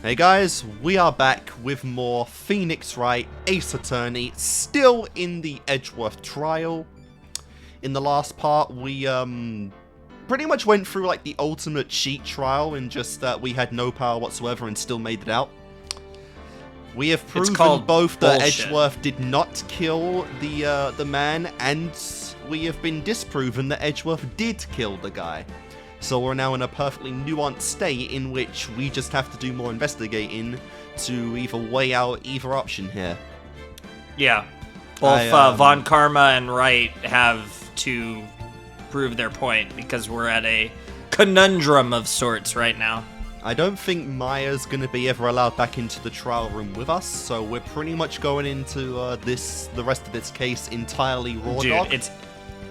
Hey guys, we are back with more Phoenix Wright, Ace Attorney, still in the Edgeworth trial. In the last part, we pretty much went through like the ultimate cheat trial and just that we had no power whatsoever and still made it out. We have proven both that Edgeworth did not kill the man, and we have been disproven that Edgeworth did kill the guy. So we're now in a perfectly nuanced state in which we just have to do more investigating to either weigh out either option here. Yeah. Both Von Karma and Wright have to prove their point because we're at a conundrum of sorts right now. I don't think Maya's going to be ever allowed back into the trial room with us, so we're pretty much going into the rest of this case entirely raw dog. Dude,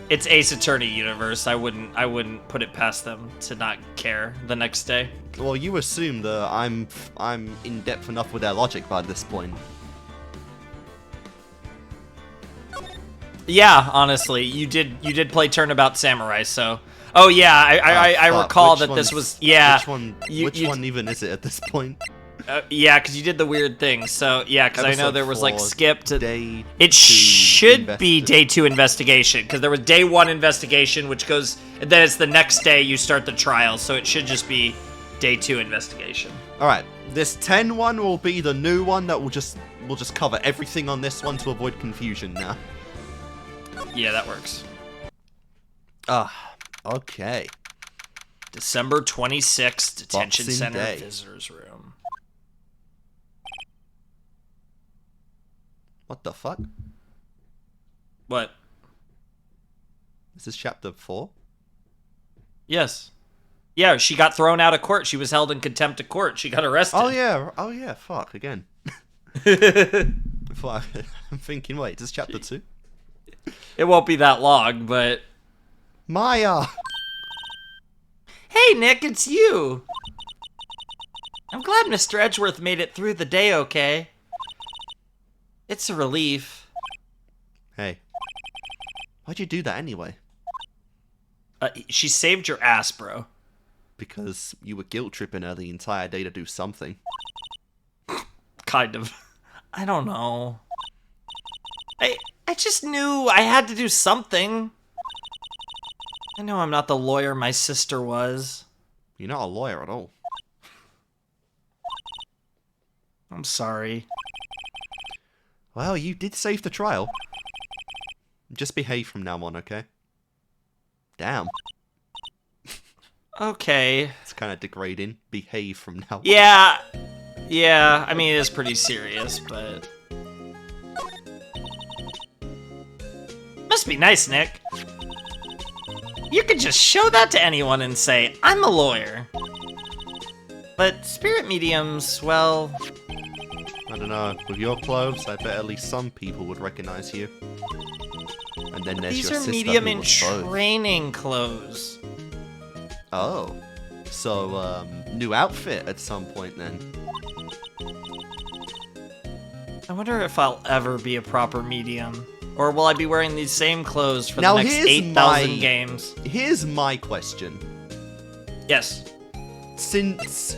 it's Ace Attorney universe. I wouldn't put it past them to not care the next day. Well, you assume that I'm in depth enough with their logic by this point. Yeah, honestly, you did play Turnabout Samurai, so. Oh yeah, I recall that this was Which one even is it at this point? Yeah, because you did the weird thing. So yeah, because I know there was like skip to day. It should be day 2 investigation because there was day 1 investigation, which goes, and then it's the next day you start the trial. So it should just be day 2 investigation. All right, this 10 one will be the new one that we'll just cover everything on this one to avoid confusion now. Yeah, that works. Okay. December 26th, Detention Boxing Center Day. Visitors Room. What the fuck? What? This is chapter 4? Yes. Yeah, she got thrown out of court. She was held in contempt of court. She got arrested. Oh yeah, fuck, again. Fuck. I'm thinking, wait, is this chapter 2? It won't be that long, but... Maya! Hey, Nick, it's you! I'm glad Mr. Edgeworth made it through the day okay. It's a relief. Hey. Why'd you do that anyway? She saved your ass, bro. Because you were guilt-tripping her the entire day to do something. Kind of. I don't know. I just knew I had to do something. I know I'm not the lawyer my sister was. You're not a lawyer at all. I'm sorry. Well, you did save the trial. Just behave from now on, okay? Damn. Okay. It's kind of degrading. Behave from now on. Yeah, I mean, it is pretty serious, but... Must be nice, Nick. You could just show that to anyone and say, I'm a lawyer. But spirit mediums, well... I don't know. With your clothes, I bet at least some people would recognize you. And then there's These your are sister medium who in was both. training clothes. Oh. So, new outfit at some point then. I wonder if I'll ever be a proper medium. Or will I be wearing these same clothes for Now the next 8,000 games? Here's my question. Yes. Since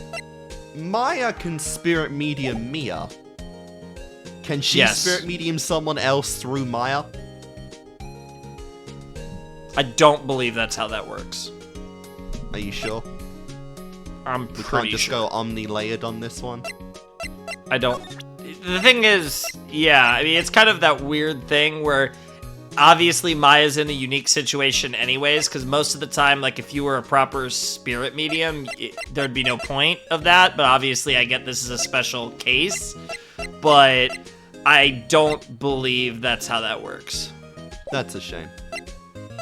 Maya can spirit medium Mia, can she spirit medium someone else through Maya? I don't believe that's how that works. Are you sure? I'm We pretty can't just sure. go omni-layered on this one? I don't... The thing is, yeah, I mean, it's kind of that weird thing where obviously Maya's in a unique situation anyways, because most of the time, like, if you were a proper spirit medium, there'd be no point of that, but obviously I get this is a special case, but I don't believe that's how that works. That's a shame.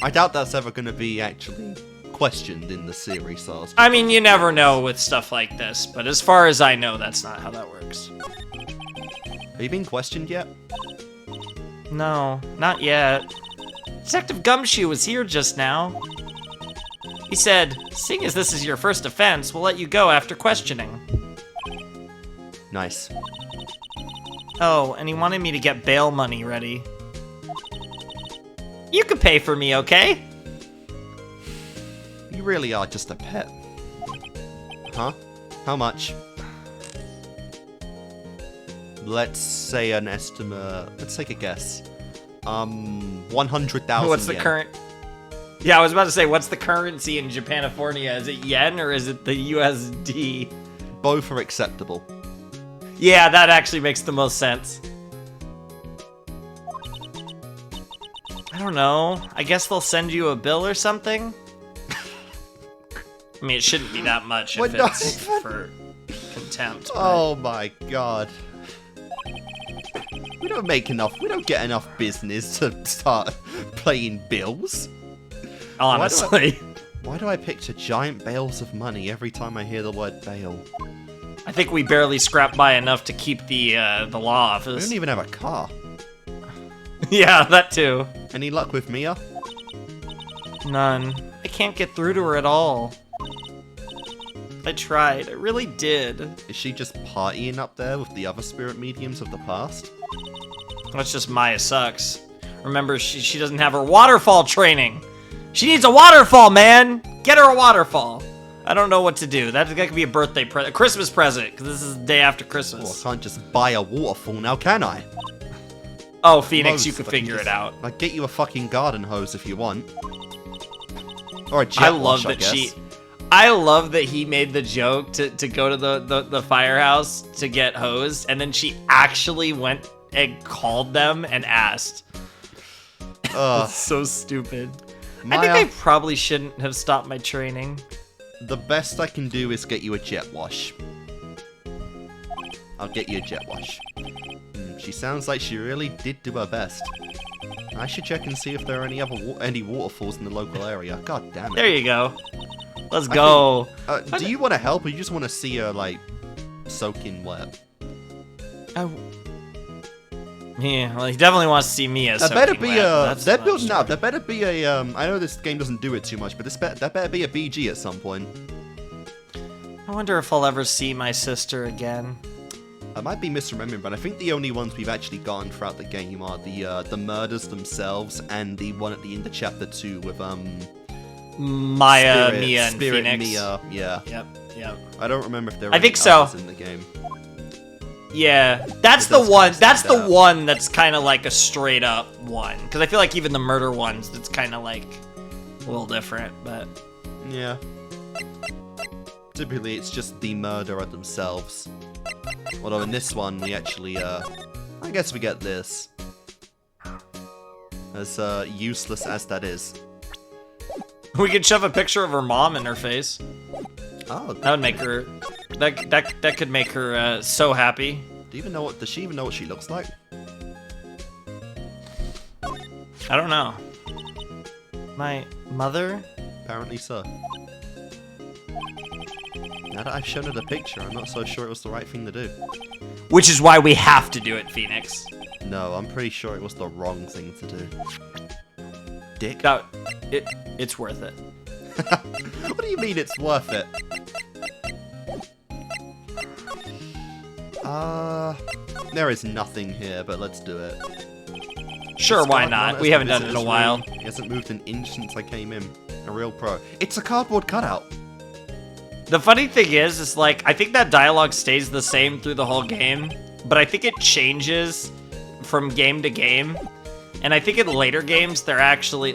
I doubt that's ever going to be actually questioned in the series, so... I mean, you never know with stuff like this, but as far as I know, that's not how that works. Have you been questioned yet? No, not yet. Detective Gumshoe was here just now. He said, seeing as this is your first offense, we'll let you go after questioning. Nice. Oh, and he wanted me to get bail money ready. You could pay for me, okay? You really are just a pet. Huh? How much? let's say an estimate. Let's take a guess. 100,000. What's the yen. current? Yeah, I was about to say, what's the currency in Japanifornia? Is it yen or is it the USD? Both are acceptable. Yeah, that actually makes the most sense. I don't know. I guess they'll send you a bill or something? I mean, it shouldn't be that much if it's for contempt. Oh my god. We don't get enough business to start paying bills. Honestly. Why do I picture giant bales of money every time I hear the word bail? I think we barely scrapped by enough to keep the law We office. don't even have a car. Yeah, that too. Any luck with Mia? None. I can't get through to her at all. I tried. I really did. Is she just partying up there with the other spirit mediums of the past? That's just Maya sucks. Remember, she doesn't have her waterfall training. She needs a waterfall, man. Get her a waterfall. I don't know what to do. That could be a birthday present, a Christmas present, because this is the day after Well, Christmas. I can't just buy a waterfall now, can I? Oh, Phoenix, you Most, could I can figure just- it out. Like, get you a fucking garden hose if you want. Or a jet I love wash, that I love that he made the joke to go to the firehouse to get hosed, and then she actually went and called them and asked. Ugh. So stupid. I Maya, think I probably shouldn't have stopped my training. the best I can do is get you a jet wash. I'll get you a jet wash. She sounds like she really did do her best. I should check and see if there are any waterfalls in the local area. God damn it. There you go. Let's go. Do you want to help, or you just want to see her, like, soaking wet? Yeah, well, he definitely wants to see Mia. There better be a... That's They're what building I'm up. There better be a... I know this game doesn't do it too much, but there better be a BG at some point. I wonder if I'll ever see my sister again. I might be misremembering, but I think the only ones we've actually gotten throughout the game are the murders themselves and the one at the end of Chapter 2 with, Maya, Spirit, Mia, and Spirit, Phoenix. Mia, yeah. Yep. I don't remember if there were I think any so. others in the game. Yeah, that's It the does one. kinda That's stand the out. one that's kind of like a straight up one. Because I feel like even the murder ones, it's kind of like a little different. But Yeah. Typically, it's just the murderer themselves. Although in this one, we actually, I guess we get this. As useless as that is. we could shove a picture of her mom in her face. Oh, That would make her. That could make her so happy. do you even know what? Does she even know what she looks like? I don't know. My mother? Apparently so. Now that I've shown her the picture, I'm not so sure it was the right thing to do. Which is why we have to do it, Phoenix. No, I'm pretty sure it was the wrong thing to do. Dick. That it's worth it. What do you mean it's worth it? There is nothing here, but let's do it. Sure, Let's why go not? on We as haven't the done it in a visitor's while. room. He hasn't moved an inch since I came in. A real pro. It's a cardboard cutout. The funny thing is like, I think that dialogue stays the same through the whole game, but I think it changes from game to game. And I think in later games, they're actually,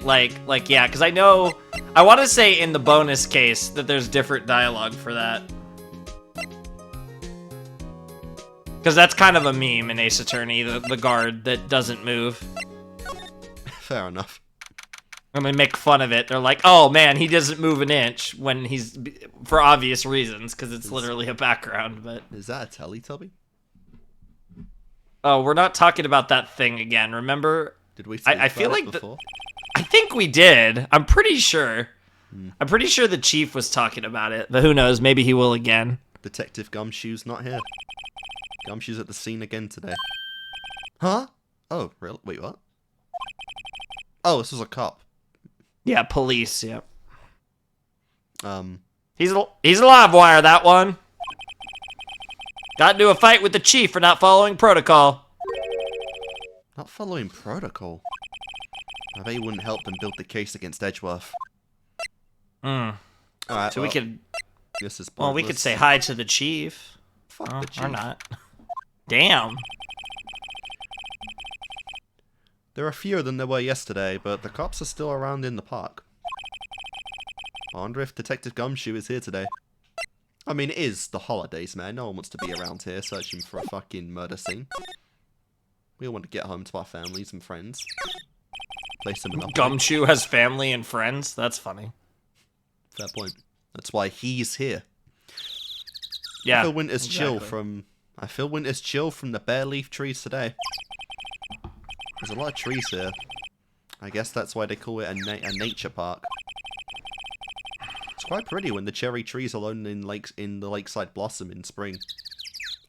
yeah, because I want to say in the bonus case that there's different dialogue for that. Because that's kind of a meme in Ace Attorney, the guard that doesn't move. Fair enough. And they make fun of it. They're like, oh man, he doesn't move an inch when he's, for obvious reasons, because it's literally a background, but... Is that a Teletubby? Oh, we're not talking about that thing again, remember? Did we speak I feel about it like before? I think we did. I'm pretty sure. I'm pretty sure the chief was talking about it, but who knows? Maybe he will again. Detective Gumshoe's not here. Gumshoe's at the scene again today. Huh? Oh, really? Wait, what? Oh, this was a cop. Yeah, police. Yeah, He's he's a live wire. That one. Got into a fight with the chief for not following protocol. not following protocol. I bet he wouldn't help them build the case against Edgeworth. Hmm. Alright, So well, we could. this is Well, we could pointless. say hi to the chief. Fuck Oh, the chief. or not. Damn. There are fewer than there were yesterday, but the cops are still around in the park. I wonder if Detective Gumshoe is here today. I mean, it is the holidays, man. No one wants to be around here searching for a fucking murder scene. We all want to get home to our families and friends. Play some Monopoly. Gumshoe has family and friends? That's funny. Fair point. That's why he's here. Yeah, I feel winter's exactly. chill from the bare leaf trees today. There's a lot of trees here. I guess that's why they call it a nature park. It's quite pretty when the cherry trees alone in the lakeside blossom in spring.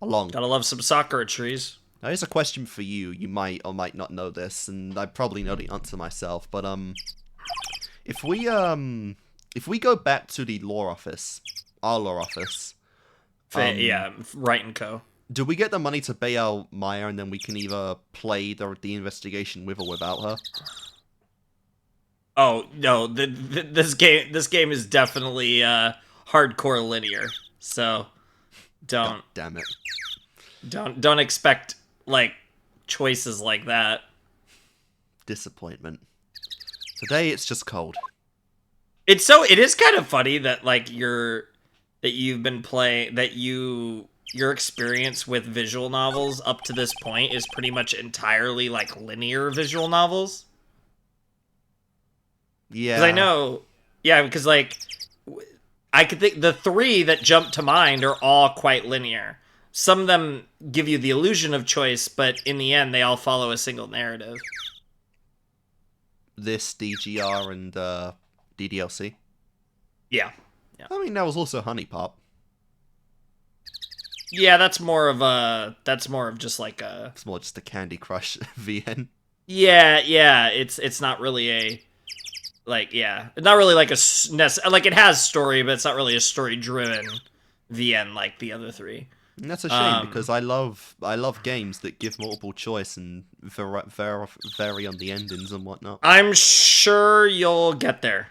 Gotta love some sakura trees. Now here's a question for you. You might or might not know this, and I probably know the answer myself. But if we go back to the law office, our law office, Yeah, Wright and Co. do we get the money to bail Maya, and then we can either play the investigation with or without her? Oh no, this game is definitely hardcore linear. So don't God damn it! don't expect like choices like that. Disappointment. Today it's just cold. It is kind of funny that like your experience with visual novels up to this point is pretty much entirely like linear visual novels. Yeah. Because I know, yeah, because like I could think the three that jump to mind are all quite linear. Some of them give you the illusion of choice, but in the end, they all follow a single narrative. This DGR and DDLC. Yeah. I mean, that was also Honey Pop. Yeah, that's more of just like a. It's more just a Candy Crush VN. Yeah. It's not really a. Like, yeah. Not really like like, it has story, but it's not really a story-driven VN like the other three. And that's a shame, because I love games that give multiple choice and vary on the endings and whatnot. I'm sure you'll get there.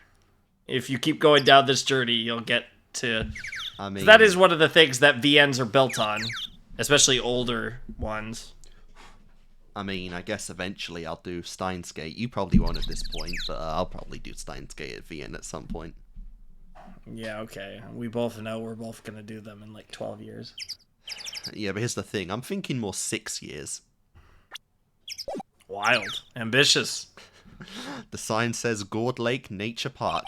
If you keep going down this journey, you'll get to... I mean... That is one of the things that VNs are built on, especially older ones. I mean, I guess eventually I'll do Steins Gate. You probably won't at this point, but I'll probably do Steins Gate at VN at some point. Yeah, okay. We both know we're both going to do them in like 12 years. Yeah, but here's the thing. I'm thinking more 6 years. Wild. Ambitious. The sign says Gourd Lake Nature Park.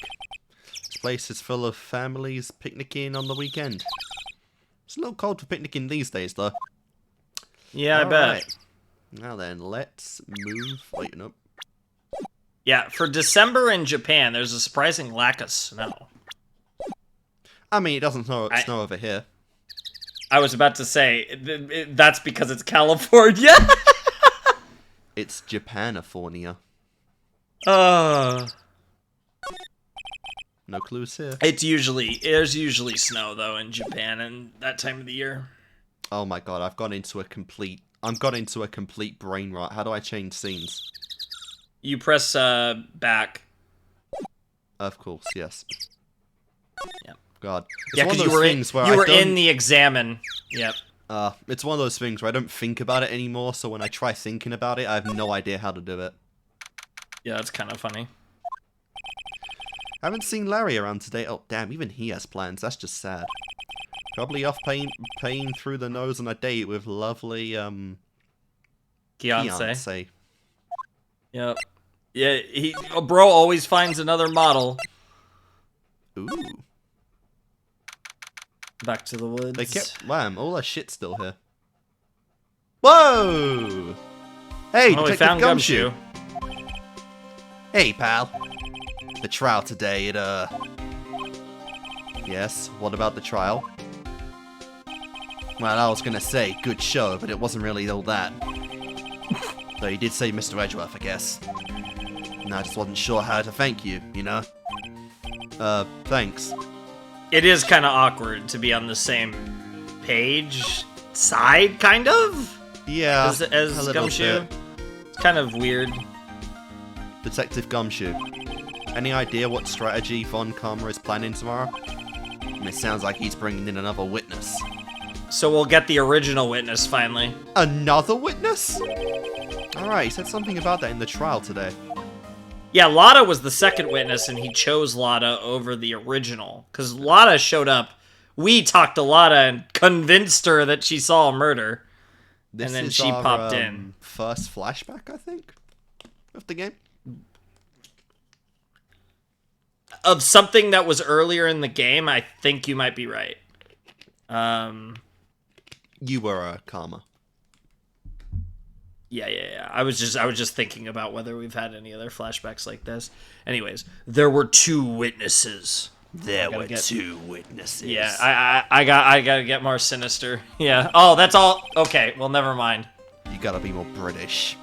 This place is full of families picnicking on the weekend. It's a little cold for picnicking these days, though. Yeah, I bet. Right. Now then, let's move... Wait, nope. Yeah, for December in Japan, there's a surprising lack of snow. I mean, it doesn't snow over here. I was about to say, that's because it's California. It's Japanifornia. No clues here. there's usually snow though in Japan and that time of the year. Oh my god, I've got into a complete brain rot. How do I change scenes? You press back. Of course, yes. Yep. God. Yeah, because you were in the examine. Yep. It's one of those things where I don't think about it anymore, so when I try thinking about it, I have no idea how to do it. Yeah, that's kind of funny. I haven't seen Larry around today. Oh, damn, even he has plans. That's just sad. Probably off paying through the nose on a date with lovely, Fiance. Yep. Yeah, bro always finds another model. Ooh. Back to the woods. They kept... Wham, all our shit's still here. Whoa! Hey, we Detective found Gumshoe. Hey, pal. The trial today, Yes, what about the trial? Well, I was gonna say, good show, but it wasn't really all that. Though you did say Mr. Edgeworth, I guess. And I just wasn't sure how to thank you, you know? Thanks. It is kind of awkward to be on the same side, kind of? Yeah, as Gumshoe. It's kind of weird. Detective Gumshoe. Any idea what strategy Von Karma is planning tomorrow? It sounds like he's bringing in another witness. So we'll get the original witness, finally. Another witness? Alright, he said something about that in the trial today. Yeah, Lotta was the second witness, and he chose Lotta over the original. Because Lotta showed up. We talked to Lotta and convinced her that she saw a murder. This and then is she our, popped in. first flashback, I think, of the game. Of something that was earlier in the game, I think you might be right. You were a Karma. Yeah. I was just thinking about whether we've had any other flashbacks like this. Anyways, there were 2 witnesses. There were 2 witnesses. Yeah, I gotta get more sinister. Yeah. Oh, that's all. Okay, well, never mind. You gotta be more British.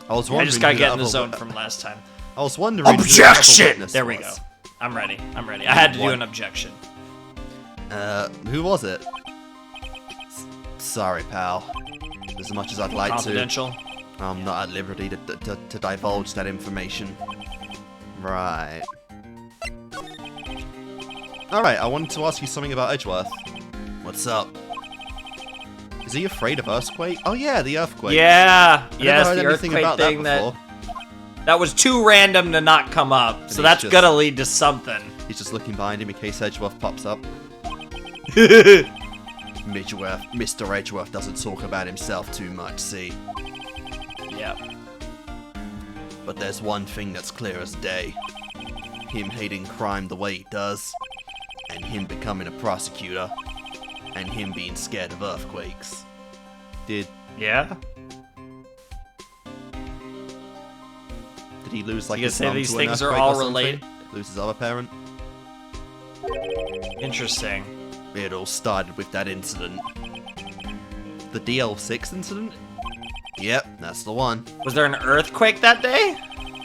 I was wondering. I just gotta who get the in the other zone wi- from last time. I was wondering. who the other Objection! witness There we go. was. I'm ready. I had to do What? an objection. Who was it? Sorry, pal. As much as I'd like to, Confidential. I'm not at liberty to divulge that information. Right. Alright, I wanted to ask you something about Edgeworth. What's up? Is he afraid of earthquake? Oh yeah, the earthquake. Yeah. I Yes, never heard the anything earthquake about thing that before. that was too random to not come up. So he's that's just- gonna lead to something. He's just looking behind him in case Edgeworth pops up. Mr. Edgeworth doesn't talk about himself too much, see? Yep. But there's one thing that's clear as day. Him hating crime the way he does, and him becoming a prosecutor, and him being scared of earthquakes. Did Yeah. he lose like You his say mum these to an things are earthquake all or something? related? Lose his other parent? Interesting. It all started with that incident. The DL6 incident? Yep, that's the one. Was there an earthquake that day?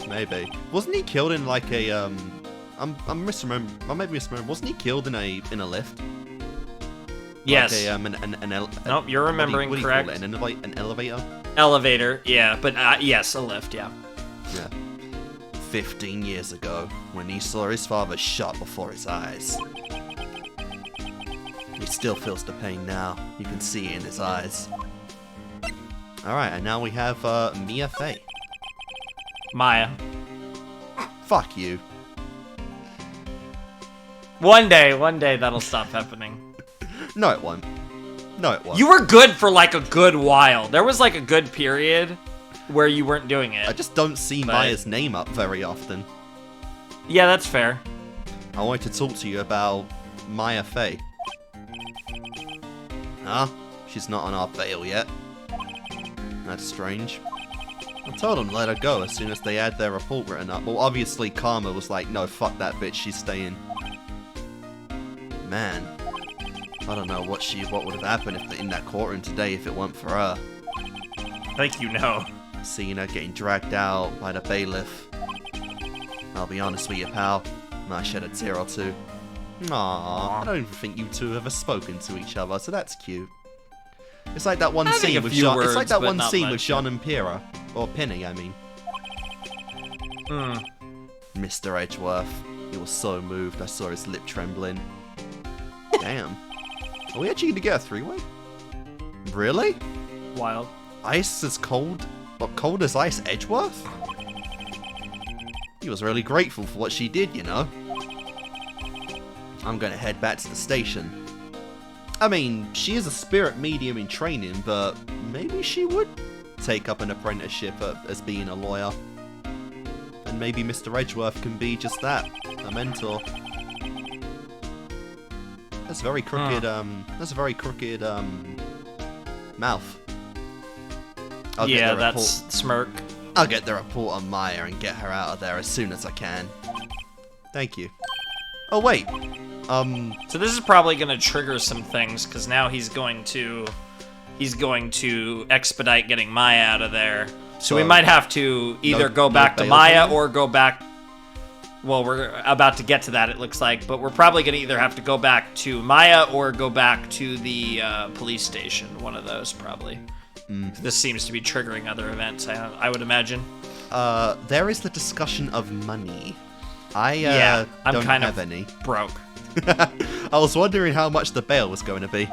Maybe. Wasn't he killed in like a I'm misremembering. I may be misremembering. Wasn't he killed in a lift? Yes. Like Nope, you're remembering what do you correct. call it? An elevator? Elevator, yeah, but yes, a lift, yeah. Yeah. 15 years ago, when he saw his father shot before his eyes. He still feels the pain now. You can see it in his eyes. Alright, and now we have Mia Fey. Maya. Fuck you. One day that'll stop happening. No, it won't. No, it won't. You were good for like a good while. There was like a good period where you weren't doing it. I just don't see But- Maya's name up very often. Yeah, that's fair. I wanted to talk to you about Maya Fey. Huh? She's not on our bail yet. That's strange. I told them to let her go as soon as they had their report written up. Well, obviously Karma was like, no, fuck that bitch, she's staying. Man. I don't know what would have happened in that courtroom today if it weren't for her. I think you know. Seeing her getting dragged out by the bailiff. I'll be honest with you, pal. I shed a tear or two. Aww, I don't even think you two have ever spoken to each other, so that's cute. It's like that one I think scene a with few Jean. It's words, like that but one not scene with much, Jean and Pyrrha, or Penny, I mean. Mr. Edgeworth, he was so moved. I saw his lip trembling. Damn. Are we actually gonna get a three-way? Really? Wild. Ice as cold? What, cold as ice Edgeworth? He was really grateful for what she did, you know. I'm gonna head back to the station. I mean, she is a spirit medium in training, but maybe she would take up an apprenticeship as being a lawyer. And maybe Mr. Edgeworth can be just that, a mentor. That's very crooked, that's a very crooked, mouth. Yeah, that's smirk. I'll get the report on Maya and get her out of there as soon as I can. Thank you. Oh, wait. So this is probably going to trigger some things, because now he's going to expedite getting Maya out of there. So we might have to either go back to bail Maya for you? or go back... Well, we're about to get to that, it looks like. But we're probably going to either have to go back to Maya or go back to the police station. One of those, probably. This seems to be triggering other events, I would imagine. There is the discussion of money. I'm I'm don't kind have of any. broke. I was wondering how much the bail was going to be.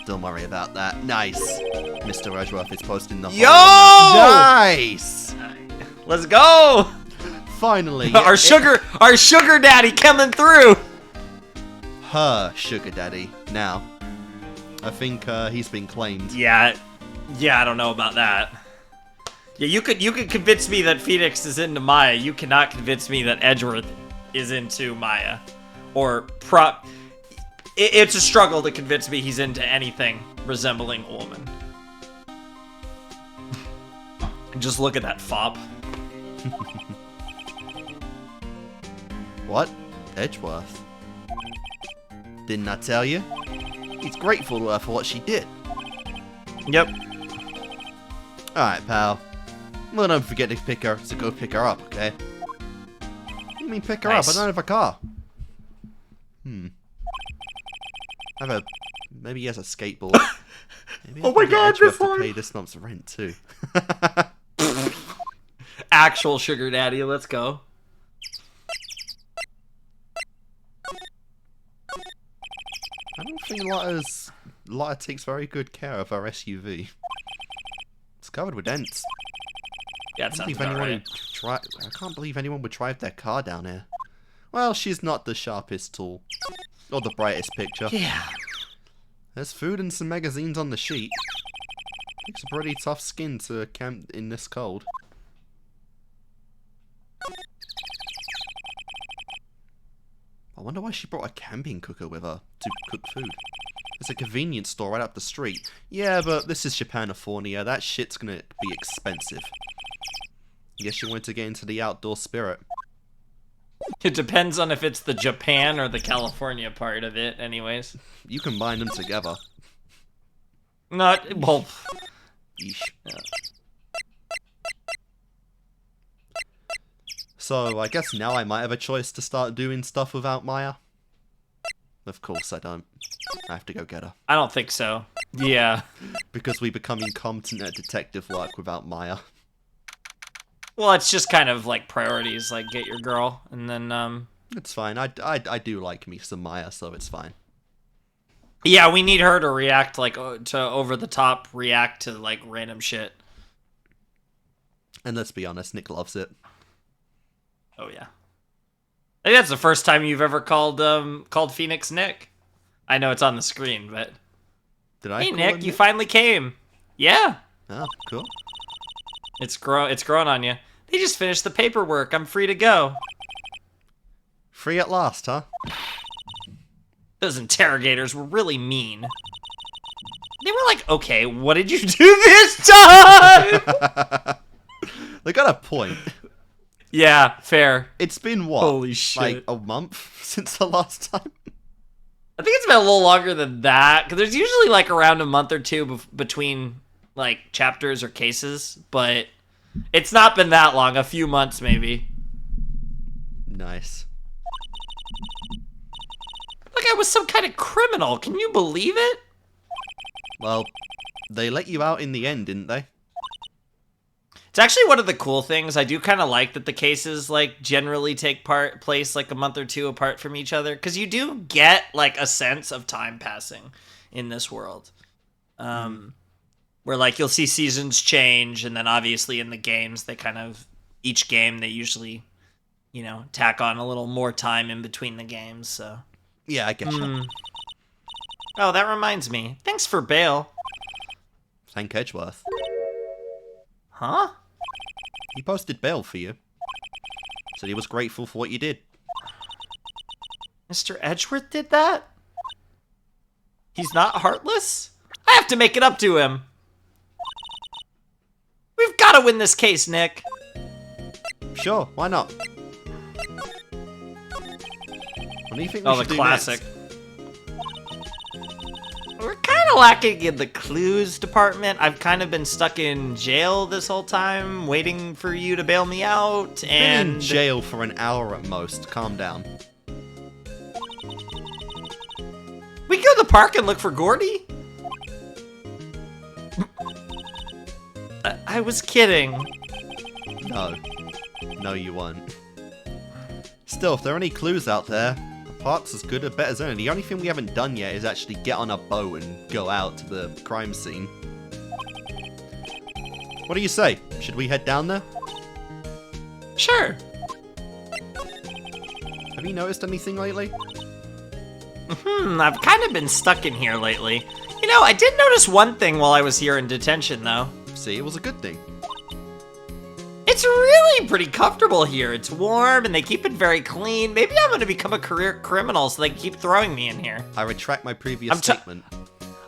Don't worry about that. Nice. Mr. Edgeworth is posting the Yo! whole Nice! Let's go! Finally. our sugar daddy coming through! Her sugar daddy. Now. I think he's been claimed. Yeah, I don't know about that. Yeah, you could convince me that Phoenix is into Maya. You cannot convince me that Edgeworth is into Maya. Or it's a struggle to convince me he's into anything resembling a woman. Just look at that fop. What? Edgeworth? Didn't I tell you? He's grateful to her for what she did. Yep. Alright, pal. Well, don't forget to go pick her up, okay? What do you mean pick her up? I don't have a car. Maybe he has a skateboard. Maybe Oh my god, this to one! pay this month's rent too. Actual sugar daddy, let's go. I don't think Lotta takes very good care of her SUV. It's covered with dents. Yeah, it sounds about right. I can't believe anyone would drive their car down here. Well, she's not the sharpest tool. Or the brightest picture. Yeah. There's food and some magazines on the sheet. Takes a pretty tough skin to camp in this cold. I wonder why she brought a camping cooker with her to cook food. There's a convenience store right up the street. Yeah, but this is Japanifornia. That shit's gonna be expensive. Guess you wanted to get into the outdoor spirit. It depends on if it's the Japan or the California part of it, anyways. You combine them together. Not, well... Yeesh. Yeah. So, I guess now I might have a choice to start doing stuff without Maya. Of course I don't. I have to go get her. I don't think so. Yeah. Because we become incompetent at detective work without Maya. Well, it's just kind of like priorities, like get your girl, and then, It's fine. I do like me some Maya, so it's fine. Yeah, we need her to react, like, to over-the-top react to, like, random shit. And let's be honest, Nick loves it. Oh, yeah. I think that's the first time you've ever called Phoenix Nick. I know it's on the screen, but... Did I? Hey, Nick, you finally came. Yeah. Oh, cool. It's growing on you. They just finished the paperwork. I'm free to go. Free at last, huh? Those interrogators were really mean. They were like, okay, what did you do this time? They got a point. Yeah, fair. It's been what? Holy shit. Like a month since the last time? I think it's been a little longer than that, because there's usually like around a month or two between like chapters or cases, but it's not been that long, a few months maybe. Nice. Like I was some kind of criminal, can you believe it? Well, they let you out in the end, didn't they? It's actually one of the cool things. I do kind of like that the cases like generally take place like a month or two apart from each other, because you do get like a sense of time passing in this world. Where like you'll see seasons change, and then obviously in the games they kind of each game they usually, you know, tack on a little more time in between the games. So yeah, I guess. Oh, that reminds me. Thanks for bail. Thank Edgeworth. Huh? He posted bail for you. Said he was grateful for what you did. Mr. Edgeworth did that? He's not heartless? I have to make it up to him. We've got to win this case, Nick. Sure, why not? What do you think we should the do classic. next? We're kind of lacking in the clues department. I've kind of been stuck in jail this whole time, waiting for you to bail me out, and... Been in jail for an hour at most. Calm down. We can go to the park and look for Gordy? I was kidding. No. No, you won't. Still, if there are any clues out there, parts as good or better as any. The only thing we haven't done yet is actually get on a boat and go out to the crime scene. What do you say? Should we head down there? Sure. Have you noticed anything lately? I've kind of been stuck in here lately. You know, I did notice one thing while I was here in detention, though. See, it was a good thing. It's really pretty comfortable here. It's warm, and they keep it very clean. Maybe I'm going to become a career criminal so they can keep throwing me in here. I retract my previous statement.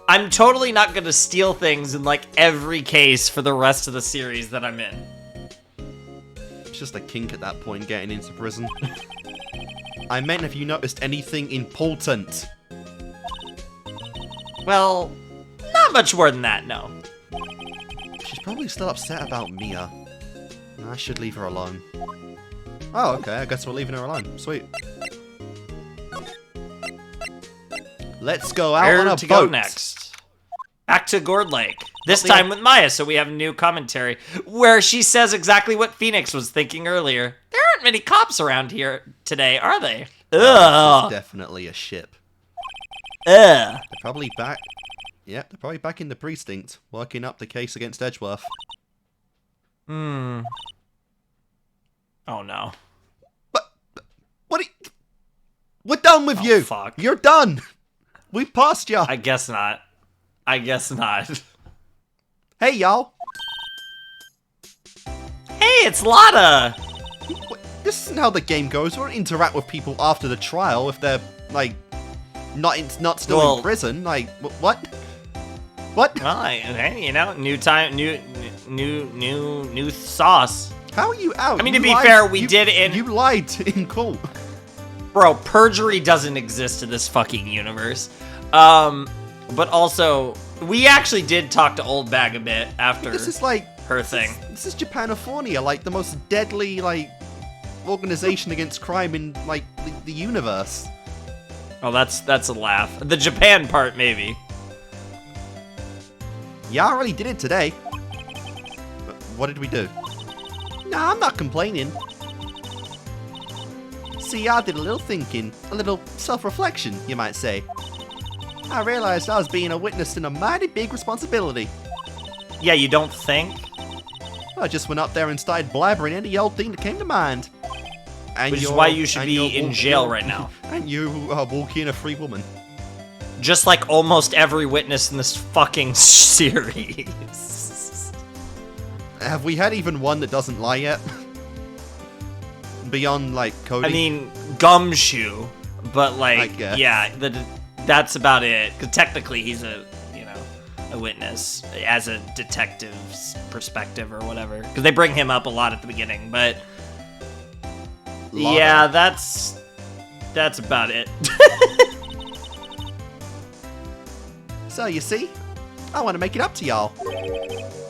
I'm totally not going to steal things in, like, every case for the rest of the series that I'm in. It's just a kink at that point, getting into prison. I meant, have you noticed anything important? Well, not much more than that, no. She's probably still upset about Mia. I should leave her alone. Oh, okay, I guess we're leaving her alone. Sweet. Let's go out on a boat. Where to go next? Back to Gourd Lake. This time with Maya, so we have new commentary, where she says exactly what Phoenix was thinking earlier. There aren't many cops around here today, are they? Ugh. This is definitely a ship. Ugh. They're probably back. Yep, they're probably back in the precinct, working up the case against Edgeworth. Oh no. But what? We're done with you. Fuck. You're done. We passed ya. I guess not. I guess not. Hey, y'all. Hey, it's Lotta. This isn't how the game goes. We don't interact with people after the trial if they're like not still in prison. Like what? What? Well, hey, you know, new time, new sauce. How are you out? I mean, to be fair, you lied in court. Bro, perjury doesn't exist in this fucking universe. But also, we actually did talk to Old Bag a bit after this is like her thing. This is Japanifornia, like the most deadly like organization against crime in like the universe. Oh, that's a laugh. The Japan part, maybe. Yeah, I really did it today. What did we do? Nah, I'm not complaining. See, I did a little thinking, a little self-reflection, you might say. I realized I was being a witness in a mighty big responsibility. Yeah, you don't think? I just went up there and started blabbering any old thing that came to mind. And which is why you should be in jail right now. And you are walking a free woman. Just like almost every witness in this fucking series. Have we had even one that doesn't lie yet? Beyond, like, Cody? I mean, Gumshoe, but, like, yeah, that's about it. Because technically he's a witness as a detective's perspective or whatever. Because they bring him up a lot at the beginning, but... yeah, that's about it. So, you see? I want to make it up to y'all.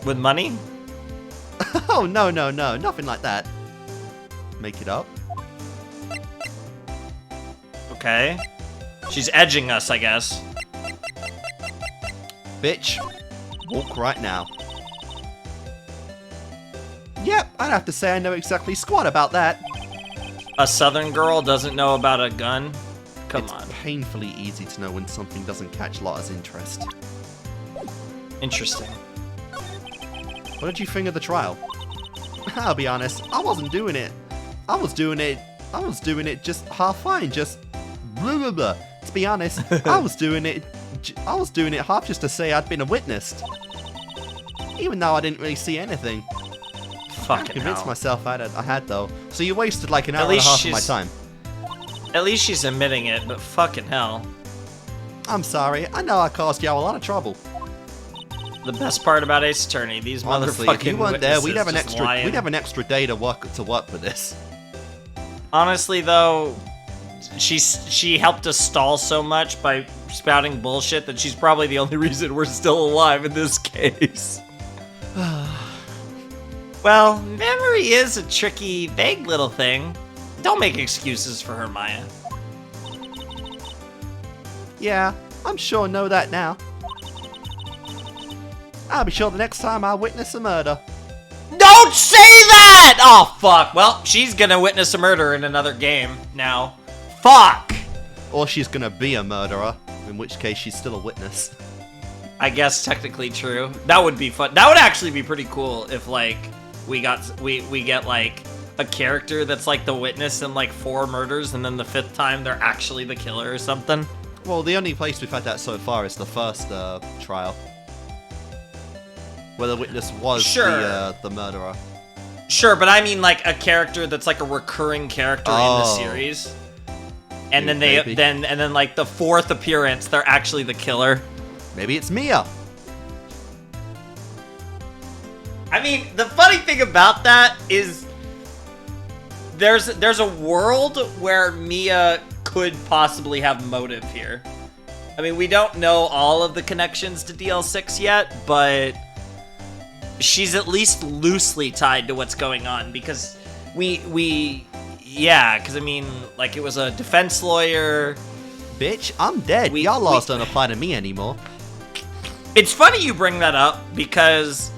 With money? Oh, no, nothing like that. Make it up? Okay. She's edging us, I guess. Bitch, walk right now. Yep, I'd have to say I know exactly squat about that. A southern girl doesn't know about a gun? Come on. It's painfully easy to know when something doesn't catch Lotta's interest. Interesting. What did you think of the trial? I'll be honest, I wasn't doing it. I was doing it just half fine, just blah blah blah. To be honest, I was doing it half just to say I'd been a witness. Even though I didn't really see anything. Fucking I convinced hell. myself I had though. So you wasted like an hour and a half of my time. At least she's admitting it, but fucking hell. I'm sorry, I know I caused y'all a lot of trouble. The best part about Ace Attorney, these Honestly, motherfucking if you weren't there, we'd have an lying. extra day to work with this. Honestly, though, she helped us stall so much by spouting bullshit that she's probably the only reason we're still alive in this case. Well, memory is a tricky, vague little thing. Don't make excuses for her, Maya. Yeah, I'm sure I know that now. I'll be sure the next time I witness a murder. Don't say that! Oh, fuck. Well, she's gonna witness a murder in another game now. Fuck! Or she's gonna be a murderer, in which case she's still a witness. I guess technically true. That would be fun. That would actually be pretty cool if like we get like a character that's like the witness in like 4 murders, and then the 5th time they're actually the killer or something. Well, the only place we've had that so far is the first trial, where the witness was the murderer. Sure, but I mean like a character that's like a recurring character in the series, and then then like the 4th appearance, they're actually the killer. Maybe it's Mia. I mean, the funny thing about that is there's a world where Mia could possibly have motive here. I mean, we don't know all of the connections to DL6 yet, but she's at least loosely tied to what's going on, because because I mean, like, it was a defense lawyer. Bitch, I'm dead. Y'all laws don't apply to me anymore. It's funny you bring that up, because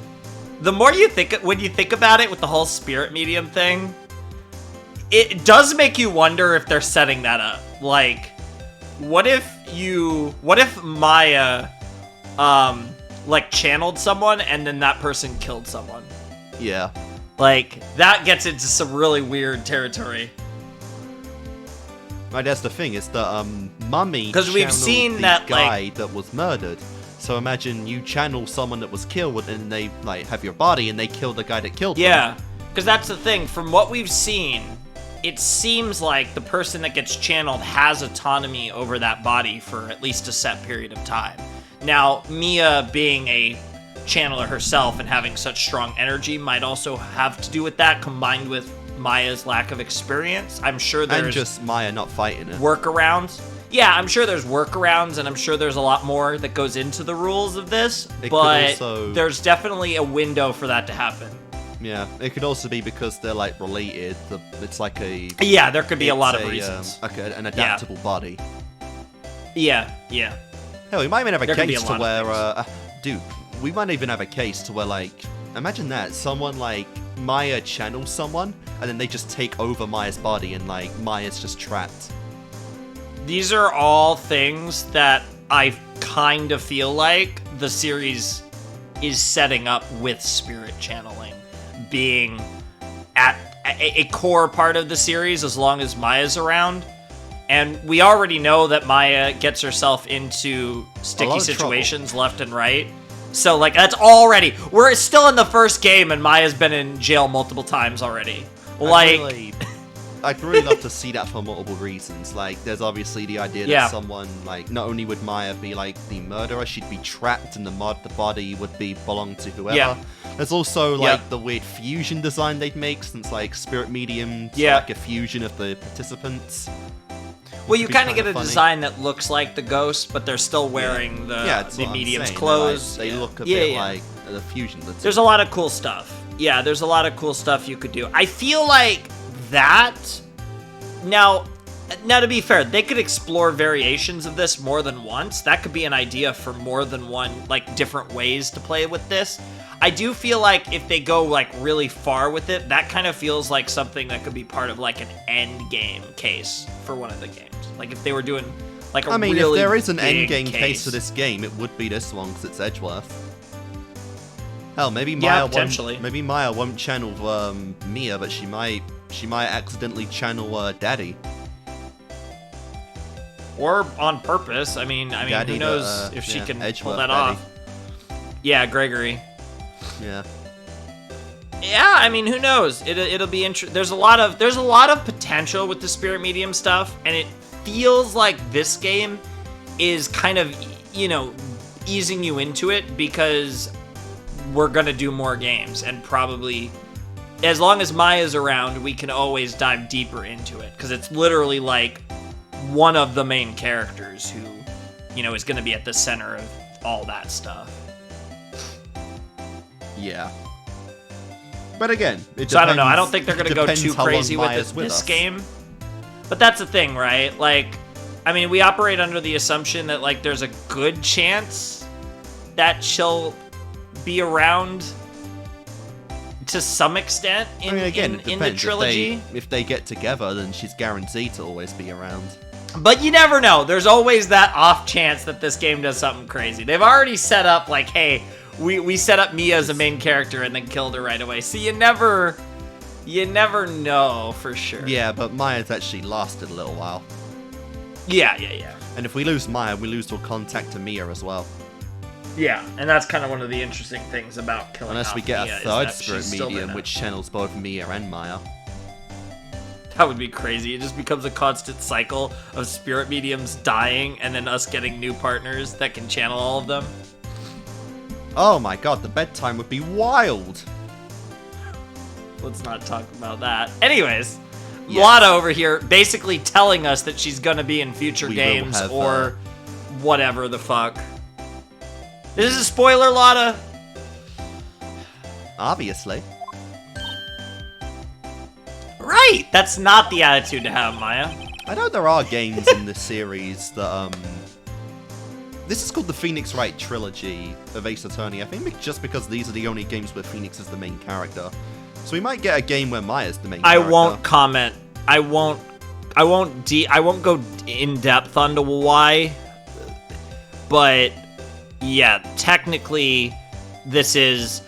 the more you think, when you think about it with the whole spirit medium thing, it does make you wonder if they're setting that up. Like, what if Maya, like, channeled someone and then that person killed someone? Yeah. Like, that gets into some really weird territory. Right, that's the thing, is that, Mummy because we've seen that guy like that was murdered. So imagine you channel someone that was killed, and they, like, have your body, and they kill the guy that killed them. Yeah, because that's the thing. From what we've seen, it seems like the person that gets channeled has autonomy over that body for at least a set period of time. Now, Mia being a channeler herself and having such strong energy might also have to do with that, combined with Maya's lack of experience. I'm sure there's... And just Maya not fighting it. Workarounds. Yeah, I'm sure there's workarounds, and I'm sure there's a lot more that goes into the rules of this, but there's definitely a window for that to happen. Yeah, it could also be because they're, like, related. It's like a... Yeah, there could be a lot of reasons. Like an adaptable body. Yeah. Hell, we might even have a case to where... dude, we might even have a case to where, like... Imagine that. Someone, like, Maya channels someone, and then they just take over Maya's body, and, like, Maya's just trapped. These are all things that I kind of feel like the series is setting up with spirit channeling being at a core part of the series as long as Maya's around. And we already know that Maya gets herself into sticky situations left and right. So, like, that's already... We're still in the first game, and Maya's been in jail multiple times already. I'd really love to see that for multiple reasons. Like, there's obviously the idea that someone, like, not only would Maya be, like, the murderer, she'd be trapped, and the body would belong to whoever. Yeah. There's also, like, the weird fusion design they'd make, since, like, spirit medium, like a fusion of the participants. Well, you kind of get a design that looks like the ghost, but they're still wearing the medium's clothes. They look a bit like the fusion. There's a lot of cool stuff. Yeah, there's a lot of cool stuff you could do. I feel like that... Now, to be fair, they could explore variations of this more than once. That could be an idea for more than one, like, different ways to play with this. I do feel like if they go, like, really far with it, that kind of feels like something that could be part of, like, an end game case for one of the games. Like, if they were doing, like, a really if there is an big end game case for this game, it would be this one, because it's Edgeworth. Hell, maybe Maya won't channel Mia, but she might accidentally channel Daddy. Or on purpose. I mean, Daddy, who knows if she can Edgeworth pull that Daddy. off. Yeah, Gregory. Yeah. Yeah, I mean, who knows? It'll be interesting. There's a lot of potential with the spirit medium stuff, and it feels like this game is kind of, you know, easing you into it, because we're gonna do more games, and probably as long as Maya's around, we can always dive deeper into it, because it's literally like one of the main characters who, you know, is gonna be at the center of all that stuff. Yeah. But again, I don't know. I don't think they're going to go too crazy with this game. But that's the thing, right? Like, I mean, we operate under the assumption that, like, there's a good chance that she'll be around to some extent in the trilogy. If they get together, then she's guaranteed to always be around. But you never know. There's always that off chance that this game does something crazy. They've already set up, like, hey, we set up Mia as a main character and then killed her right away. So you never know for sure. Yeah, but Maya's actually lasted a little while. Yeah. And if we lose Maya, we lose all contact to Mia as well. Yeah, and that's kind of one of the interesting things about killing Unless off we get Mia, a third is that spirit she's still medium, there. which channels both Mia and Maya. That would be crazy. It just becomes a constant cycle of spirit mediums dying and then us getting new partners that can channel all of them. Oh my god, the bedtime would be wild. Let's not talk about that. Anyways, Yes. Lotta over here basically telling us that she's gonna be in future We will games have, or whatever the fuck. Is this a spoiler, Lotta? Obviously. Right! That's not the attitude to have, Maya. I know there are games in this series that, This is called the Phoenix Wright trilogy of Ace Attorney. I think just because these are the only games where Phoenix is the main character. So we might get a game where Maya's the main character. I won't comment. I won't go in depth onto why. But yeah, technically this is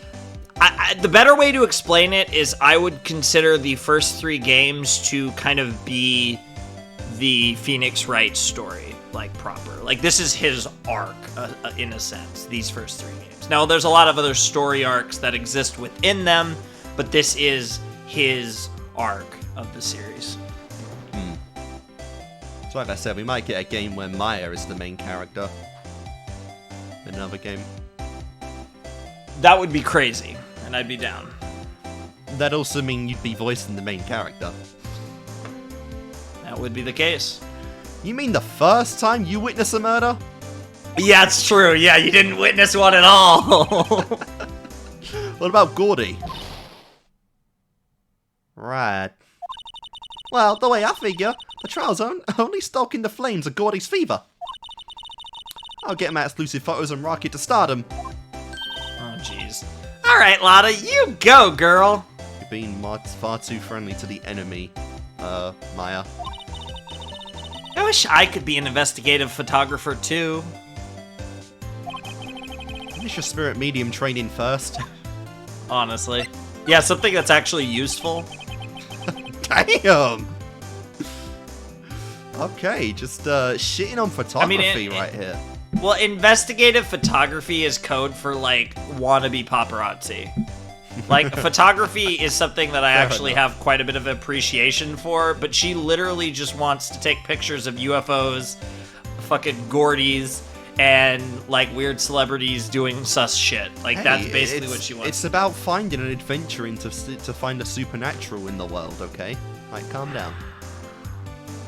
the better way to explain it is I would consider the first 3 games to kind of be the Phoenix Wright story, like proper. Like this is his arc in a sense, these first 3 games. Now there's a lot of other story arcs that exist within them, but this is his arc of the series. So like I said, we might get a game where Maya is the main character. Another game. That would be crazy, and I'd be down. That'd also mean you'd be voicing the main character. That would be the case. You mean the first time you witness a murder? Yeah, it's true. Yeah, you didn't witness one at all. What about Gordy? Right. Well, the way I figure, the trial's only stoking the flames of Gordy's fever. I'll get Matt's exclusive photos and rocket to stardom. Oh, jeez. All right, Lotta, you go, girl. You're being far too friendly to the enemy, Maya. I wish I could be an investigative photographer, too. Finish your spirit medium training first. Honestly. Yeah, something that's actually useful. Damn! Okay, just shitting on photography right here. Well, investigative photography is code for, like, wannabe paparazzi. Like, photography is something that I actually have quite a bit of appreciation for, but she literally just wants to take pictures of UFOs, fucking Gordies, and, like, weird celebrities doing sus shit. Like, Hey, that's basically what she wants. It's about finding an adventure to find the supernatural in the world, okay? Like, calm down.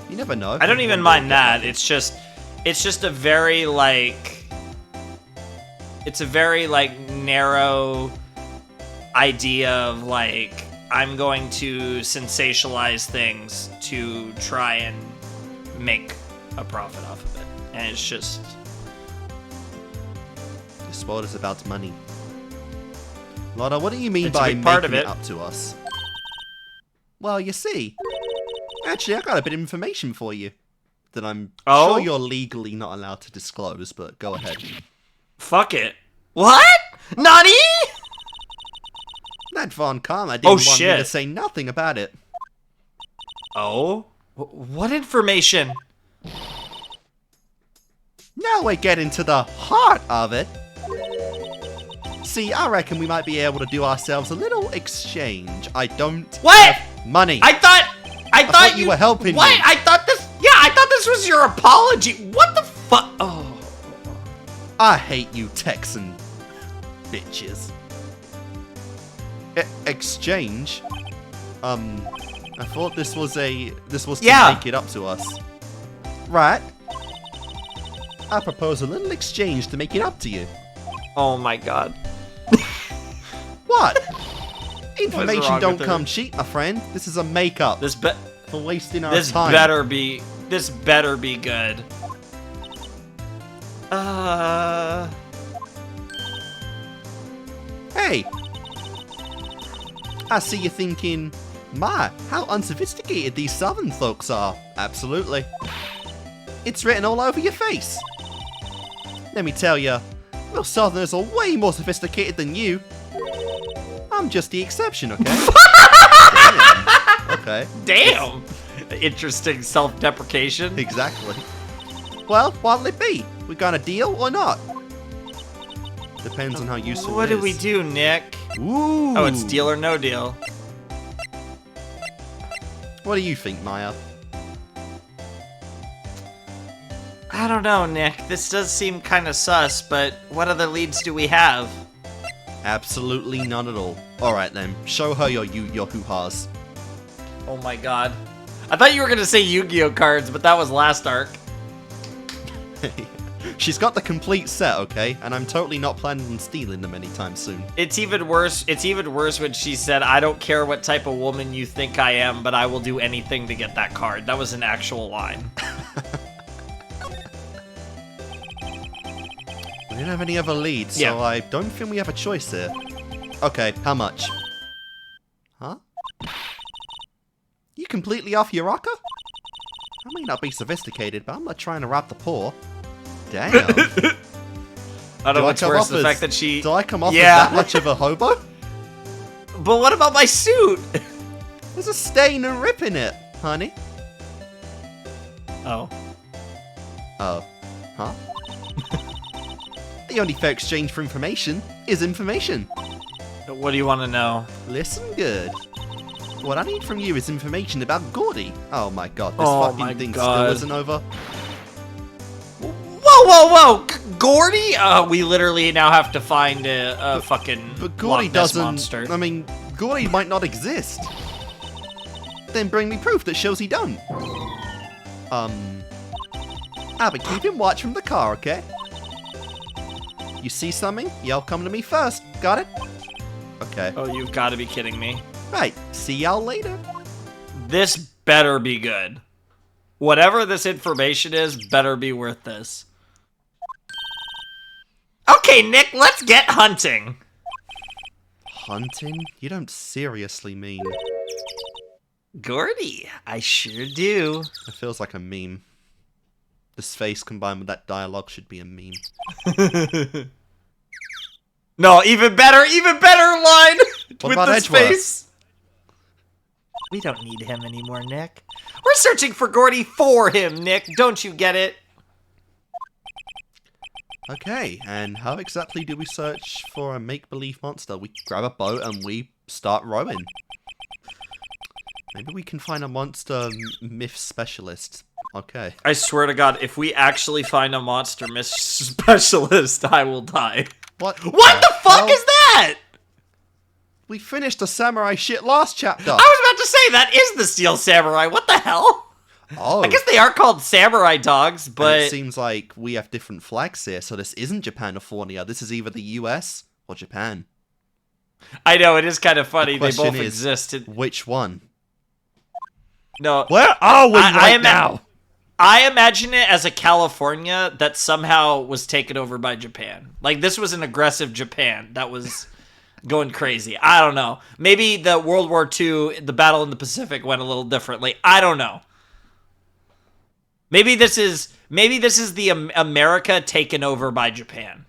You never know. I don't even mind that. It's just a very, like... It's a very, like, narrow idea of, like, I'm going to sensationalize things to try and make a profit off of it. And it's just... This world is about money. Lotta, what do you mean It's a by big part of making it it. up to us? Well, you see... Actually, I got a bit of information for you. That I'm sure you're legally not allowed to disclose, but go ahead. Fuck it. What? Nani? That Von Karma didn't want me shit. to say nothing about it. Oh? What information? Now we're getting to the heart of it. See, I reckon we might be able to do ourselves a little exchange. I don't have money. I thought you were helping what? me. I thought this was your apology. What the fuck? Oh. I hate you Texan bitches. Exchange? I thought this was to make it up to us. Right. I propose a little exchange to make it up to you. Oh my god. What? Information wrong don't with come her? cheap, my friend. This is a makeup for wasting our time. This better be good. Hey! I see you thinking, my, how unsophisticated these southern folks are. Absolutely. It's written all over your face. Let me tell you, real Southerners are way more sophisticated than you. I'm just the exception, okay? Damn. Okay. Damn! Interesting self-deprecation. Exactly. Well, what'll it be? We got a deal or not? Depends on how useful What it do we is. do, Nick? Ooh. Oh, it's deal or no deal. What do you think, Maya? I don't know, Nick. This does seem kind of sus, but what other leads do we have? Absolutely none at all. Alright then, show her your hoo-has. Oh my god. I thought you were gonna say Yu-Gi-Oh cards, but that was last arc. She's got the complete set, okay? And I'm totally not planning on stealing them anytime soon. It's even worse when she said, I don't care what type of woman you think I am, but I will do anything to get that card. That was an actual line. We don't have any other leads, so Yeah. I don't think we have a choice here. Okay, how much? Huh? You completely off your rocker? I may not be sophisticated, but I'm not trying to rob the poor. Damn. I don't know what's come worse, off the as- fact that she... Do I come off Yeah. as that much of a hobo? But what about my suit? There's a stain and rip in it, honey. Oh. Oh. Huh? The only fair exchange for information is information. What do you want to know? Listen good. What I need from you is information about Gordy. Oh my god, this Oh fucking my thing God. still isn't over. Whoa, whoa, whoa! Gordy? We literally now have to find a fucking But Gordy Loch Ness doesn't... monster. I mean, Gordy might not exist. Then bring me proof that shows he don't. I'll be keeping watch from the car, okay? You see something? Y'all come to me first. Got it? Okay. Oh, you've got to be kidding me. Right. See y'all later. This better be good. Whatever this information is, better be worth this. Okay, Nick, let's get hunting. Hunting? You don't seriously mean... Gordy, I sure do. It feels like a meme. This face combined with that dialogue should be a meme. No, even better line What with about this Edgeworth? face. We don't need him anymore, Nick. We're searching for Gordy for him, Nick. Don't you get it? Okay, and how exactly do we search for a make-believe monster? We grab a boat and we start rowing. Maybe we can find a monster myth specialist. Okay. I swear to God, if we actually find a monster myth specialist, I will die. What What the fuck is that? We finished the samurai shit last chapter. I was about to say, that is the Steel Samurai. What the hell? Oh. I guess they are called samurai dogs, And but... it seems like we have different flags here, so this isn't Japanifornia. This is either the US or Japan. I know, it is kind of funny. They Question both is, existed. Which one? No, Where are we now? I imagine it as a California that somehow was taken over by Japan. Like, this was an aggressive Japan that was going crazy. I don't know. Maybe the World War II, the battle in the Pacific went a little differently. I don't know. Maybe this is the America taken over by Japan.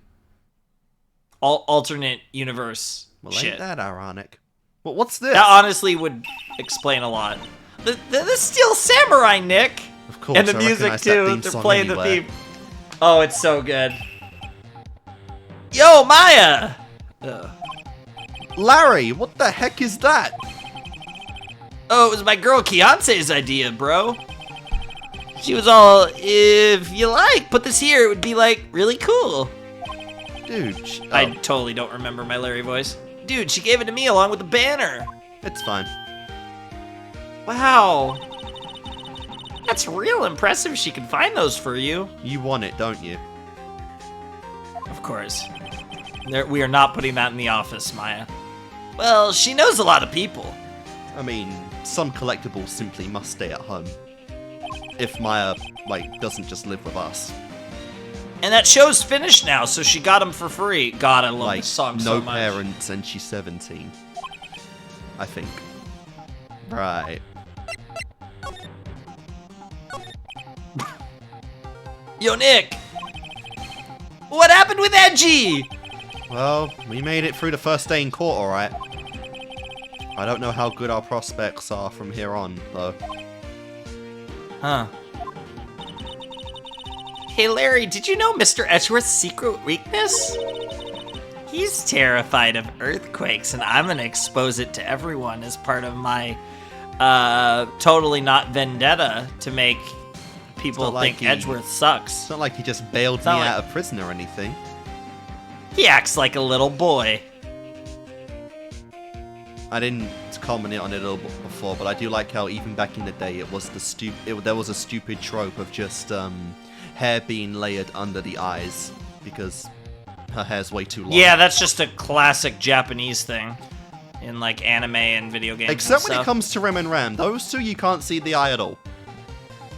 Alternate universe Well, shit. ain't that ironic? Well, what's this? That honestly would explain a lot. The Steel Samurai, Nick. Of course, And the I music recognize that too. theme They're song playing anywhere. the theme. Oh, it's so good. Yo, Maya. Ugh. Larry, what the heck is that? Oh, it was my girl Keonce's idea, bro. She was all, if you like, put this here. It would be like really cool. Dude, I totally don't remember my Larry voice. Dude, she gave it to me along with the banner. it's fine. Wow. That's real impressive she can find those for you. You want it, don't you? Of course. We are not putting that in the office, Maya. Well, she knows a lot of people. I mean, some collectibles simply must stay at home. If Maya, doesn't just live with us. And that show's finished now, so she got them for free. God, I love this song no so much. parents and she's 17. I think. Right. Yo, Nick! What happened with Edgy? Well, we made it through the first day in court, alright. I don't know how good our prospects are from here on, though. Huh. Hey, Larry, did you know Mr. Edgeworth's secret weakness? He's terrified of earthquakes, and I'm gonna expose it to everyone as part of my, totally not vendetta to make people think Edgeworth sucks. It's not like he just bailed me out of prison or anything. He acts like a little boy. I didn't comment on it before, but I do like how even back in the day it was there was a stupid trope of just hair being layered under the eyes because her hair's way too long. Yeah, that's just a classic Japanese thing in like anime and video games. Except when it comes to Rem and Ram, those two you can't see the eye at all.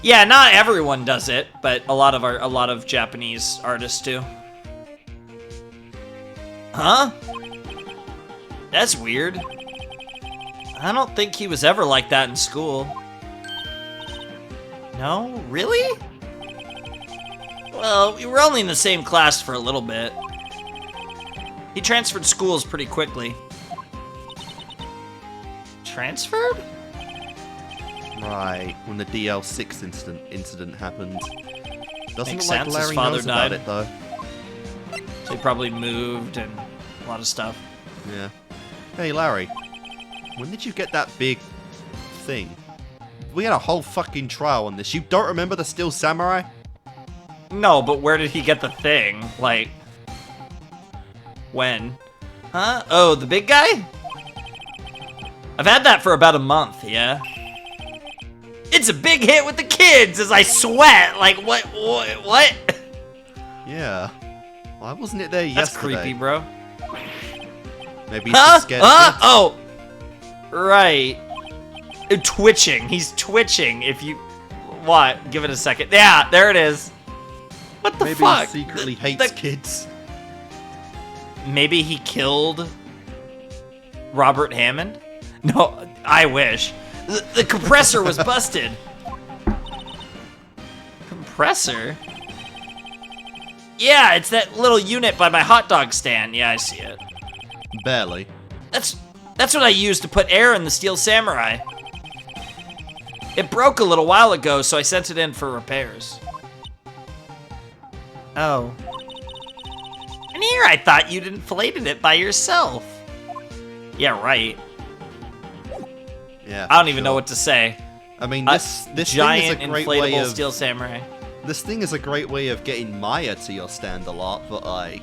Yeah, not everyone does it, but a lot of Japanese artists do. Huh? That's weird. I don't think he was ever like that in school. No? Really? Well, we were only in the same class for a little bit. He transferred schools pretty quickly. Transferred? Right, when the DL6 incident happened. Doesn't Makes look like sense, Larry his father knows about died. it, though. So he probably moved and a lot of stuff. Yeah. Hey, Larry. When did you get that big thing? We had a whole fucking trial on this. You don't remember the Steel Samurai? No, but where did he get the thing? Like, when? Huh? Oh, the big guy? I've had that for about a month, yeah? It's a big hit with the kids as I sweat. Like, what? Yeah. Why wasn't it there That's yesterday? creepy, bro. Maybe he's just scared of kids? Oh! Right. Twitching. He's twitching if you... What? Give it a second. Yeah, there it is. What the Maybe fuck? he secretly hates kids. Maybe he killed Robert Hammond? No, I wish. The compressor was busted. Compressor? Yeah, it's that little unit by my hot dog stand. Yeah, I see it. Barely. That's what I used to put air in the Steel Samurai. It broke a little while ago, so I sent it in for repairs. Oh. And here I thought you'd inflated it by yourself. Yeah, right. Yeah. I don't even know what to say. I mean, this giant thing is a great way inflatable of Steel Samurai. this thing is a great way of getting Maya to your stand a lot, but like,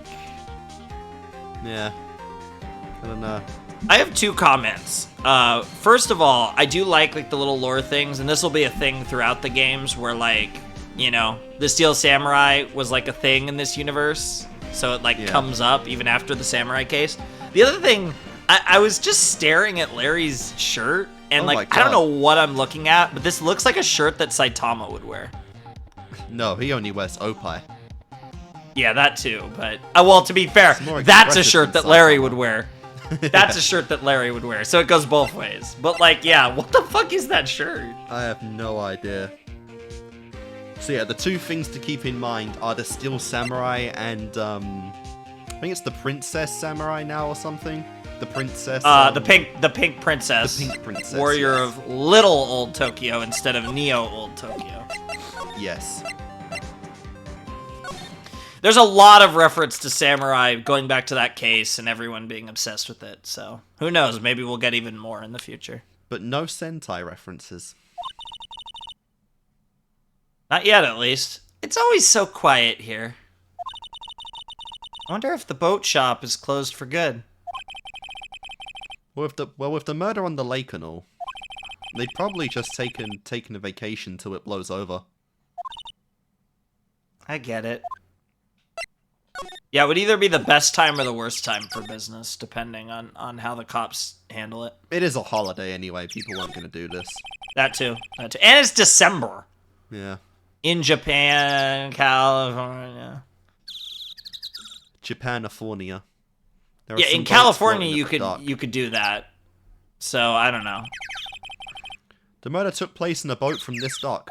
yeah, I don't know. I have two comments. First of all, I do like the little lore things, and this will be a thing throughout the games where like, you know, the Steel Samurai was like a thing in this universe, so it comes up even after the Samurai case. The other thing, I was just staring at Larry's shirt, and I don't know what I'm looking at, but this looks like a shirt that Saitama would wear. No, he only wears Opie. Yeah, that too, but well, to be fair, that's a shirt that Larry would wear. That's a shirt that Larry would wear, so it goes both ways. But like, yeah, what the fuck is that shirt? I have no idea. So yeah, the two things to keep in mind are the Steel Samurai and I think it's the Princess Samurai now or something. The princess. The pink princess. The pink princess. Warrior of Little Old Tokyo instead of Neo Old Tokyo. Yes. There's a lot of reference to Samurai going back to that case and everyone being obsessed with it, so who knows, maybe we'll get even more in the future. But no Sentai references. Not yet, at least. It's always so quiet here. I wonder if the boat shop is closed for good. With the murder on the lake and all, they'd probably just taken a vacation till it blows over. I get it. Yeah, it would either be the best time or the worst time for business, depending on how the cops handle it. It is a holiday anyway. People aren't going to do this. That too. And it's December. Yeah. In Japan, California. Japanifornia. Yeah, in California you could do that. So, I don't know. The murder took place in a boat from this dock.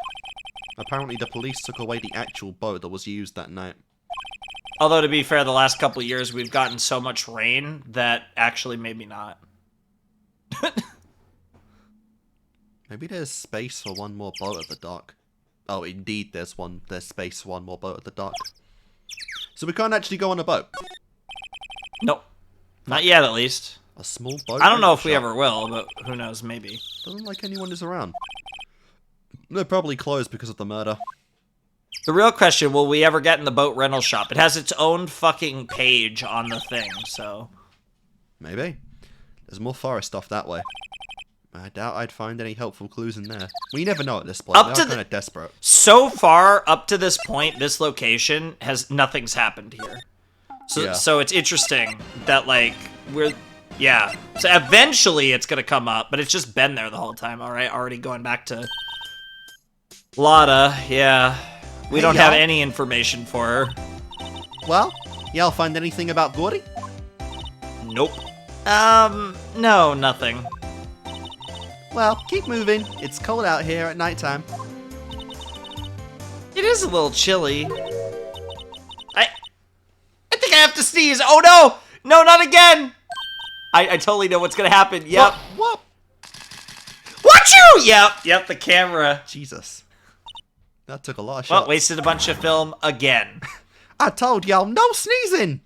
Apparently the police took away the actual boat that was used that night. Although, to be fair, the last couple of years we've gotten so much rain that actually maybe not. Maybe there's space for one more boat at the dock. Oh, indeed, there's space for one more boat at the dock. So we can't actually go on a boat. Nope. Not yet, at least. A small boat? I don't know if we ever will, but who knows, maybe. Doesn't like anyone is around. They're probably closed because of the murder. The real question, will we ever get in the boat rental shop? It has its own fucking page on the thing, so... Maybe. There's more forest stuff that way. I doubt I'd find any helpful clues in there. We never know at this point. They're kind of desperate. So far, up to this point, this location nothing's happened here. So it's interesting that, like, yeah. So eventually it's gonna come up, but it's just been there the whole time, alright? Already going back to Lotta, yeah. We don't have any information for her. Well, y'all find anything about Gordy? Nope. No, nothing. Well, keep moving. It's cold out here at nighttime. It is a little chilly. I think I have to sneeze. Oh no! No, not again! I totally know what's gonna happen. Yep. What? Watch you! Yep, the camera. Jesus. That took a lot of shots. Well, wasted a bunch of film again. I told y'all, no sneezing!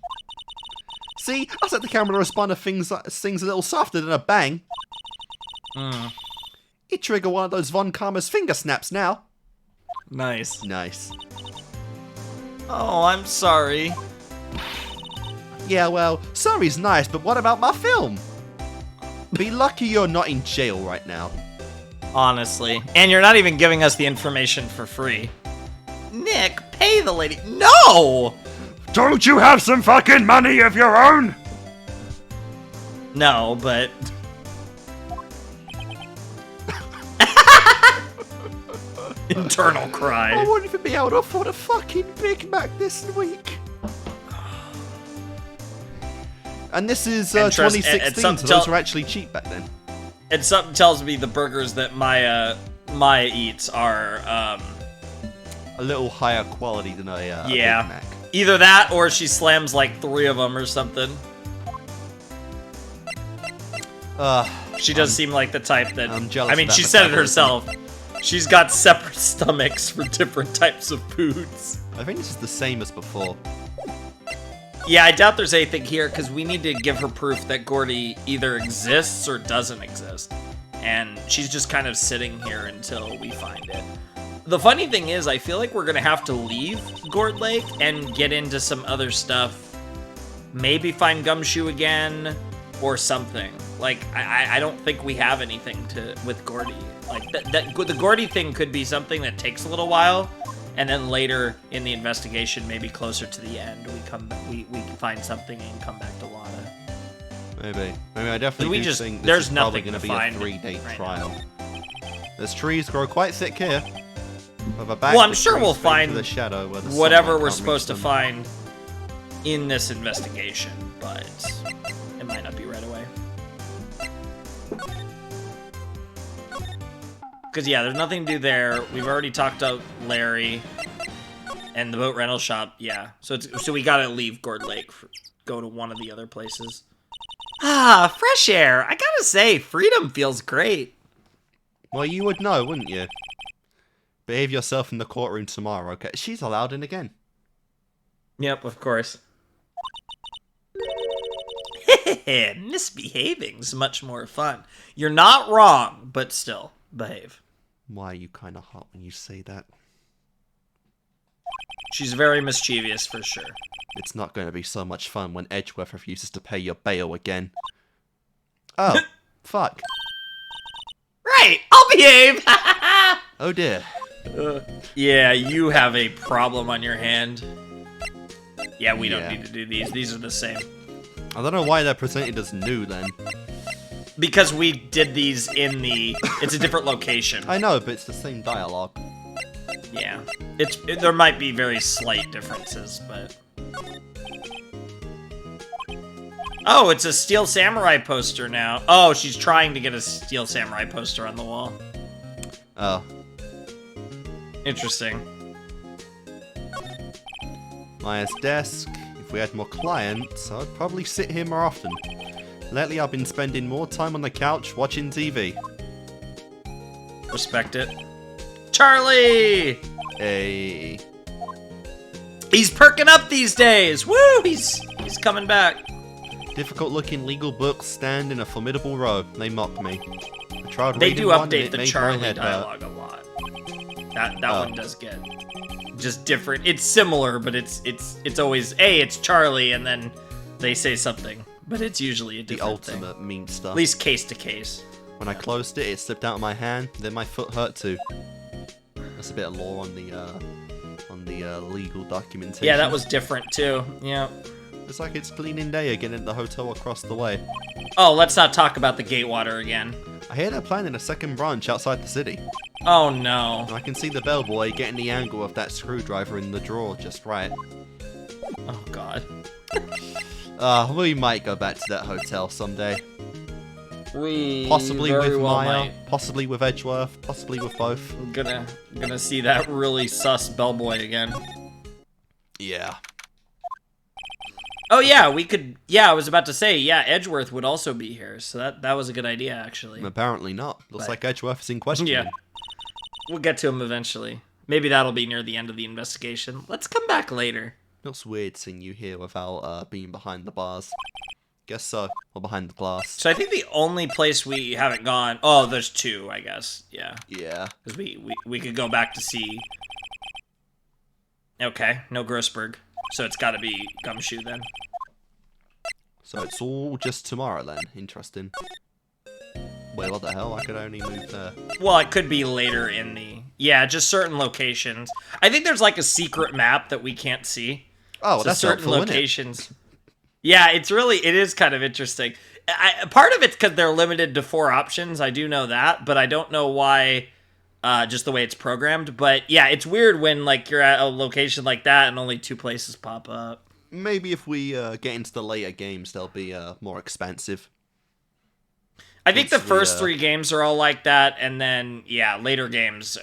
See, I set the camera to respond to things a little softer than a bang. It triggered one of those Von Karma's finger snaps now. Nice. Nice. Oh, I'm sorry. Yeah, well, sorry's nice, but what about my film? Be lucky you're not in jail right now. Honestly. And you're not even giving us the information for free. Nick, pay the lady. No! Don't you have some fucking money of your own? No, but... Internal cry. I won't even be able to afford a fucking Big Mac this week. And this is 2016, so those were actually cheap back then. And something tells me the burgers that Maya eats are, a little higher quality than a Big Mac. Either that, or she slams like 3 of them or something. She does seem like the type that... I'm jealous. I mean, she said it herself. She's got separate stomachs for different types of foods. I think this is the same as before. Yeah, I doubt there's anything here, because we need to give her proof that Gordy either exists or doesn't exist. And she's just kind of sitting here until we find it. The funny thing is, I feel like we're going to have to leave Gourd Lake and get into some other stuff. Maybe find Gumshoe again, or something. Like, I don't think we have anything with Gordy. Like, the Gordy thing could be something that takes a little while, and then later in the investigation, maybe closer to the end, we find something and come back to Lotta. Maybe I definitely do think this is probably going to be a 3-day trial. There's trees grow quite thick here. Well, I'm sure we'll find the shadow where the whatever we're supposed to find in this investigation, but it might not be right away. Because, yeah, there's nothing to do there. We've already talked to Larry and the boat rental shop. Yeah, so we gotta leave Gourd Lake, go to one of the other places. Ah, fresh air. I gotta say, freedom feels great. Well, you would know, wouldn't you? Behave yourself in the courtroom tomorrow, okay? She's allowed in again. Yep, of course. Misbehaving's much more fun. You're not wrong, but still, behave. Why are you kind of hot when you say that? She's very mischievous, for sure. It's not going to be so much fun when Edgeworth refuses to pay your bail again. Oh, fuck. Right, I'll behave! Oh dear. Yeah, you have a problem on your hand. Yeah, we don't need to do these. These are the same. I don't know why they're presented as new then. Because we did these in the... It's a different location. I know, but it's the same dialogue. Yeah. There might be very slight differences, but... Oh, it's a Steel Samurai poster now. Oh, she's trying to get a Steel Samurai poster on the wall. Oh. Interesting. Maya's desk. If we had more clients, I'd probably sit here more often. Lately, I've been spending more time on the couch watching TV. Respect it. Charlie! Hey. He's perking up these days! Woo! He's coming back. Difficult-looking legal books stand in a formidable row. They mock me. I tried They reading do one and update it the made my Charlie head hurt. dialogue a lot. That one does get just different. It's similar, but it's always, hey, it's Charlie, and then they say something. But it's usually a The different thing. ultimate mean stuff. At least case to case. When I closed it, it slipped out of my hand. Then my foot hurt too. That's a bit of lore on the legal documentation. Yeah, that was different too. Yeah. It's like it's cleaning day again at the hotel across the way. Oh, let's not talk about the Gatewater again. I hear they're planning a second branch outside the city. Oh no. I can see the bellboy getting the angle of that screwdriver in the drawer just right. Oh god. We might go back to that hotel someday. We Possibly very with well Maya, might. possibly with Edgeworth, possibly with both. I'm gonna see that really sus bellboy again. Yeah. Oh yeah, we could. Yeah, I was about to say. Yeah, Edgeworth would also be here, so that was a good idea actually. Apparently not. Looks But- like Edgeworth is in question. Yeah, we'll get to him eventually. Maybe that'll be near the end of the investigation. Let's come back later. Looks weird seeing you here without being behind the bars. Guess so. Or behind the glass. So I think the only place we haven't gone. Oh, there's two, I guess. Yeah, Yeah. because we could go back to see. Okay, no Grossberg, so it's got to be Gumshoe then. So it's all just tomorrow then. Interesting. Wait, what the hell? I could only move there. Well, it could be later in the... Yeah, just certain locations. I think there's like a secret map that we can't see. Oh, So that's certain helpful, isn't it? locations. Yeah, it is kind of interesting. Part of it's because they're limited to 4 options. I do know that, but I don't know why, just the way it's programmed. But yeah, it's weird when like you're at a location like that and only 2 places pop up. Maybe if we get into the later games, they'll be more expansive. I think the Once we, first 3 games are all like that, and then yeah, later games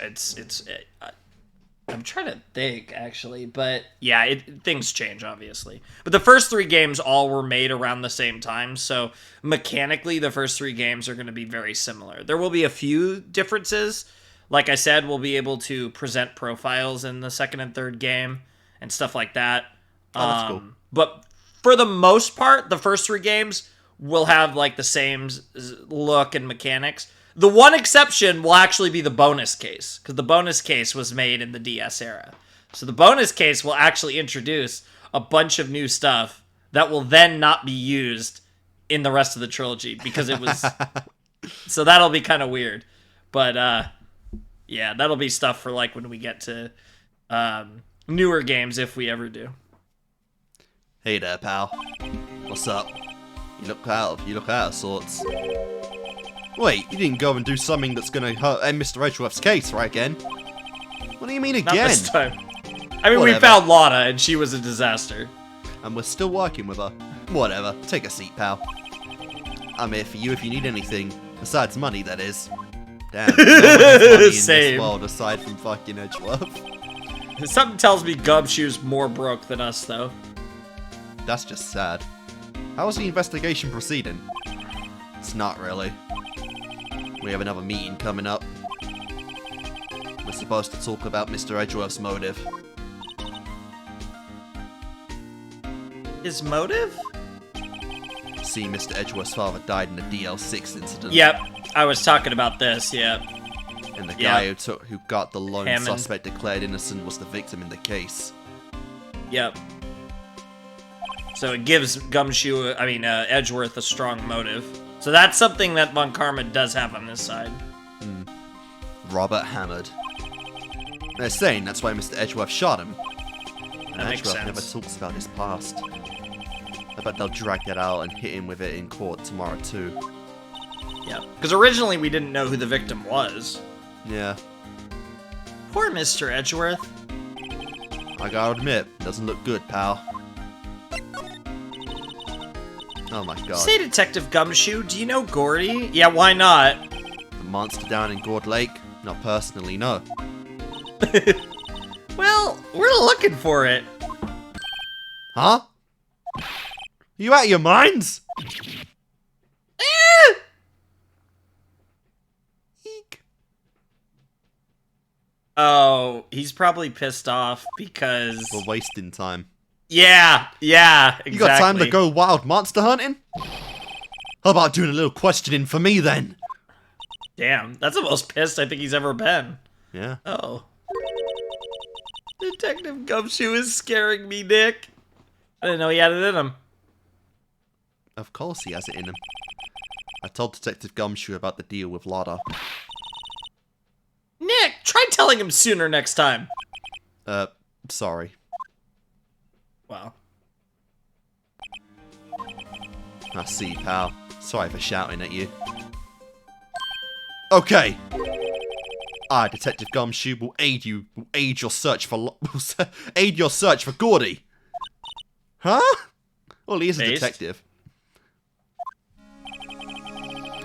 I'm trying to think actually, but yeah, things change obviously. But the first 3 games all were made around the same time, so mechanically the first 3 games are going to be very similar. There will be a few differences. Like I said, we'll be able to present profiles in the second and third game and stuff like that. Oh, that's cool. But for the most part, the first 3 games will have like the same look and mechanics. The one exception will actually be the bonus case, because the bonus case was made in the DS era. So the bonus case will actually introduce a bunch of new stuff that will then not be used in the rest of the trilogy, because it was... So that'll be kind of weird. But yeah, that'll be stuff for like when we get to newer games, if we ever do. Hey there, pal. What's up? You look out of sorts. Wait, you didn't go and do something that's gonna hurt Mr. Edgeworth's case, right, again? What do you mean Not again? this time. I mean, we Whatever. found Lana, and she was a disaster. And we're still working with her. Whatever, take a seat, pal. I'm here for you if you need anything. Besides money, that is. Damn, no one has money in Same. this world aside from fucking Edgeworth. Something tells me Gumshoe's more broke than us, though. That's just sad. How's the investigation proceeding? It's not really. We have another meeting coming up. We're supposed to talk about Mr. Edgeworth's motive. His motive? See, Mr. Edgeworth's father died in the DL6 incident. Yep, I was talking about this, yep. And the Yeah. guy who got the lone Hammond. suspect declared innocent was the victim in the case. Yep. So it gives Edgeworth a strong motive. So that's something that Von Karma does have on this side. Robert Hammond. They're saying that's why Mr. Edgeworth shot him. And That makes Edgeworth never sense. talks about his past. I bet they'll drag that out and hit him with it in court tomorrow too. Yep. Because originally we didn't know who the victim was. Yeah, Poor Mr. Edgeworth. I gotta admit, doesn't look good, pal. Oh my god. Say, Detective Gumshoe, do you know Gordy? Yeah, why not? The monster down in Gord Lake? Not personally, no. Well, we're looking for it. Huh? You out of your minds? Eek. Oh, he's probably pissed off because... We're wasting time. Yeah, exactly. You got time to go wild monster hunting? How about doing a little questioning for me then? Damn, that's the most pissed I think he's ever been. Yeah. Oh. Detective Gumshoe is scaring me, Nick. I didn't know he had it in him. Of course he has it in him. I told Detective Gumshoe about the deal with Lotta. Nick, try telling him sooner next time. Sorry. Wow. I see, pal. Sorry for shouting at you. Okay. I, Detective Gumshoe, will aid your search for aid your search for Gordy. Huh? Well, he is a detective.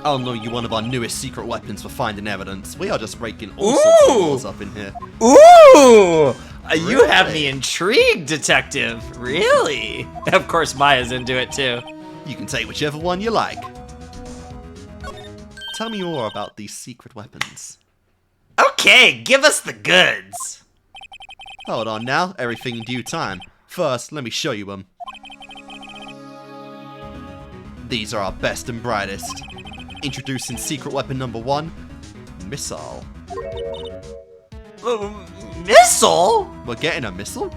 I'll know you one of our newest secret weapons for finding evidence. We are just breaking all sorts of laws up in here. Ooh! You have me intrigued, Detective. Really? Of course, Maya's into it, too. You can take whichever one you like. Tell me more about these secret weapons. Okay, give us the goods. Hold on now, everything in due time. First, let me show you them. These are our best and brightest. Introducing secret weapon number 1, missile. Missile? We're getting a missile?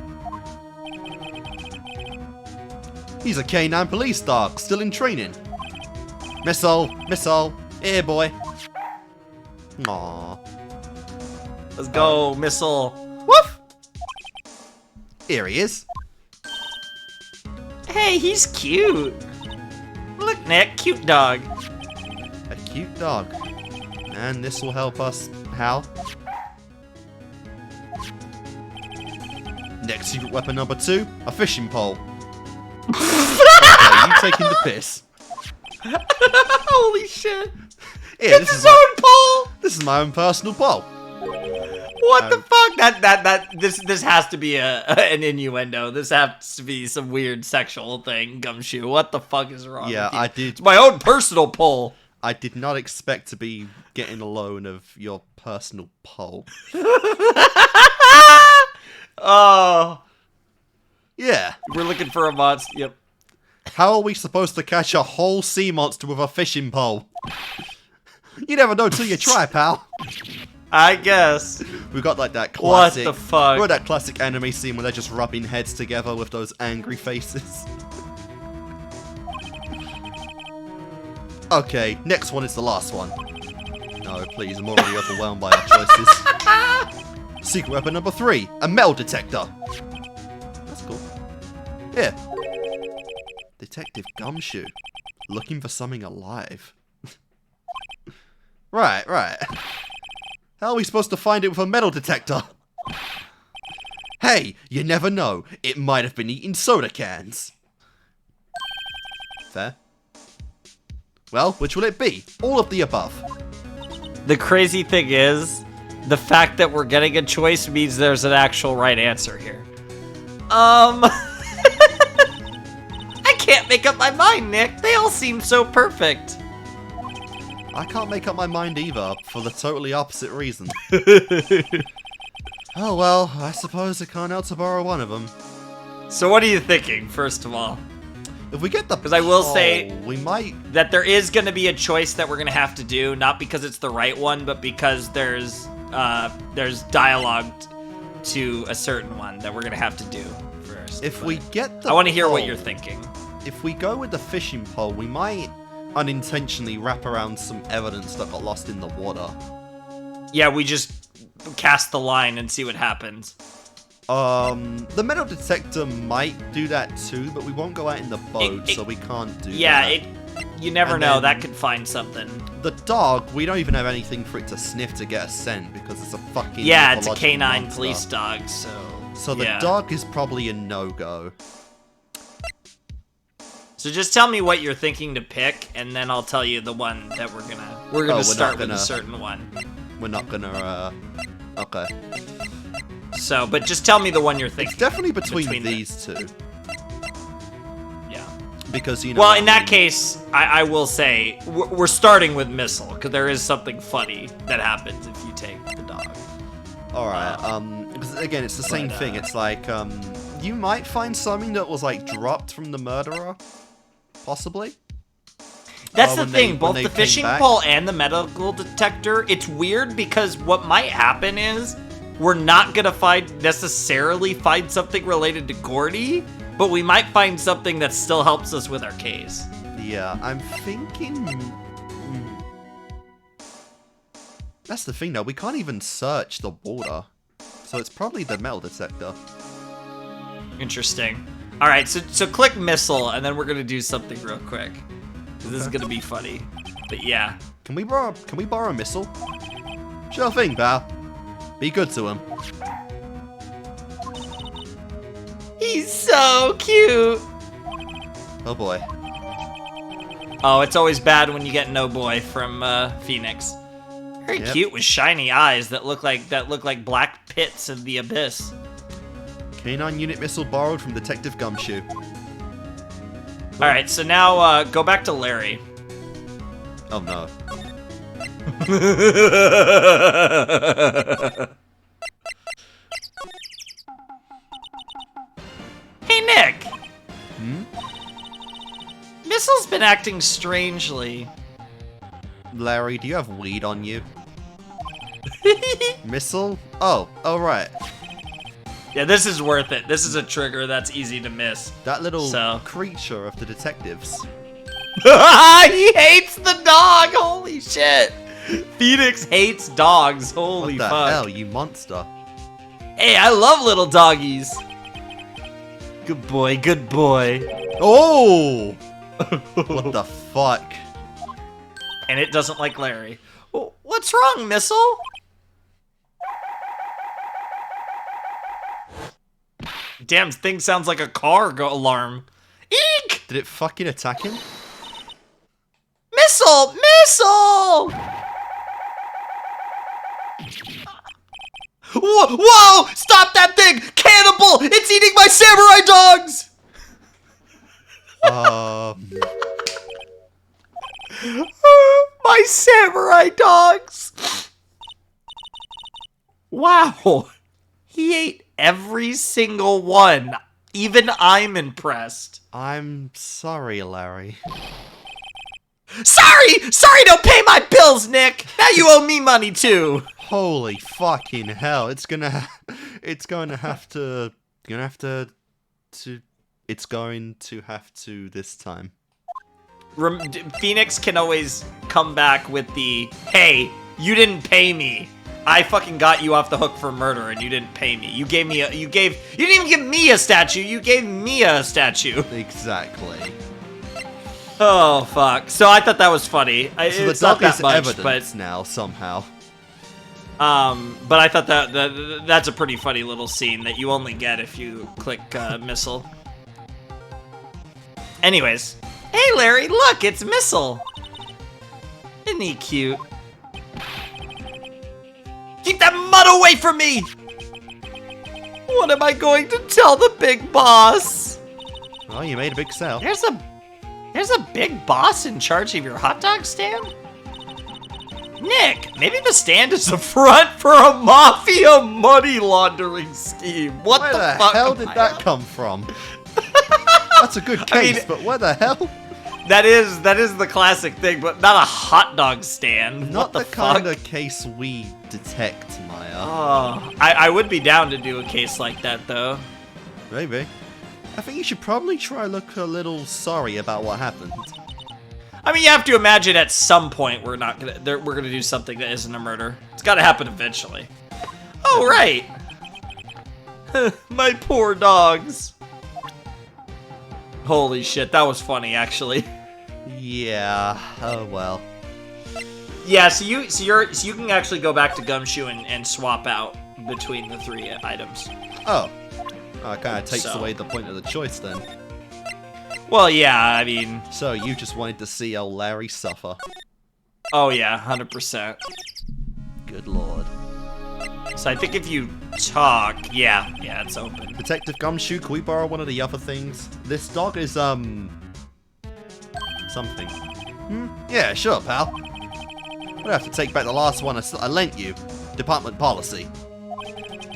He's a K9 police dog, still in training. Missile, missile, here boy. Aww. Let's go, missile. Woof! Here he is. Hey, he's cute. Look, Nick, cute dog. A cute dog. And this will help us. How? Next secret weapon number 2, a fishing pole. Okay, you taking the piss. Holy shit. Here, It's his own pole! This is my own personal pole. What the fuck? This has to be an innuendo. This has to be some weird sexual thing, Gumshoe. What the fuck is wrong with you? I did. It's my own personal pole. I did not expect to be getting a loan of your personal pole. Oh. Yeah. We're looking for a monster. Yep. How are we supposed to catch a whole sea monster with a fishing pole? You never know till you try, pal. I guess. We got like that classic. What the fuck? We got that classic anime scene where they're just rubbing heads together with those angry faces. Okay, next one is the last one. No, please, I'm already overwhelmed by our choices. Secret weapon number 3, a metal detector. That's cool. Here. Detective Gumshoe. Looking for something alive. Right. How are we supposed to find it with a metal detector? Hey, you never know. It might have been eating soda cans. Fair. Well, which will it be? All of the above. The crazy thing is, the fact that we're getting a choice means there's an actual right answer here. I can't make up my mind, Nick. They all seem so perfect. I can't make up my mind either, for the totally opposite reason. Oh well, I suppose I can't help to borrow one of them. So what are you thinking, first of all? If we get the Because I will say we might. that there is going to be a choice that we're going to have to do, not because it's the right one, but because there's dialogue to a certain one that we're going to have to do first. If we get the I want to hear what pole- you're thinking. If we go with the fishing pole, we might unintentionally wrap around some evidence that got lost in the water. Yeah, we just cast the line and see what happens. The metal detector might do that too, but we won't go out in the boat, so we can't do that. You never And know. then- That could find something. The dog, we don't even have anything for it to sniff to get a scent because it's a fucking Yeah, it's a mythological canine monster. police dog, so... So the yeah. dog is probably a no-go. So just tell me what you're thinking to pick, and then I'll tell you the one that we're gonna we're start not with a gonna- certain one. We're not gonna, okay. So, but just tell me the one you're thinking. It's definitely between Between these two. Yeah. Because, you know... Well, in that case, I will say, we're starting with Missile, because there is something funny that happens if you take the dog. Alright, because again, it's the same thing. It's like, you might find something that was, like, dropped from the murderer. Possibly. That's the when thing, they both the came fishing back. pole and the medical detector, it's weird because what might happen is we're not going to necessarily find something related to Gordy, but we might find something that still helps us with our case. Yeah, I'm thinking... That's the thing, though. We can't even search the water. So it's probably the metal detector. Interesting. All right, so click Missile, and then we're going to do something real quick. This is going to be funny. But yeah. Can we borrow a missile? Sure thing, pal. Be good to him. He's so cute. Oh boy. Oh, it's always bad when you get no boy from Phoenix. Very cute with shiny eyes that look like black pits of the abyss. K9 unit missile borrowed from Detective Gumshoe. All right, so now go back to Larry. Oh no. Hey, Nick. Hmm? Missile's been acting strangely. Larry, do you have weed on you? Missile? Oh, right. Yeah, this is worth it. This is a trigger that's easy to miss. That little creature of the detectives. He hates the dog! Holy shit! Phoenix hates dogs. Holy What the fuck. hell, you monster? Hey, I love little doggies. Good boy, good boy. Oh! What the fuck? And it doesn't like Larry. What's wrong, Missile? Damn, thing sounds like a car alarm. Eek! Did it fucking attack him? Missile! Missile! Whoa! Stop that thing! Cannibal! It's eating my samurai dogs! My samurai dogs! Wow. He ate every single one. Even I'm impressed. I'm sorry, Larry. Sorry, don't pay my bills, Nick. Now you owe me money too. Holy fucking hell! It's going to have to this time. Phoenix can always come back with the, hey, you didn't pay me. I fucking got you off the hook for murder and you didn't pay me. You didn't even give me a statue. You gave me a statue. Exactly. Oh, fuck. So I thought that was funny. So It's the not dog is that much, evidence now, somehow. but I thought that's a pretty funny little scene that you only get if you click Missile. Anyways. Hey, Larry, look, it's Missile. Isn't he cute? Keep that mud away from me! What am I going to tell the big boss? Well, you made a big sale. There's a big boss in charge of your hot dog stand? Nick, maybe the stand is a front for a mafia money laundering scheme. What Where the the fuck hell am did I that up? come from? That's a good I mean- case, but where the hell? That is the classic thing, but not a hot dog stand. Not what the fuck? kind of case we detect, Maya. Oh, I would be down to do a case like that, though. Maybe. I think you should probably try look a little sorry about what happened. I mean, you have to imagine at some point we're gonna do something that isn't a murder. It's got to happen eventually. Oh right. My poor dogs. Holy shit, that was funny actually. Yeah. Oh well. Yeah, so you can actually go back to Gumshoe and swap out between the three items. Oh. It kind of takes So. away the point of the choice then. Well, yeah, I mean, So you just wanted to see old Larry suffer. oh yeah, 100%. Good lord. So I think if you talk, yeah, it's open. Detective Gumshoe, can we borrow one of the other things? This dog is, something. Yeah, sure, pal. We'll have to take back the last one I lent you. Department policy.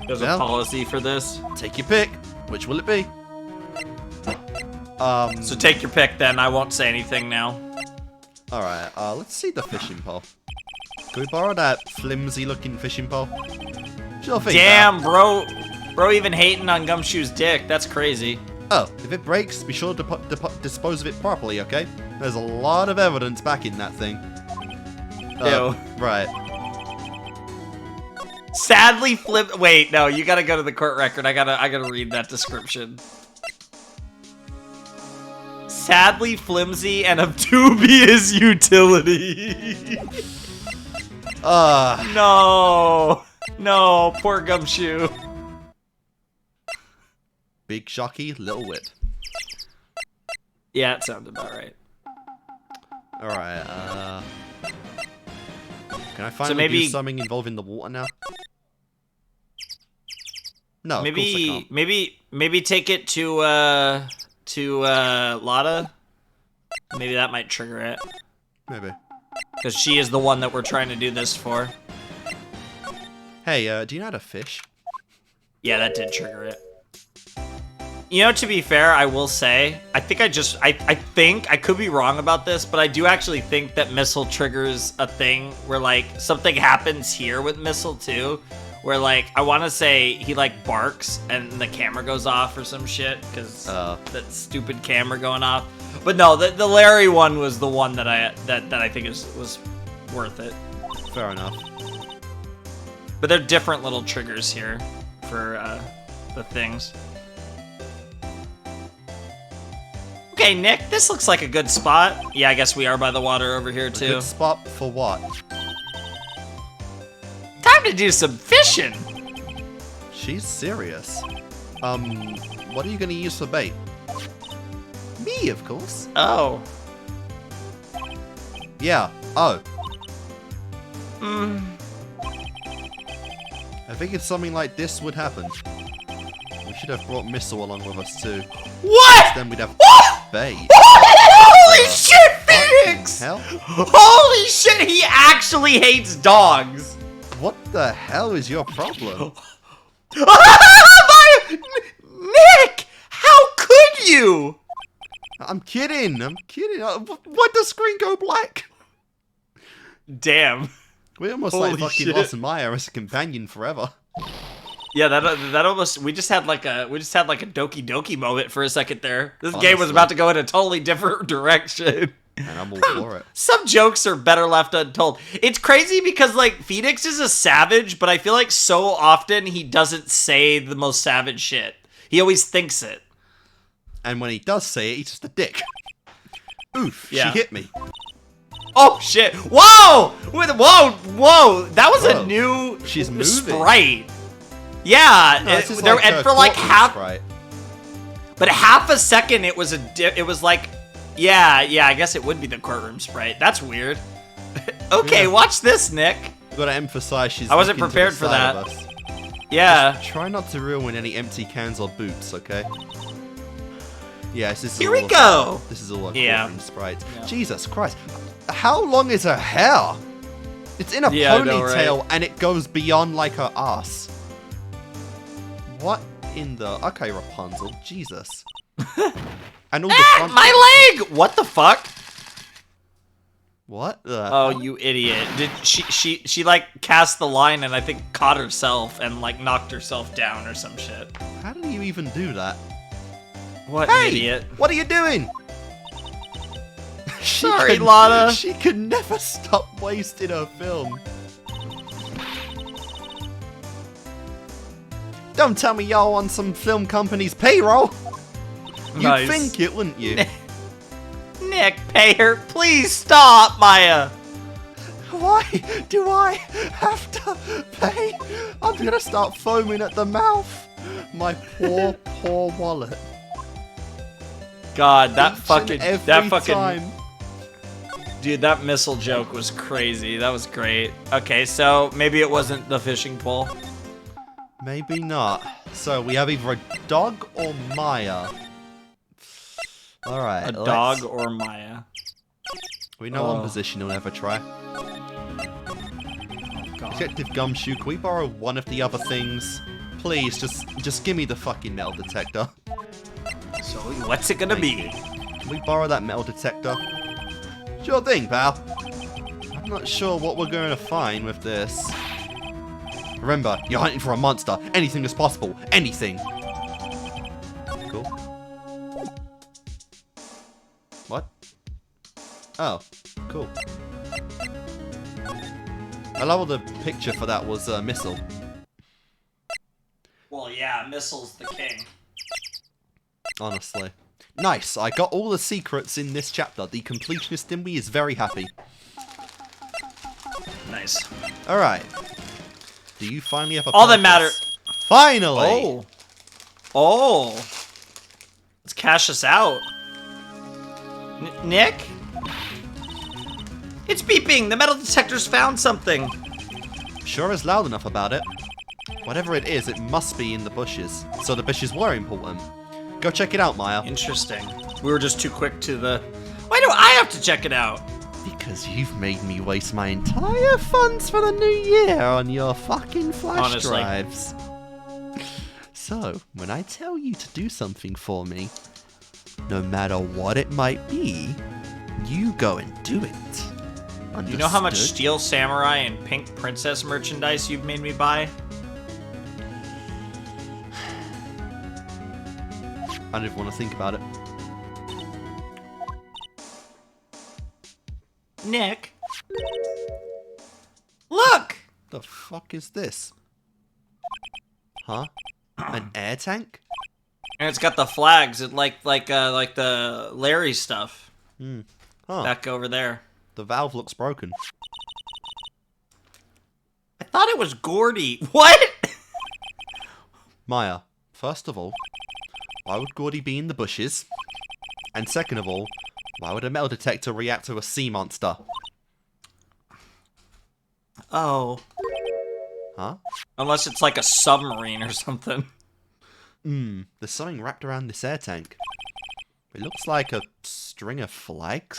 There's Well, a policy for this. Take your pick. Which will it be? So take your pick then. I won't say anything now. Alright, let's see the fishing pole. Can we borrow that flimsy-looking fishing pole? Sure thing, Damn, bro. Bro even hating on Gumshoe's dick. That's crazy. Oh, if it breaks, be sure to dispose of it properly, okay? There's a lot of evidence backing that thing. Ew. Right. Sadly flip. Wait, no, you gotta go to the court record. I gotta read that description. Sadly flimsy and of dubious utility. No, poor Gumshoe. Big shocky, little wit. Yeah, it sounded about right. Alright, can I finally do something involving the water now? No, of course I can't. maybe take it to Lotta. Maybe that might trigger it. Maybe. Because she is the one that we're trying to do this for. Hey, do you know how to fish? Yeah, that did trigger it. You know, to be fair, I will say, I think I could be wrong about this, but I do actually think that Missile triggers a thing where, like, something happens here with Missile, too. Where, like, I want to say he, like, barks and the camera goes off or some shit, because that stupid camera going off. But no, the Larry one was the one that I think was worth it. Fair enough. But they're different little triggers here for the things. Okay, Nick, this looks like a good spot. Yeah, I guess we are by the water over here, too. A good spot for what? Time to do some fishing! She's serious. What are you gonna use for bait? Me, of course. Oh. Yeah, I think if something like this would happen, we should have brought Missile along with us, too. What?! Then we'd have bait. Holy shit, Phoenix! Hell? Holy shit, he actually hates dogs! What the hell is your problem? Nick! How could you? I'm kidding. Why'd the screen go black? Damn. We almost Holy like fucking shit. lost Maya as a companion forever. Yeah, that almost we just had like a Doki Doki moment for a second there. This game was Honestly. about to go in a totally different direction. And I'm all for it. Some jokes are better left untold. It's crazy because, like, Phoenix is a savage, but I feel like so often he doesn't say the most savage shit. He always thinks it. And when he does say it, he's just a dick. Oof, Yeah. she hit me. Oh, shit. Whoa! Whoa! That was a new She's moving. sprite. Yeah, No, this is and for like courtroom half... sprite. But half a second, it was like... Yeah, I guess it would be the courtroom sprite. That's weird. Okay, Yeah. Watch this, Nick. I've got to emphasize she's I wasn't looking to prepared the for side that. of us. Yeah. Try not to ruin any empty cans or boots, okay? Yes, this is Here we all- go. This is all a Yeah. courtroom sprite. Yeah. Jesus Christ. How long is her hair? It's in a Yeah, I know, right? ponytail and it goes beyond like her ass. What in the... Okay, Rapunzel. Jesus. And all the front... My leg! What the fuck? What the... Oh, you idiot. Did she like cast the line and I think caught herself and like knocked herself down or some shit. How did you even do that? What Hey! an idiot. What are you doing? Sorry, Lotta. She could never stop wasting her film. Don't tell me y'all on some film company's payroll. You'd Nice. think it, wouldn't you? Nick, pay her. Please stop, Maya. Why do I have to pay? I'm gonna start foaming at the mouth. My poor, poor wallet. God, that Each and every time. Dude, that missile joke was crazy. That was great. Okay, so maybe it wasn't the fishing pole. Maybe not. So we have either a dog or Maya. Alright. A dog or Maya. We know one position he'll never try. Detective Gumshoe, can we borrow one of the other things? Please, just give me the fucking metal detector. So what's it gonna be? Can we borrow that metal detector? Sure thing, pal. I'm not sure what we're going to find with this. Remember, you're hunting for a monster. Anything is possible. Anything. Cool. What? Oh, cool. I love the picture for that was a missile. Well, yeah, Missile's the king. Honestly. Nice, I got all the secrets in this chapter. The completionist in me is very happy. Nice. Alright. Do you finally have a All that purpose? matters. Finally! Oh. Oh. Let's cash us out. Nick? It's beeping! The metal detector's found something! Sure is loud enough about it. Whatever it is, it must be in the bushes. So the bushes were important. Go check it out, Maya. Interesting. We were just too quick to the... Why do I have to check it out? Because you've made me waste my entire funds for the new year on your fucking flash Honestly. drives. So, when I tell you to do something for me, no matter what it might be, you go and do it. Do you know how much Understood? Steel Samurai and Pink Princess merchandise you've made me buy? I don't even want to think about it. Nick? Look! The fuck is this? Huh? An air tank? And it's got the flags, like the Larry stuff. Huh. Back over there. The valve looks broken. I thought it was Gordy. What? Maya, first of all, why would Gordy be in the bushes? And second of all, why would a metal detector react to a sea monster? Oh. Huh? Unless it's like a submarine or something. There's something wrapped around this air tank. It looks like a string of flags.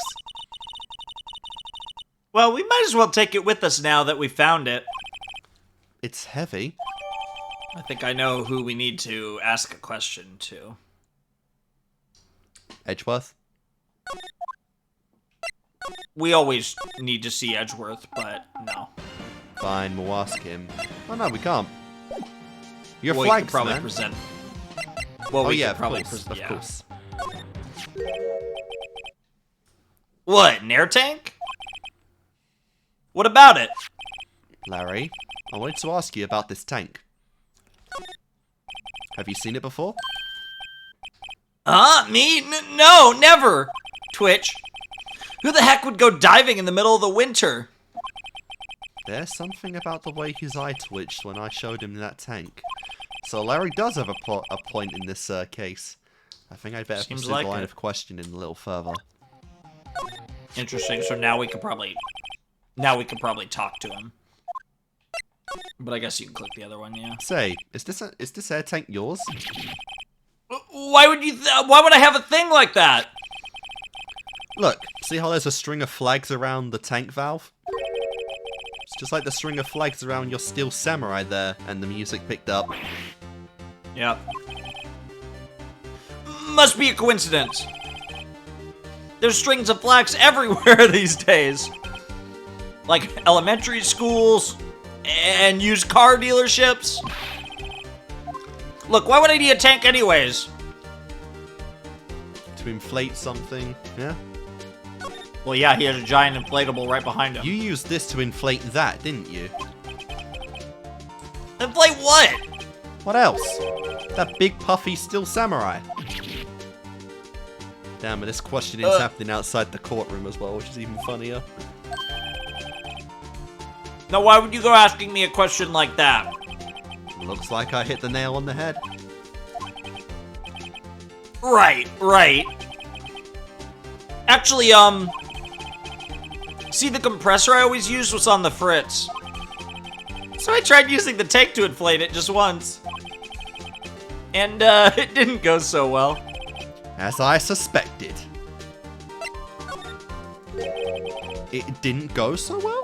Well, we might as well take it with us now that we found it. It's heavy. I think I know who we need to ask a question to. Edgeworth? We always need to see Edgeworth, but no. Fine, we'll ask him. Oh no, we can't. Your Well, we flags, could probably man. present. Well, Oh we yeah, could of probably course, present. of course. What, an air tank? What about it? Larry, I wanted to ask you about this tank. Have you seen it before? Huh? Me? No, never! Twitch. Who the heck would go diving in the middle of the winter? There's something about the way his eye twitched when I showed him that tank. So Larry does have a point in this case. I think I'd better Seems pursue like the line it. of questioning a little further. Interesting, so now we could probably talk to him. But I guess you can click the other one, yeah. Say, is this air tank yours? Why would why would I have a thing like that? Look, see how there's a string of flags around the tank valve? It's just like the string of flags around your Steel Samurai there, and the music picked up. Yep. Must be a coincidence. There's strings of flags everywhere these days. Like elementary schools and used car dealerships. Look, why would I need a tank anyways? To inflate something, yeah? Well, yeah, he has a giant inflatable right behind him. You used this to inflate that, didn't you? Inflate what? What else? That big puffy Steel Samurai. Damn, but this questioning's happening outside the courtroom as well, which is even funnier. Now, why would you go asking me a question like that? Looks like I hit the nail on the head. Right. Actually, see, the compressor I always used was on the fritz. So I tried using the tank to inflate it just once. And, it didn't go so well. As I suspected. It didn't go so well?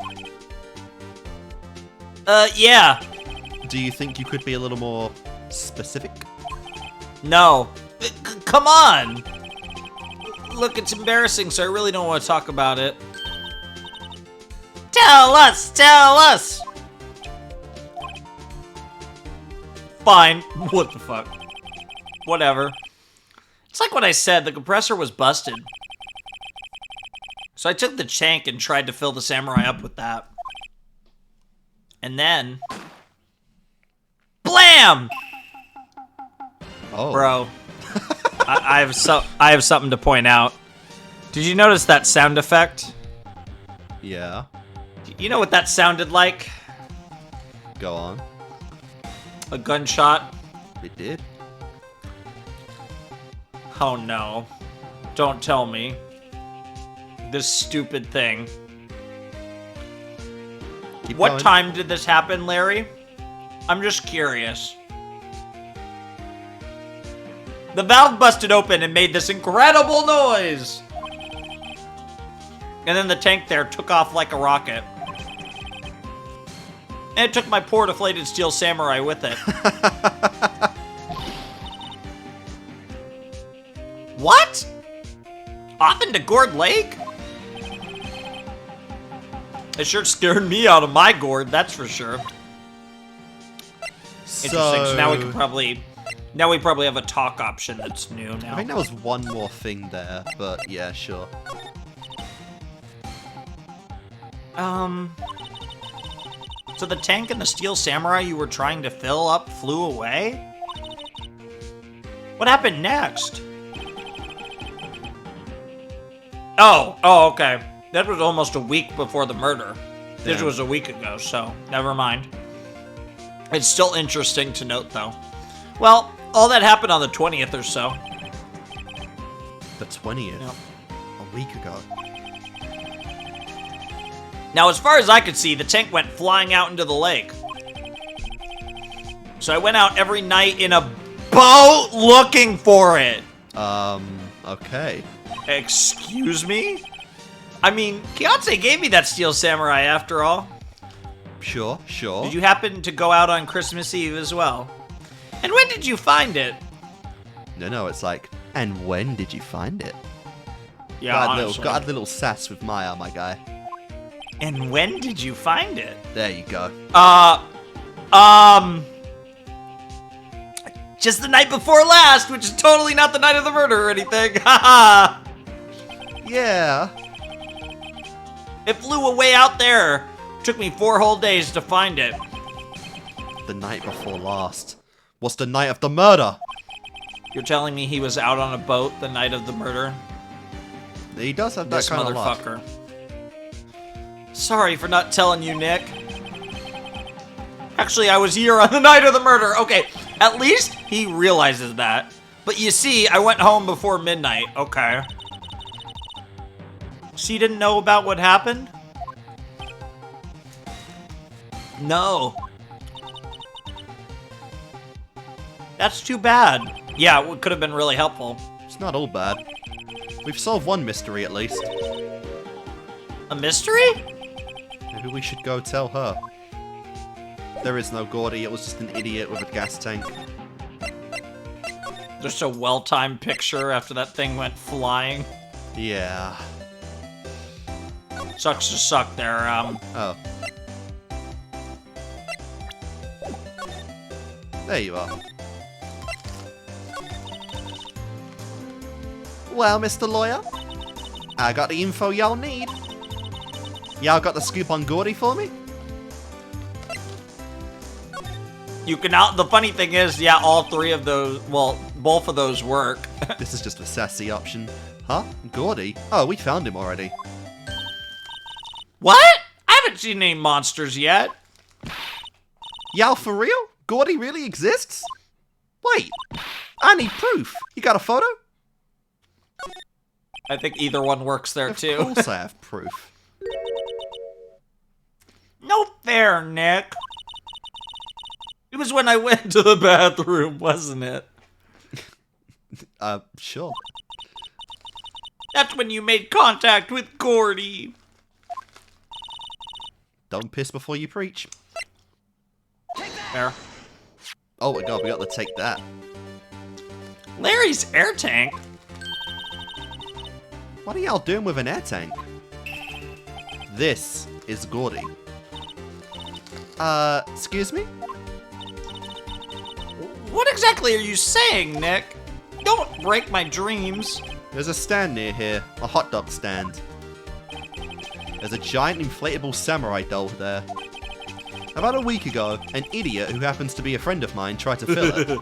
Yeah. Do you think you could be a little more specific? No. Come on! Look, it's embarrassing, so I really don't want to talk about it. Tell us! Tell us! Fine. What the fuck? Whatever. It's like what I said, the compressor was busted. So I took the tank and tried to fill the samurai up with that. And then... BLAM! Oh. Bro. I have something to point out. Did you notice that sound effect? Yeah. You know what that sounded like? Go on. A gunshot? It did. Oh no. Don't tell me. This stupid thing. Keep What going. time did this happen, Larry? I'm just curious. The valve busted open and made this incredible noise! And then the tank there took off like a rocket. And it took my poor deflated steel samurai with it. What? Off into Gourd Lake? It sure scared me out of my gourd, that's for sure. Interesting, so now we can probably... Now we probably have a talk option that's new now. I think there was one more thing there, but yeah, sure. So the tank and the steel samurai you were trying to fill up flew away? What happened next? Oh, okay. That was almost a week before the murder. This Yeah. was a week ago, so never mind. It's still interesting to note, though. Well, all that happened on the 20th or so. The 20th? Yep. A week ago. Now, as far as I could see, the tank went flying out into the lake. So I went out every night in a boat looking for it. Okay. Excuse me? I mean, Kiyotse gave me that steel samurai after all. Sure, sure. Did you happen to go out on Christmas Eve as well? And when did you find it? No, it's like, and when did you find it? Yeah, got a little sass with Maya, my guy. And when did you find it? There you go. Just the night before last, which is totally not the night of the murder or anything. Haha. Yeah. It flew away out there. Took me 4 whole days to find it. The night before last. What's the night of the murder? You're telling me he was out on a boat the night of the murder? He does have that This kind of luck. motherfucker. Sorry for not telling you, Nick. Actually, I was here on the night of the murder. Okay, at least he realizes that. But you see, I went home before midnight. Okay. So you didn't know about what happened? No. That's too bad. Yeah, it could have been really helpful. It's not all bad. We've solved one mystery at least. A mystery? Maybe we should go tell her. There is no Gordy, it was just an idiot with a gas tank. Just a well-timed picture after that thing went flying. Yeah. Sucks to suck there, Oh. There you are. Well, Mr. Lawyer, I got the info y'all need. Y'all got the scoop on Gordy for me? You can out. The funny thing is, yeah, all 3 of those, well, both of those work. This is just the sassy option. Huh? Gordy? Oh, we found him already. What? I haven't seen any monsters yet. Y'all for real? Gordy really exists? Wait, I need proof. You got a photo? I think either one works there, too. Of course I have proof. No fair, Nick. was when I went to the bathroom, wasn't it? Sure. That's when you made contact with Gordy. Don't piss before you preach. There. Oh my god, we got to take that. Larry's air tank? What are y'all doing with an air tank? This is Gordy. Excuse me? What exactly are you saying, Nick? Don't break my dreams. There's a stand near here, a hot dog stand. There's a giant inflatable samurai doll there. About a week ago, an idiot who happens to be a friend of mine tried to fill it.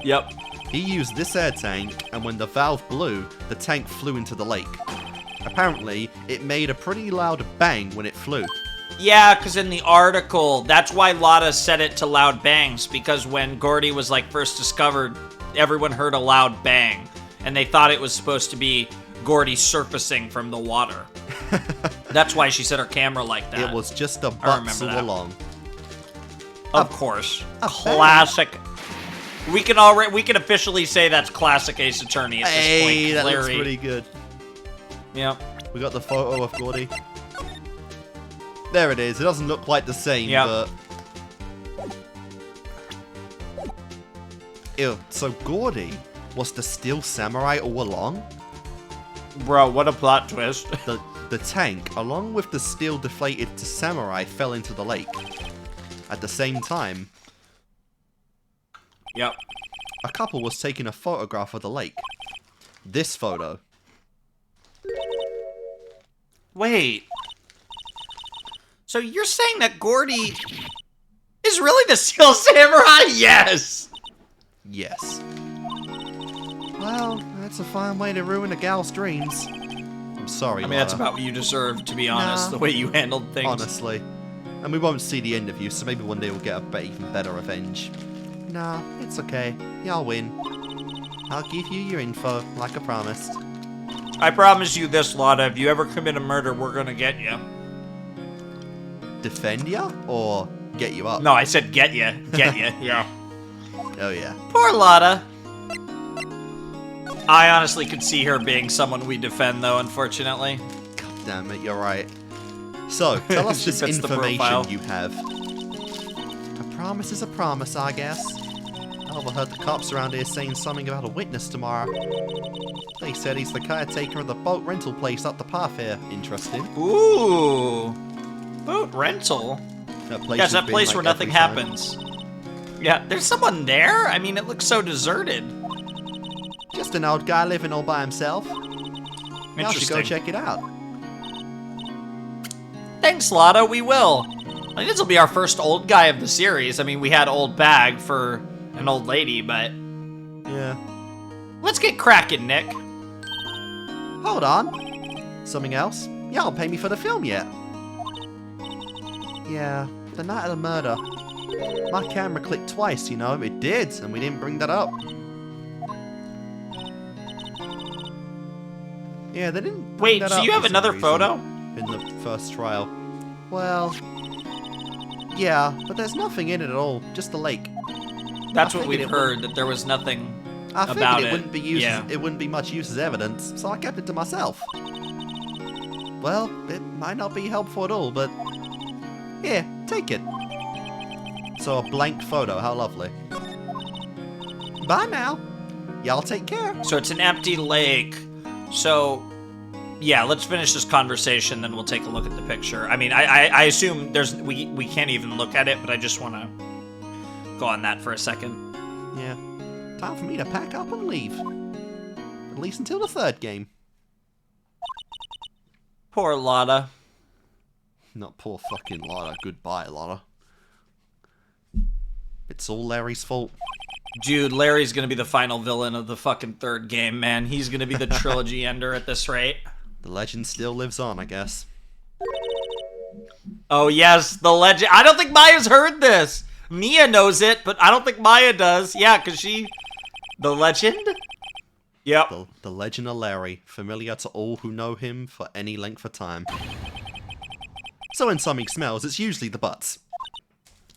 Yep. He used this air tank, and when the valve blew, the tank flew into the lake. Apparently, it made a pretty loud bang when it flew. Yeah, because in the article, that's why Lotta set it to loud bangs, because when Gordy was, like, first discovered, everyone heard a loud bang, and they thought it was supposed to be Gordy surfacing from the water. That's why she set her camera like that. It was just a I butt remember all that. along. Of course. a Classic. We can officially say that's classic Ace Attorney at this point. Hey, that looks Larry. pretty good. Yep. We got the photo of Gordy. There it is. It doesn't look quite the same, Yep. but... Ew, so Gordy was the steel samurai all along? Bro, what a plot twist. The tank, along with the steel deflated to samurai, fell into the lake. At the same time, Yep. a couple was taking a photograph of the lake. This photo. Wait. So you're saying that Gordy is really the Steel Samurai? Yes! Yes. Well, that's a fine way to ruin a gal's dreams. I'm sorry, I mean, that's Lotta. about what you deserve, to be honest, Nah. the way you handled things. Honestly. And we won't see the end of you, so maybe one day we'll get even better revenge. Nah, it's okay. Y'all win. I'll give you your info, like I promised. I promise you this, Lotta, if you ever commit a murder, we're gonna get you. Defend ya? Or get you up? No, I said get you. Get you, yeah. Oh yeah. Poor Lotta. I honestly could see her being someone we defend, though, unfortunately. God damn it, you're right. So, tell us She this fits the profile. information you have. A promise is a promise, I guess. I overheard the cops around here saying something about a witness tomorrow. They said he's the caretaker of the boat rental place up the path here. Interesting. Ooh. Boat rental? That place Yes, has that been, place like, where nothing every time. happens. Yeah, there's someone there? I mean, it looks so deserted. Just an old guy living all by himself. Y'all should go Interesting. check it out. Thanks, Lotta, we will. I think this will be our first old guy of the series. I mean, we had Old Bag for an old lady, but... Yeah. Let's get cracking, Nick. Hold on. Something else? Y'all pay me for the film yet? Yeah, the night of the murder. My camera clicked twice, you know. It did, and we didn't bring that up. Yeah, they didn't bring Wait, that so up you have for some another reason photo? in the first trial. Well, yeah, but there's nothing in it at all. Just the lake. That's I what figured we've it heard, that there was nothing I figured about it it. wouldn't be used. Yeah. It wouldn't be much use as evidence, so I kept it to myself. Well, it might not be helpful at all, but here, take it. So a blank photo, how lovely. Bye now. Y'all take care. So it's an empty lake. So, yeah, let's finish this conversation, then we'll take a look at the picture. I mean, I assume we can't even look at it, but I just want to go on that for a second. Yeah. Time for me to pack up and leave. At least until the third game. Poor Lotta. Not poor fucking Lotta. Goodbye, Lotta. It's all Larry's fault. Dude, Larry's gonna be the final villain of the fucking third game, man. He's gonna be the trilogy ender at this rate. The legend still lives on, I guess. Oh, yes, the legend. I don't think Maya's heard this. Mia knows it, but I don't think Maya does. Yeah, because she... The legend? Yep. The legend of Larry, familiar to all who know him for any length of time. So when something smells, it's usually the butts.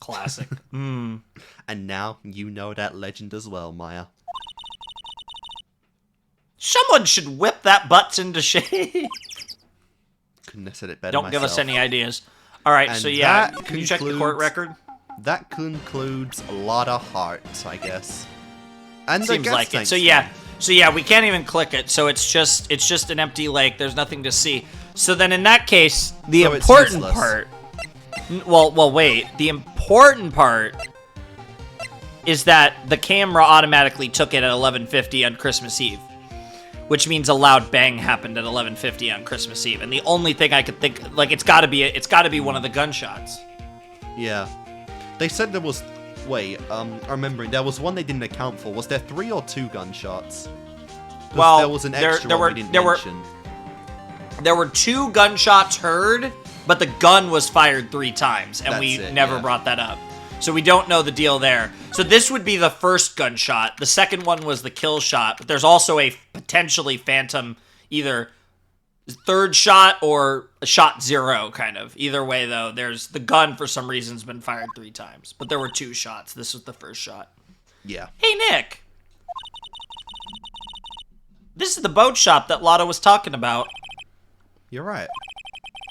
Classic. Mm. And now you know that legend as well, Maya. Someone should whip that butts into shape. Couldn't have said it better Don't myself. give us any ideas. All right, And so yeah, that can you check the court concludes- record? That concludes a lot of hearts, I guess. And the Seems guest like it. thanks So yeah, we can't even click it. So it's just an empty lake. There's nothing to see. So then in that case, the So it's important useless. part. Well, wait. The important part is that the camera automatically took it at 11:50 on Christmas Eve, which means a loud bang happened at 11:50 on Christmas Eve. And the only thing I could think, like, it's got to be one of the gunshots. Yeah. They said there was... Wait, I'm remembering. There was one they didn't account for. Was there 3 or 2 gunshots? 'Cause Well, there was an extra there one were- we didn't there were- mention. There were 2 gunshots heard, but the gun was fired 3 times, and That's we it, never yeah. brought that up. So we don't know the deal there. So this would be the first gunshot. The second one was the kill shot, but there's also a potentially phantom, either third shot or a shot 0, kind of. Either way, though, there's the gun for some reason has been fired 3 times, but there were 2 shots. This was the first shot. Yeah. Hey, Nick. This is the boat shop that Lotta was talking about. You're right.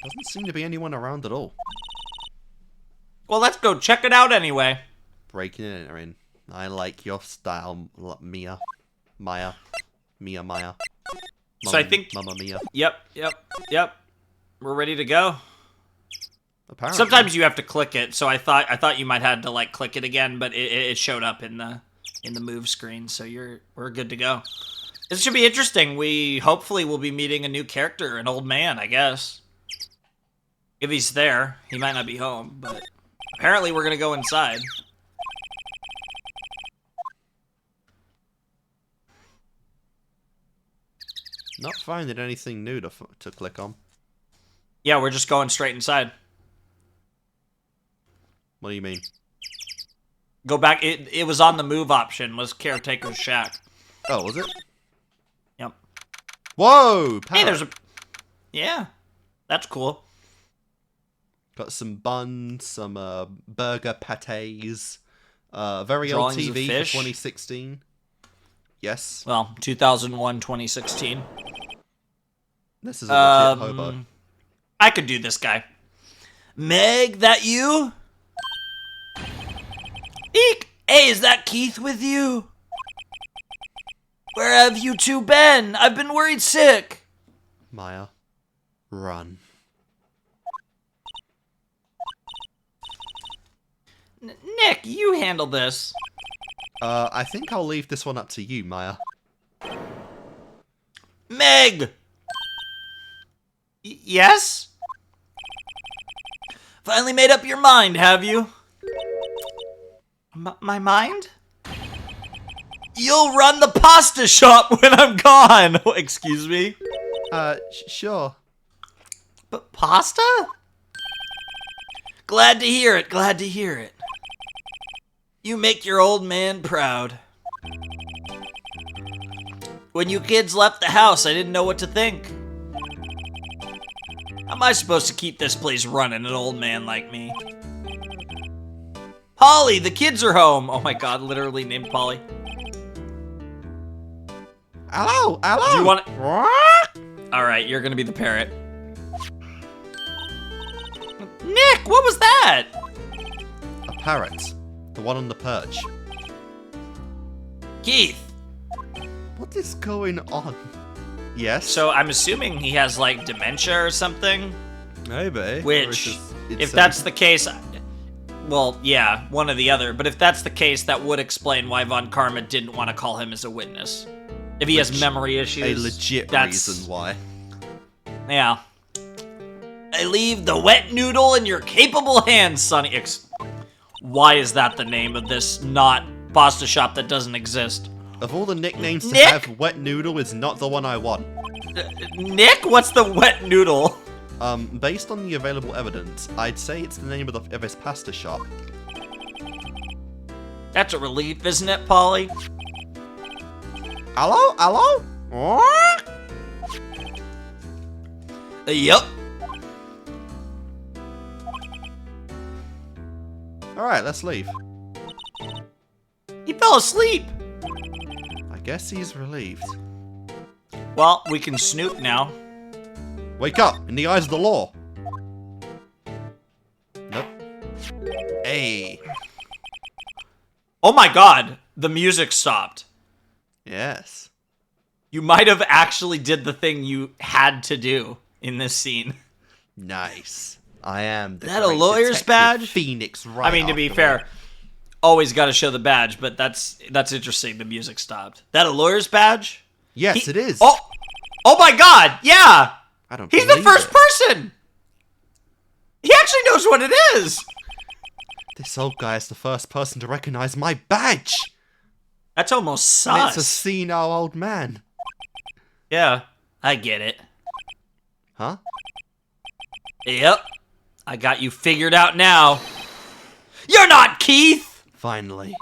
Doesn't seem to be anyone around at all. Well, let's go check it out anyway. Breaking and entering. I like your style, Mia. Maya. Maya. So I think- Mamma Mia. Yep. We're ready to go. Apparently. Sometimes you have to click it, so I thought you might have to like click it again, but it showed up in the move screen, so we're good to go. This should be interesting. We hopefully will be meeting a new character, an old man, I guess. If he's there, he might not be home, but apparently we're gonna go inside. Not finding anything new to click on. Yeah, we're just going straight inside. What do you mean? Go back. It was on the move option. Was caretaker's shack. Oh, was it? Yep. Whoa! Hey, Parrot. there's a. Yeah, that's cool. Got some buns, some burger patés. Very Drawings old of TV for fish. 2016. Yes. Well, 2001, 2016. This is a legit hobo. I could do this guy. Meg, that you? Eek! Hey, is that Keith with you? Where have you two been? I've been worried sick. Maya, run. Nick, you handle this. I think I'll leave this one up to you, Maya. Meg! Yes? Finally made up your mind, have you? My mind? You'll run the pasta shop when I'm gone! Excuse me? Sure. But pasta? Glad to hear it, glad to hear it. You make your old man proud. When you kids left the house, I didn't know what to think. How am I supposed to keep this place running, an old man like me? Polly, the kids are home! Oh my god, literally named Polly. Hello, hello. Do you want Alright, you're gonna be the parrot. Nick, what was that? A parrot. The one on the perch. Keith. What is going on? Yes? So I'm assuming he has like dementia or something. Maybe. Or it's Which, just- if that's the case, well, yeah, one or the other. But if that's the case, that would explain why Von Karma didn't want to call him as a witness. If he has memory issues, a legit that's, reason why. Yeah. I leave the wet noodle in your capable hands, Sonny. Why is that the name of this not pasta shop that doesn't exist? Of all the nicknames to Nick? have, Wet Noodle is not the one I want. Nick, what's the wet noodle? Based on the available evidence, I'd say it's the name of his pasta shop. That's a relief, isn't it, Polly? Hello? Hello? Yup. Alright, let's leave. He fell asleep. I guess he's relieved. Well, we can snoop now. Wake up, in the eyes of the law. Nope. Hey. Oh my god, the music stopped. Yes. You might have actually did the thing you had to do in this scene. Nice. I am the Is that a great lawyer's detective badge? Phoenix Wright. I mean, to be after all. fair, always got to show the badge, but that's interesting. The music stopped. That a lawyer's badge? Yes, it is. Oh my god, yeah! I don't He's the believe first it. person! He actually knows what it is! This old guy is the first person to recognize my badge. That's almost And it's a sus. senile old man. Yeah, I get it. Huh? Yep. I got you figured out now. You're not Keith! Finally.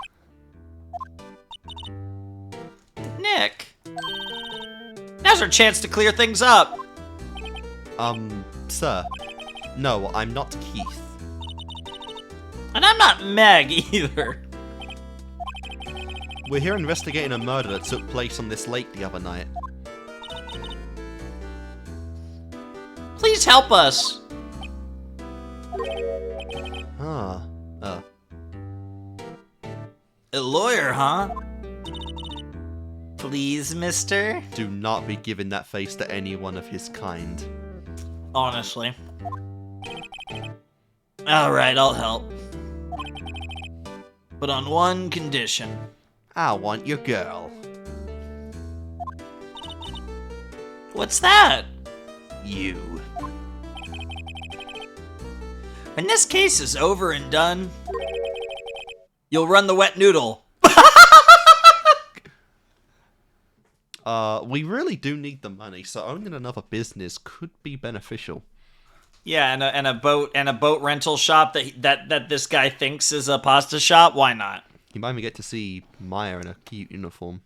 Nick. Now's our chance to clear things up. Sir. No, I'm not Keith. And I'm not Meg either. We're here investigating a murder that took place on this lake the other night. Please help us. Ah. A lawyer, huh? Please, mister? Do not be giving that face to anyone of his kind. Honestly. Alright, I'll help. But on one condition. I want your girl. What's that? You. When this case is over and done, you'll run the wet noodle. We really do need the money, so owning another business could be beneficial. Yeah, and a boat rental shop that this guy thinks is a pasta shop. Why not? You might even get to see Maya in a cute uniform.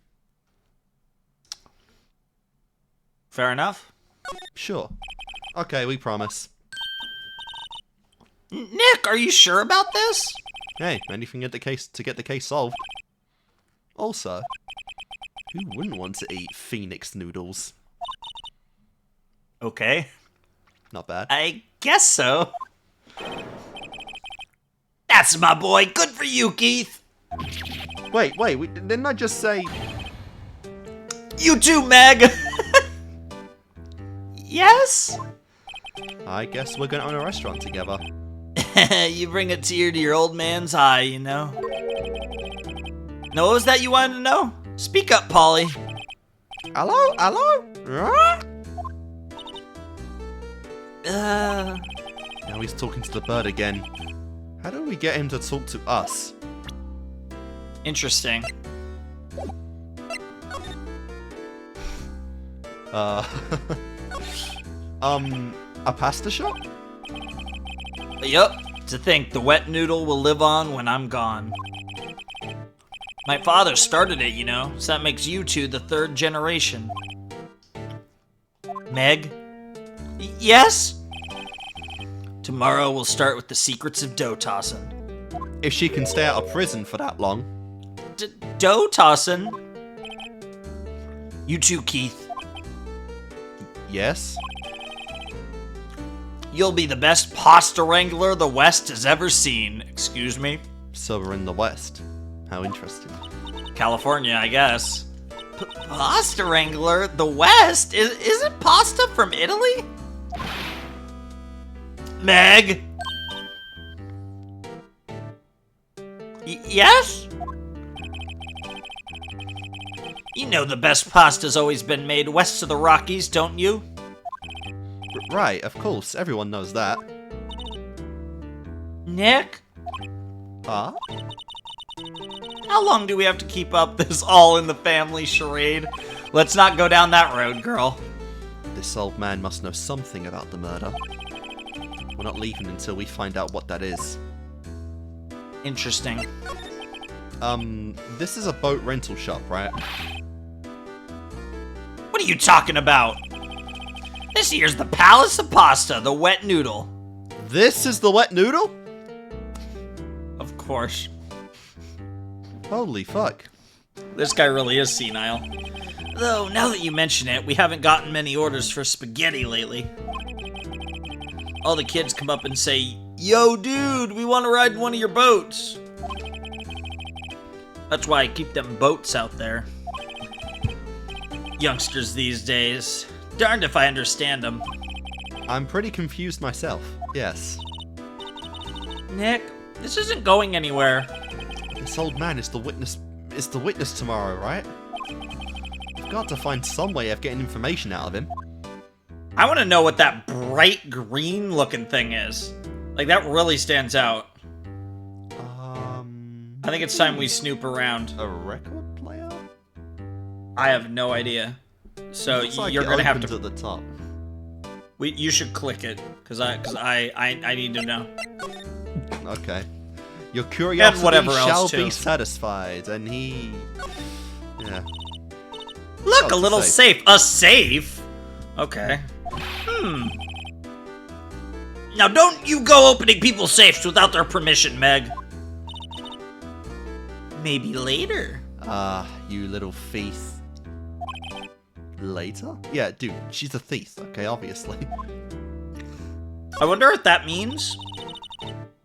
Fair enough. Sure. Okay, we promise. Nick, are you sure about this? Hey, anything to get the case solved. Also, who wouldn't want to eat Phoenix noodles? Okay. Not bad. I guess so. That's my boy. Good for you, Keith. Wait, didn't I just say... You too, Meg. Yes? I guess we're gonna own a restaurant together. You bring a tear to your old man's eye, you know. Now, what was that you wanted to know? Speak up, Polly. Hello? Huh? Now he's talking to the bird again. How do we get him to talk to us? Interesting. A pasta shop? Yup. To think the wet noodle will live on when I'm gone. My father started it, you know, so that makes you two the third generation. Meg? Yes? Tomorrow we'll start with the secrets of dough tossing. If she can stay out of prison for that long. Dough tossing? You too, Keith. Yes? You'll be the best pasta wrangler the West has ever seen. Excuse me? So we're in the West. How interesting. California, I guess. Pasta wrangler? The West? Isn't pasta from Italy? Meg? Yes? You know the best pasta's always been made west of the Rockies, don't you? Right, of course. Everyone knows that. Nick? Huh? How long do we have to keep up this all-in-the-family charade? Let's not go down that road, girl. This old man must know something about the murder. We're not leaving until we find out what that is. Interesting. This is a boat rental shop, right? What are you talking about? This here's the Palace of Pasta, the wet noodle. This is the wet noodle? Of course. Holy fuck. This guy really is senile. Though, now that you mention it, we haven't gotten many orders for spaghetti lately. All the kids come up and say, "Yo, dude, we want to ride in one of your boats." That's why I keep them boats out there. Youngsters these days. Darned if I understand them. I'm pretty confused myself. Yes. Nick, this isn't going anywhere. This old man is the witness tomorrow, right? We've got to find some way of getting information out of him. I want to know what that bright green looking thing is. Like, that really stands out. I think it's time we snoop around. A record player? I have no idea. So Like you're gonna have to. at the top. You should click it, cause I need to know. Okay. Your curiosity whatever else, shall too. be satisfied, and he... Yeah. Look, Oh, a little safe. safe. A safe? Okay. Now don't you go opening people's safes without their permission, Meg. Maybe later. You little thief. Later? Yeah, dude, she's a thief, okay, obviously. I wonder if that means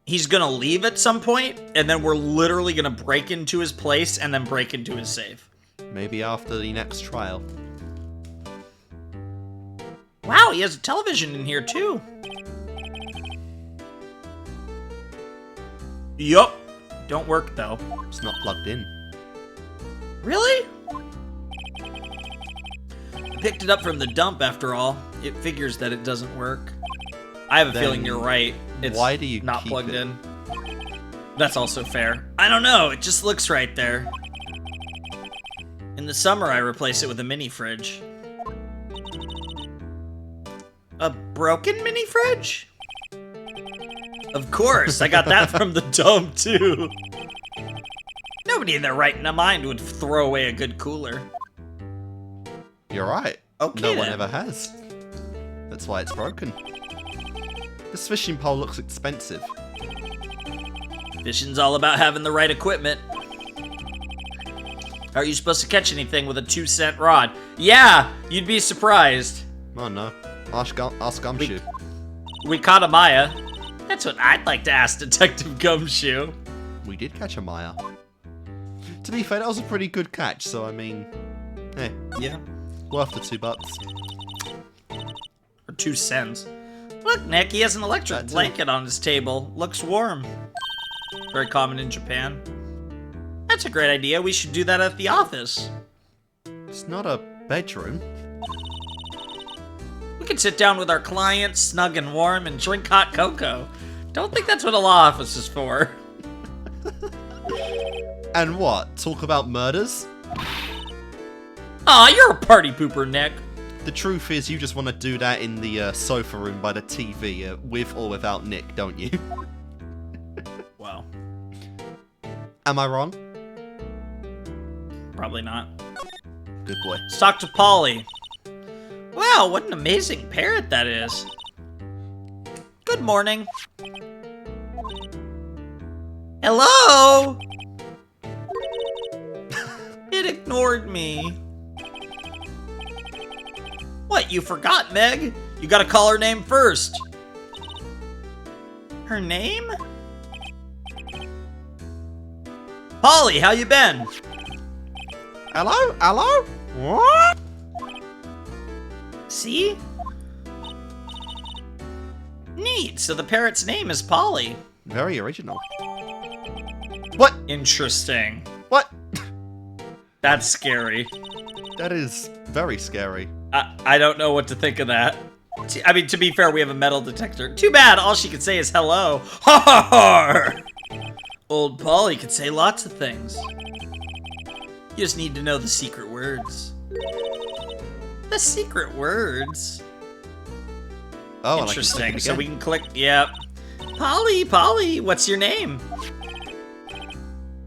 he's gonna leave at some point, and then we're literally gonna break into his place and then break into his safe. Maybe after the next trial. Wow, he has a television in here too. Yup. Don't work though. It's not plugged in. Really? I picked it up from the dump after all. It figures that it doesn't work. I have a Then feeling you're right. It's why do you not keep plugged it? in. That's also fair. I don't know, it just looks right there. In the summer, I replace it with a mini fridge. A broken mini fridge? Of course, I got that from the dump too. Nobody in their right mind would throw away a good cooler. You're right. Okay, no one then. ever has. That's why it's broken. This fishing pole looks expensive. Fishing's all about having the right equipment. How are you supposed to catch anything with a 2-cent rod? Yeah, you'd be surprised. Oh no. Ask Gumshoe. We caught a Maya. That's what I'd like to ask Detective Gumshoe. We did catch a Maya. To be fair, that was a pretty good catch, so I mean... Hey, Yeah. worth the $2. Or 2 cents. Look, Nick, he has an electric That too. blanket on his table. Looks warm. Very common in Japan. That's a great idea. We should do that at the office. It's not a bedroom. We could sit down with our clients, snug and warm, and drink hot cocoa. Don't think that's what a law office is for. And what? Talk about murders? Aw, you're a party pooper, Nick. The truth is, you just want to do that in the sofa room by the TV, with or without Nick, don't you? Well, Am I wrong? probably not. Good boy. Let's talk to Polly. Wow, what an amazing parrot that is. Good morning. Hello? It ignored me. What, you forgot, Meg? You gotta call her name first. Her name? Polly, how you been? Hello? Hello? What? See? Neat, so the parrot's name is Polly. Very original. What? Interesting. What? That's scary. That is very scary. I don't know what to think of that. I mean, to be fair, we have a metal detector. Too bad, all she could say is hello. Ha ha ha! Old Polly could say lots of things. You just need to know the secret words. The secret words? Oh, Interesting, I so we can click, yep. Polly, what's your name?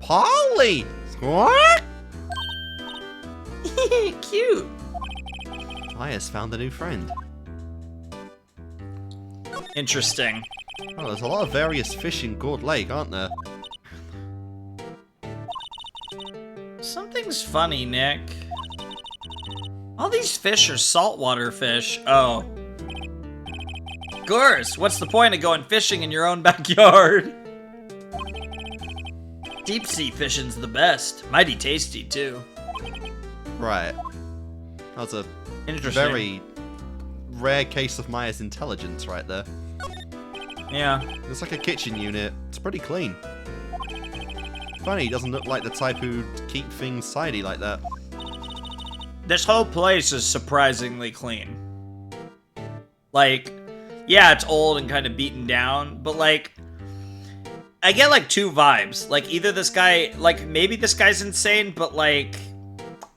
Polly! What? Cute. I has found a new friend. Interesting. Oh, there's a lot of various fish in Gourd Lake, aren't there? Nothing's funny, Nick. All these fish are saltwater fish. Oh. Of course, what's the point of going fishing in your own backyard? Deep sea fishing's the best. Mighty tasty, too. Right. That was a Interesting. very rare case of Maya's intelligence right there. Yeah. It's like a kitchen unit. It's pretty clean. Funny, he doesn't look like the type who'd keep things tidy like that. This whole place is surprisingly clean. Like, yeah, it's old and kind of beaten down, but like, I get like two vibes. Like, either this guy, like, maybe this guy's insane, but like,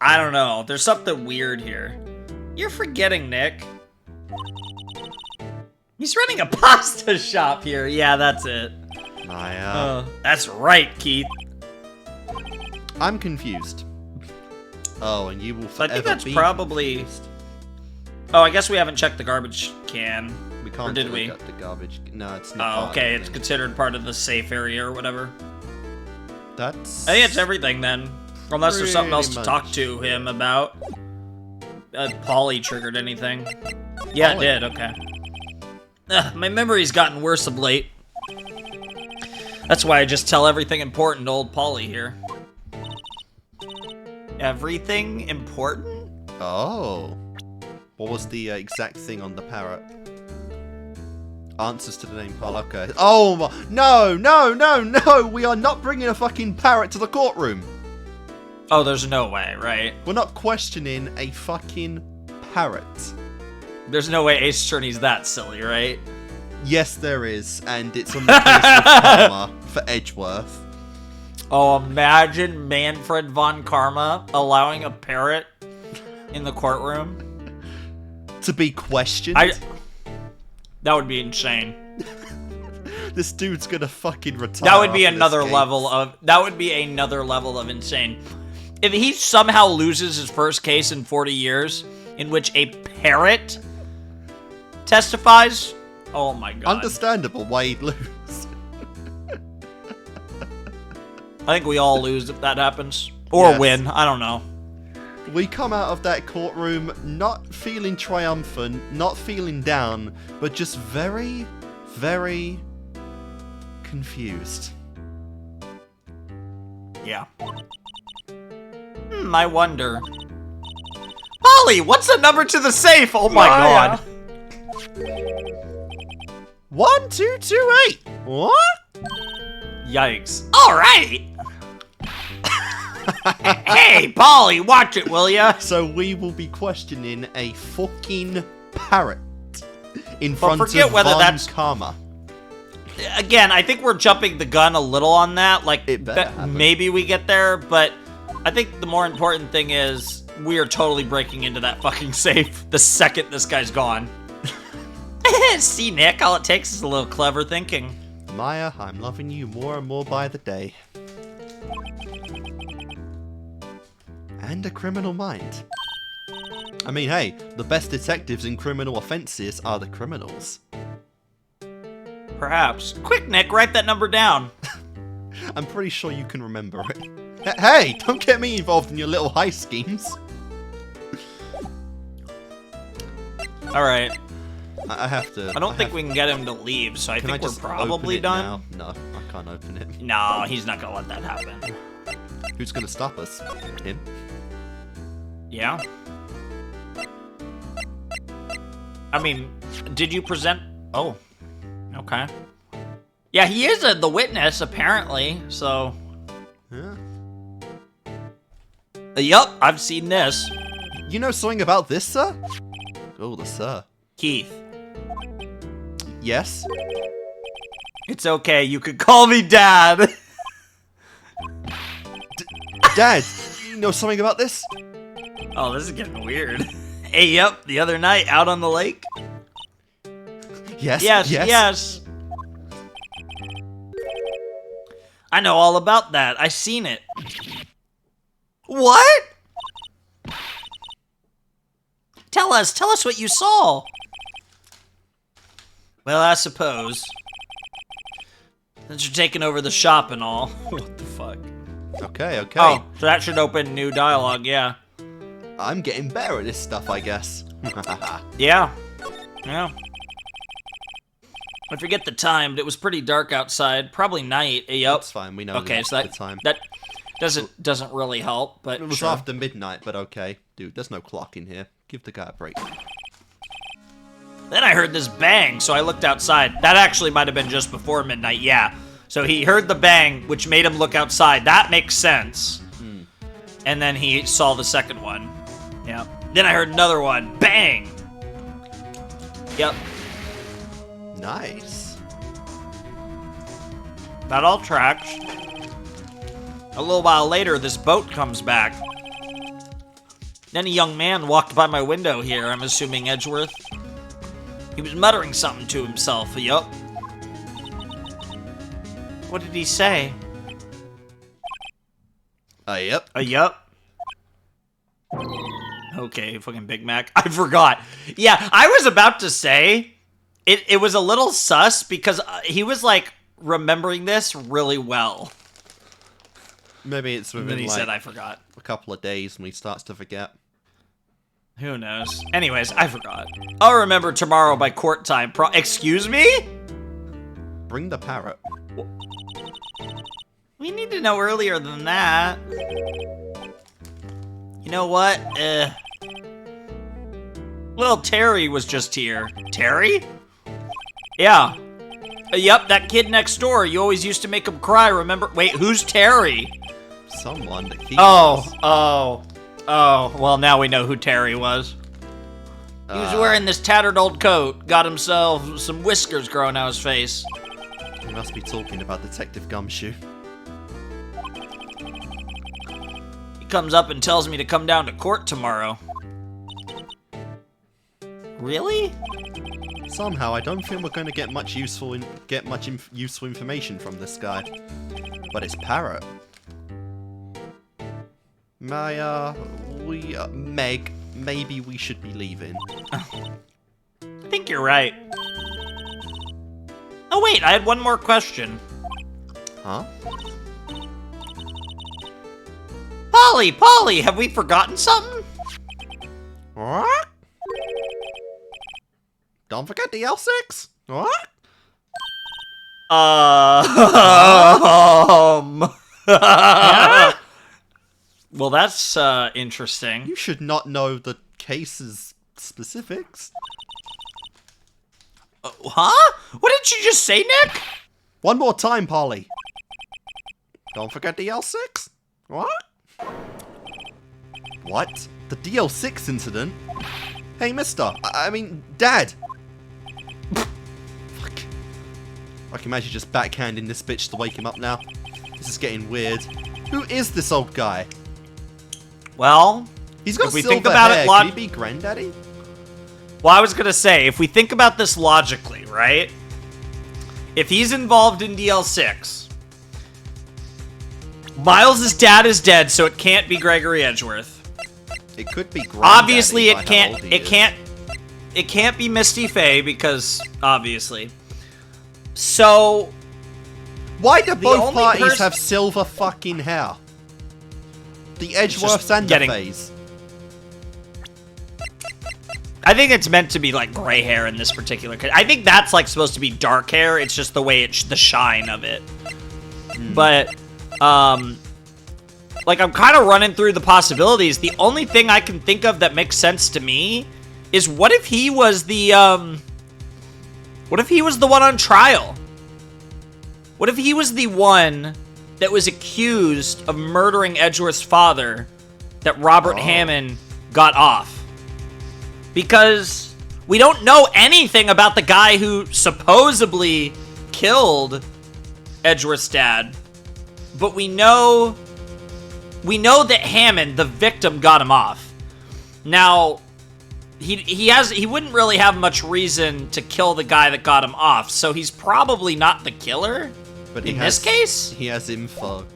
I don't know. There's something weird here. You're forgetting, Nick. He's running a pasta shop here. Yeah, that's it. Maya. That's right, Keith. I'm confused. Oh, and you will So I forever think that's be probably... confused. Oh, I guess we haven't checked the garbage can. We can't Or did look we? at the garbage. No, it's not. Oh, part of okay, the it's thing. considered part of the safe area or whatever. That's. I think it's everything then. Unless there's something else to Pretty talk much. to him about. Polly triggered anything. Yeah, Polly. it did, okay. Ugh, my memory's gotten worse of late. That's why I just tell everything important to old Polly here. Everything important? Oh. What was the exact thing on the parrot? Answers to the name Paul. Okay. Oh, no, no, no, no! We are not bringing a fucking parrot to the courtroom. Oh, there's no way, right? We're not questioning a fucking parrot. There's no way Ace Attorney's that silly, right? Yes, there is, and it's on the case of Karma for Edgeworth. Oh, imagine Manfred von Karma allowing a parrot in the courtroom. To be questioned. That would be insane. This dude's gonna fucking retire. That would be after this another case. level of. That would be another level of insane. If he somehow loses his first case in 40 years, in which a parrot testifies, oh my god! Understandable why he'd lose. I think we all lose if that happens, or Yes. win. I don't know. We come out of that courtroom not feeling triumphant, not feeling down, but just very, very confused. Yeah. I wonder. Polly, what's the number to the safe? Oh my Maya. god. 1228. What? Yikes. All right. Hey, Polly, watch it, will ya? So we will be questioning a fucking parrot in front forget of whether Von that's- Karma. Again, I think we're jumping the gun a little on that. Like, It better happen. maybe we get there, but I think the more important thing is we are totally breaking into that fucking safe the second this guy's gone. See, Nick, all it takes is a little clever thinking. Maya, I'm loving you more and more by the day. And a criminal mind. I mean, hey, the best detectives in criminal offenses are the criminals. Perhaps. Quick, Nick, write that number down. I'm pretty sure you can remember it. Hey, don't get me involved in your little heist schemes. All right. I have to. I don't think we can get him to leave, so I Can I think we're just probably open it done. now? No, I can't open it. No, he's not gonna let that happen. Who's gonna stop us? Him? Yeah? I mean, did you present... Oh. Okay. Yeah, he is the witness, apparently, so... Yeah. Yup, I've seen this. You know something about this, sir? Oh, the sir. Keith. Yes? It's okay, you could call me Dad. Dad, you know something about this? Oh, this is getting weird. Hey, yup, the other night, out on the lake. Yes, Yes. I know all about that. I seen it. What? Tell us what you saw. Well, I suppose. Since you're taking over the shop and all. What the fuck? Okay, okay. Oh, so that should open new dialogue, yeah. I'm getting better at this stuff, I guess. Yeah. Yeah. I forget the time, but it was pretty dark outside. Probably night. Yep. That's fine, we know Okay, so the time. that doesn't really help, but It was sure. after midnight, but okay. Dude, there's no clock in here. Give the guy a break. Then I heard this bang, so I looked outside. That actually might have been just before midnight, yeah. So he heard the bang, which made him look outside. That makes sense. And then he saw the second one. Yeah. Then I heard another one. Bang! Yep. Nice. That all tracks. A little while later, this boat comes back. Then a young man walked by my window here, I'm assuming Edgeworth. He was muttering something to himself, yup. What did he say? Yep. Yup. Okay, fucking Big Mac. I forgot. Yeah, I was about to say, it was a little sus because he was, like, remembering this really well. Maybe it's And within, then he like, said, I forgot. a couple of days when he starts to forget. Who knows? Anyways, I forgot. I'll remember tomorrow by court time. Excuse me? Bring the parrot. We need to know earlier than that. You know what? Little Terry was just here. Terry? Yeah. Yep, that kid next door. You always used to make him cry, remember? Wait, who's Terry? Someone that keeps Oh, well, now we know who Terry was. He was wearing this tattered old coat, got himself some whiskers growing out his face. He must be talking about Detective Gumshoe. He comes up and tells me to come down to court tomorrow. Really? Somehow, I don't think we're going to get much useful information from this guy. But it's parrot. Meg, maybe we should be leaving. I think you're right. Oh wait, I had one more question. Huh? Polly, have we forgotten something? What? Don't forget the DL6. What? Well, that's interesting. You should not know the case's specifics. Huh? What did you just say, Nick? One more time, Polly. Don't forget the DL6. What? What? The DL6 incident? Hey, mister. I mean, Dad. Fuck. I can imagine just backhanding this bitch to wake him up now. This is getting weird. Who is this old guy? Well, He's got if we silver think about hair. it Could he be Granddaddy? well, I was gonna say, if we think about this logically, right? If he's involved in DL6, Miles' dad is dead, so it can't be Gregory Edgeworth. It could be Granddaddy. Obviously, by it how can't. old he It is. can't. It can't be Misty Faye because obviously. So Why do both only parties have silver fucking hair? The Edgeworths and getting- the Fays. I think it's meant to be like gray hair in this particular case. I think that's like supposed to be dark hair. It's just the way the shine of it. But like I'm kind of running through the possibilities. The only thing I can think of that makes sense to me is what if he was the one on trial? What if he was the one that was accused of murdering Edgeworth's father that Robert Hammond got off? Because we don't know anything about the guy who supposedly killed Edgeworth's dad. But we know that Hammond, the victim, got him off. Now, he wouldn't really have much reason to kill the guy that got him off, so he's probably not the killer. But in this case? He has info.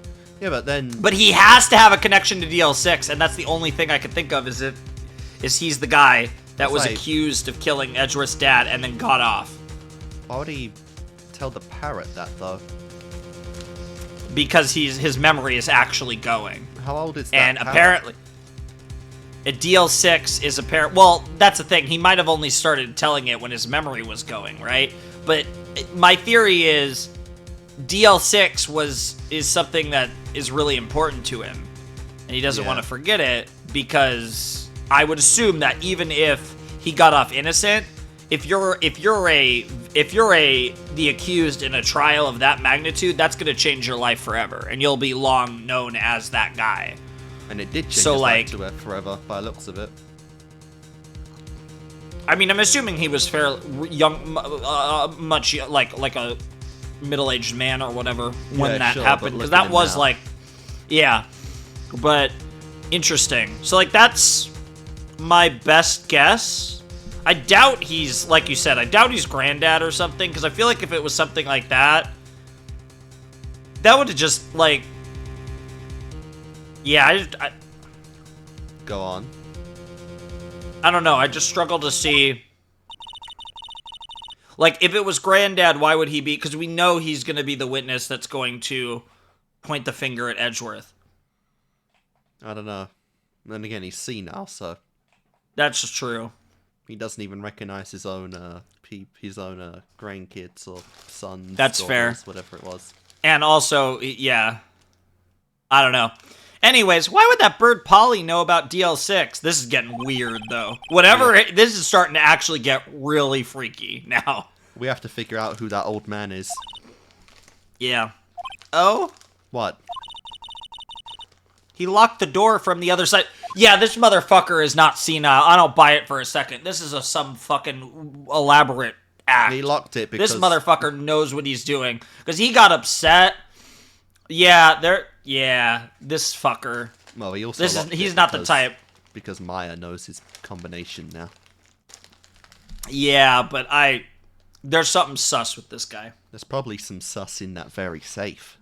Yeah, but then... But he has to have a connection to DL6, and that's the only thing I could think of is he's the guy that was like- accused of killing Edgeworth's dad and then got off. Why would he tell the parrot that, though? because his memory is actually going. How old is that? And apparently, a DL6 is apparent. Well, that's the thing. He might have only started telling it when his memory was going, right? But my theory is DL6 is something that is really important to him, and he doesn't want to forget it, because I would assume that even if he got off innocent, if you're the accused in a trial of that magnitude, that's going to change your life forever, and you'll be long known as that guy. And it did change his life to forever, by the looks of it. I mean, I'm assuming he was fairly young, much like a middle-aged man or whatever when that happened, because that was like, yeah. But interesting. So like that's my best guess. I doubt he's, like you said, I doubt he's granddad or something, because I feel like if it was something like that, that would have just like, yeah. Go on. I don't know. I just struggle to see. Like, if it was granddad, why would he be? Because we know he's going to be the witness that's going to point the finger at Edgeworth. I don't know. Then again, he's senile, so that's true. He doesn't even recognize his own grandkids or sons. That's daughters, fair. Whatever it was. And also, yeah, I don't know. Anyways, why would that bird Polly know about DL6? This is getting weird, though. This is starting to actually get really freaky now. We have to figure out who that old man is. Yeah. Oh? What? He locked the door from the other side. Yeah, this motherfucker is not senile. I don't buy it for a second. This is some fucking elaborate act. He locked it because this motherfucker knows what he's doing. Because he got upset. Yeah, this fucker. Well, he also he's not the type. Because Maya knows his combination now. Yeah, but there's something sus with this guy. There's probably some sus in that very safe.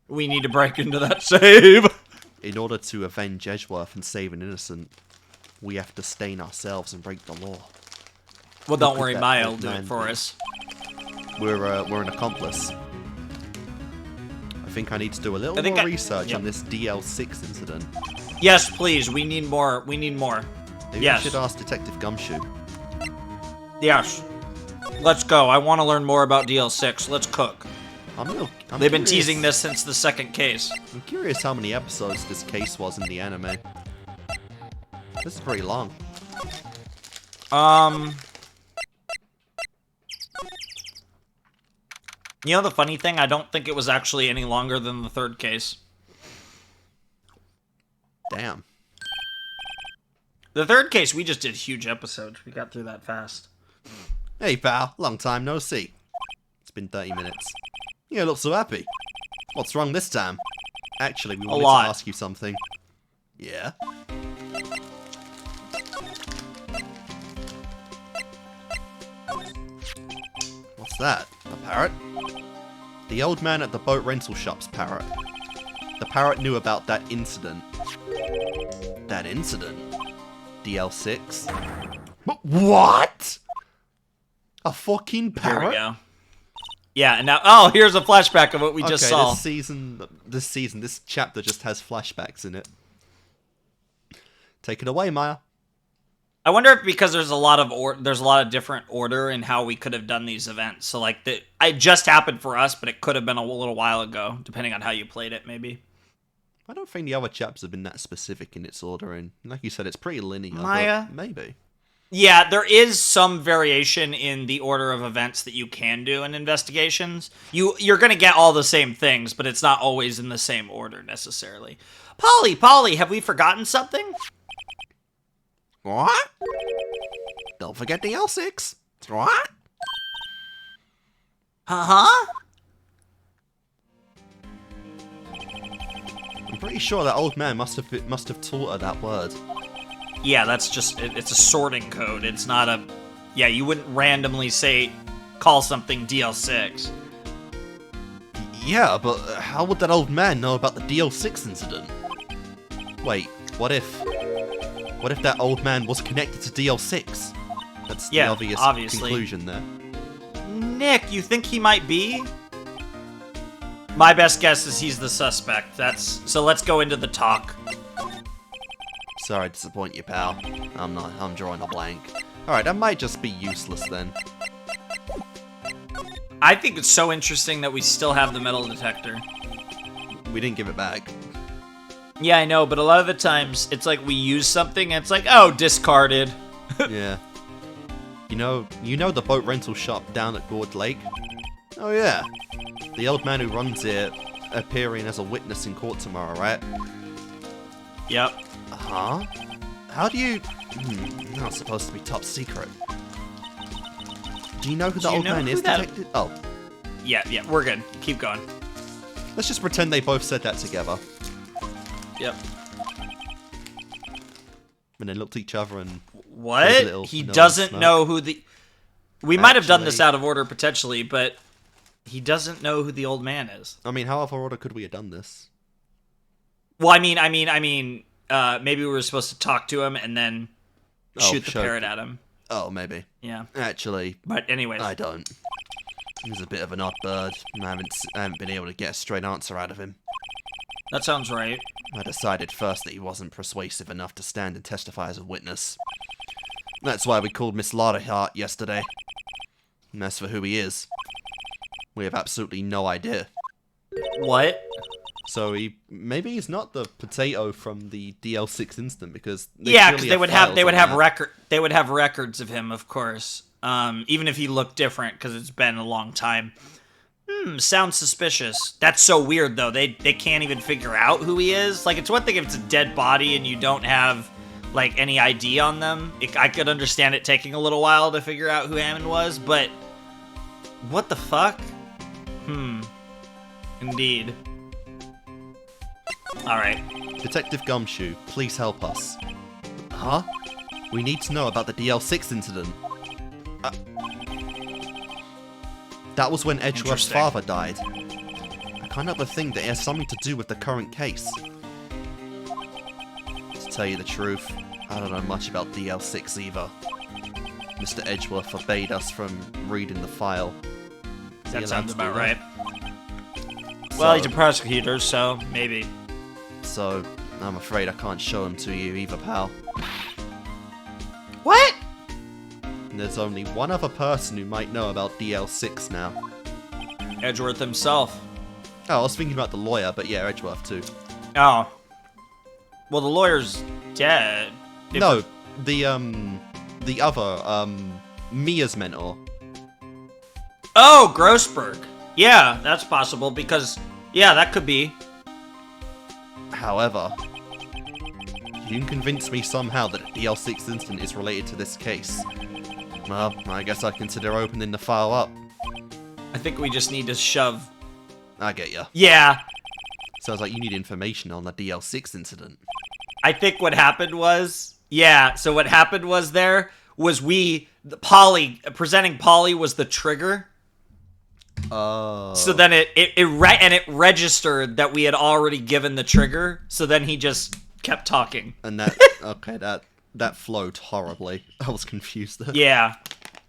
We need to break into that safe. In order to avenge Edgeworth and save an innocent, we have to stain ourselves and break the law. Well, don't worry, Maya will do it for us. We're an accomplice. I think I need to do a little more research on this DL6 incident. Yes, please. We need more. Maybe I should ask Detective Gumshoe. Yes. Let's go. I want to learn more about DL6. Let's cook. They've been teasing this since the second case. I'm curious how many episodes this case was in the anime. This is pretty long. You know the funny thing? I don't think it was actually any longer than the third case. Damn. The third case, we just did huge episodes. We got through that fast. Hey, pal. Long time no see. It's been 30 minutes. You look so happy. What's wrong this time? Actually, we wanted to ask you something. Yeah? What's that? A parrot? The old man at the boat rental shop's parrot. The parrot knew about that incident. That incident? DL6? What? A fucking parrot? Here we go. Yeah, and now, here's a flashback of what we just saw. This chapter just has flashbacks in it. Take it away, Maya. I wonder if because there's a lot of different order in how we could have done these events. So like it just happened for us, but it could have been a little while ago, depending on how you played it, maybe. I don't think the other chapters have been that specific in its ordering. Like you said, it's pretty linear. Maya? Maybe. Yeah, there is some variation in the order of events that you can do in investigations. You're going to get all the same things, but it's not always in the same order necessarily. Polly, have we forgotten something? What? Don't forget the L6. What? Uh-huh. I'm pretty sure that old man must have taught her that word. Yeah, that's just, it's a sorting code. It's not a, yeah, you wouldn't randomly call something DL6. Yeah, but how would that old man know about the DL6 incident? Wait, what if that old man was connected to DL6? That's the obviously conclusion there. Nick, you think he might be? My best guess is he's the suspect. So let's go into the talk. Sorry to disappoint you, pal. I'm drawing a blank. Alright, that might just be useless then. I think it's so interesting that we still have the metal detector. We didn't give it back. Yeah, I know, but a lot of the times it's like we use something and it's like, oh, discarded. Yeah. You know the boat rental shop down at Gourd Lake? Oh yeah. The old man who runs it appearing as a witness in court tomorrow, right? Yep. Huh? How do you... Not supposed to be top secret. Do you know who the old man is, detective? Oh. Yeah, we're good. Keep going. Let's just pretend they both said that together. Yep. And then looked at each other and... What? He doesn't know who the... We might have done this out of order, potentially, but he doesn't know who the old man is. I mean, how out of order could we have done this? Well, I mean, maybe we were supposed to talk to him and then shoot the parrot at him. Oh, maybe. Yeah. Actually... But anyways. I don't. He's a bit of an odd bird. I haven't been able to get a straight answer out of him. That sounds right. I decided first that he wasn't persuasive enough to stand and testify as a witness. That's why we called Miss Lauderhart yesterday. And as for who he is, we have absolutely no idea. What? So maybe he's not the potato from the DL6 incident because because they would have records of him, of course. Even if he looked different because it's been a long time. Sounds suspicious. That's so weird though. They can't even figure out who he is. Like, it's one thing if it's a dead body and you don't have like any ID on them. I could understand it taking a little while to figure out who Hammond was, but what the fuck? Indeed. Alright. Detective Gumshoe, please help us. Huh? We need to know about the DL6 incident. That was when Edgeworth's father died. I can't help but think that it has something to do with the current case. To tell you the truth, I don't know much about DL6 either. Mr. Edgeworth forbade us from reading the file. That sounds about right. Well, he's a prosecutor, so maybe. So, I'm afraid I can't show him to you either, pal. What? And there's only one other person who might know about DL6 now. Edgeworth himself. Oh, I was thinking about the lawyer, but yeah, Edgeworth too. Oh. Well, the lawyer's dead. No, the other, Mia's mentor. Oh, Grossberg. Yeah, that's possible because, yeah, that could be. However, you can convince me somehow that the DL6 incident is related to this case. Well, I guess I'd consider opening the file up. I think we just need to shove. I get ya. Yeah. Sounds like you need information on the DL6 incident. I think what happened was, so what happened was presenting Polly was the trigger. Oh. So then it registered that we had already given the trigger, so then he just kept talking. And that flowed horribly. I was confused there.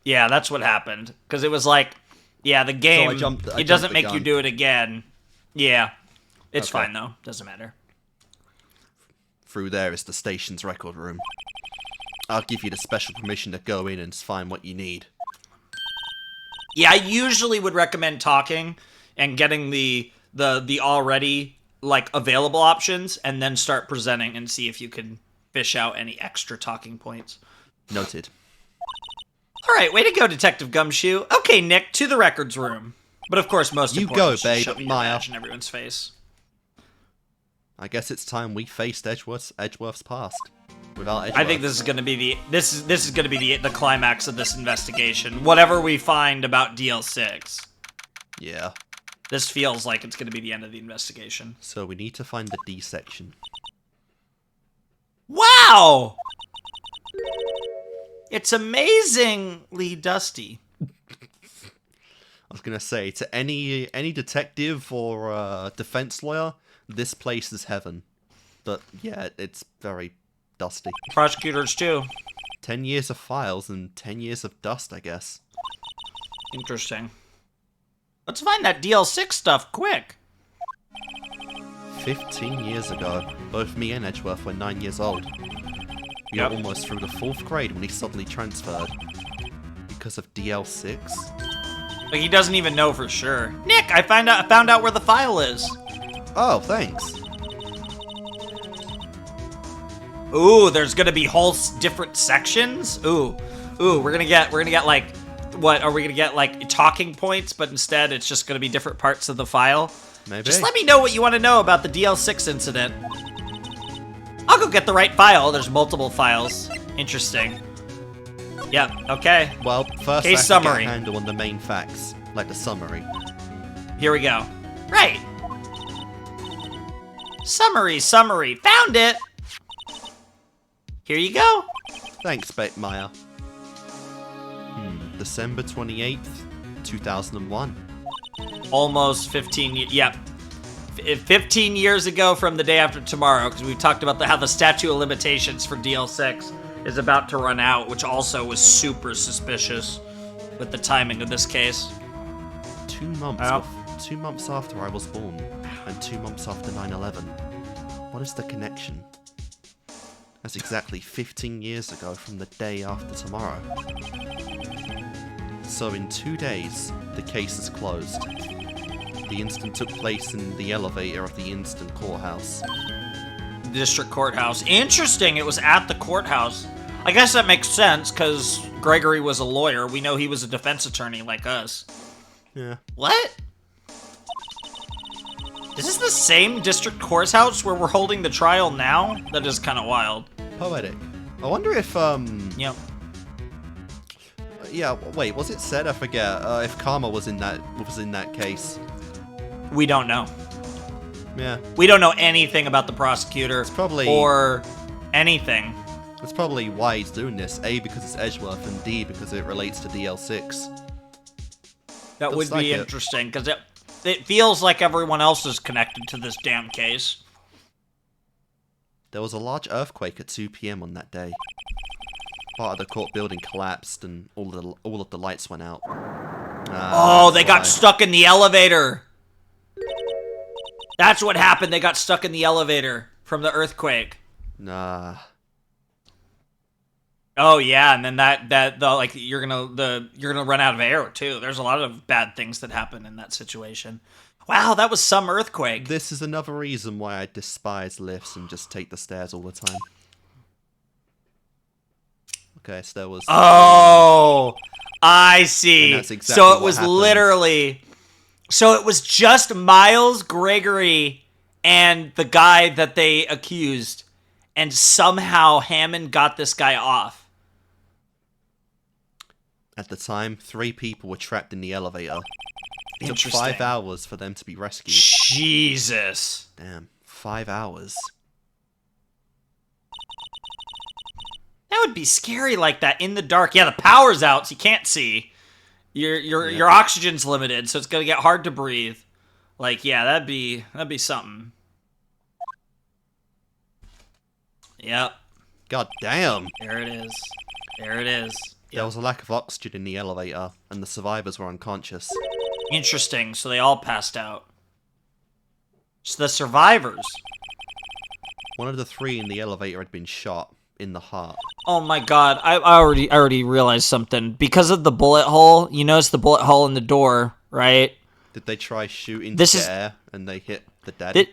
Yeah, that's what happened. Because it was like, the game, So it doesn't make you do it again. Yeah. It's fine, though. Doesn't matter. Through there is the station's record room. I'll give you the special permission to go in and find what you need. Yeah, I usually would recommend talking and getting the already, like, available options, and then start presenting and see if you can fish out any extra talking points. Noted. All right, way to go, Detective Gumshoe. Okay, Nick, to the records room. But of course, most important, go, babe. Shove your Maya. badge in everyone's face. I guess it's time we faced Edgeworth's past. Without Edgeworth. I think this is going to be the climax of this investigation. Whatever we find about DL6. Yeah. This feels like it's going to be the end of the investigation. So we need to find the D section. Wow! It's amazingly dusty. I was gonna say, to any detective or defense lawyer, this place is heaven. But yeah, it's very dusty. Prosecutors too. 10 years of files and 10 years of dust, I guess. Interesting. Let's find that DL6 stuff quick. 15 years ago, both me and Edgeworth were 9 years old. We were almost through the 4th grade when he suddenly transferred. Because of DL6? Like, he doesn't even know for sure. Nick, I found out where the file is. Oh, thanks. Ooh, there's gonna be whole different sections? Ooh, we're gonna get like, what, are we gonna get like talking points, but instead it's just gonna be different parts of the file? Maybe. Just let me know what you want to know about the DL6 incident. I'll go get the right file. There's multiple files. Interesting. Yep, okay. Well, first Case I have summary. to get a handle on the main facts, like the summary. Here we go. Right. Summary. Found it. Here you go. Thanks, Maya. December 28th, 2001. Almost 15 years. Yep. 15 years ago from the day after tomorrow, because we've talked about how the statute of limitations for DL6 is about to run out, which also was super suspicious with the timing of this case. 2 months. 2 months after I was born, and 2 months after 9/11. What is the connection? That's exactly 15 years ago from the day after tomorrow. So in 2 days, the case is closed. The incident took place in the elevator of the instant courthouse. District courthouse. Interesting, it was at the courthouse. I guess that makes sense, because Gregory was a lawyer. We know he was a defense attorney like us. Yeah. What? Is this the same district courthouse where we're holding the trial now? That is kind of wild. Poetic. I wonder if, Yep. Yeah, wait, was it said? I forget. If Karma was in that case. We don't know. Yeah. We don't know anything about the prosecutor. It's probably... Or anything. That's probably why he's doing this. A, because it's Edgeworth, and D, because it relates to DL6. That would Looks like be it. interesting, because it feels like everyone else is connected to this damn case. There was a large earthquake at 2 PM on that day. Part of the court building collapsed, and all of the lights went out. Oh, they got stuck in the elevator! That's what happened, they got stuck in the elevator from the earthquake. Nah. Oh yeah, and then you're gonna run out of air too. There's a lot of bad things that happen in that situation. Wow, that was some earthquake. This is another reason why I despise lifts and just take the stairs all the time. Okay, so there was... Oh, I see. And that's exactly so it what was happened. literally... So it was just Miles, Gregory, and the guy that they accused. And somehow Hammond got this guy off. At the time, 3 people were trapped in the elevator. It took Interesting. 5 hours for them to be rescued. Jesus. Damn, 5 hours. That would be scary like that in the dark. Yeah, the power's out, so you can't see. Your oxygen's limited, so it's gonna get hard to breathe. Like, yeah, that'd be something. Yep. God damn. There it is. There it is. There was a lack of oxygen in the elevator, and the survivors were unconscious. Interesting. So they all passed out. So the survivors. One of the 3 in the elevator had been shot in the heart. Oh my god, I already realized something. Because of the bullet hole, you notice the bullet hole in the door, right? Did they try shooting This the is- air and they hit the daddy?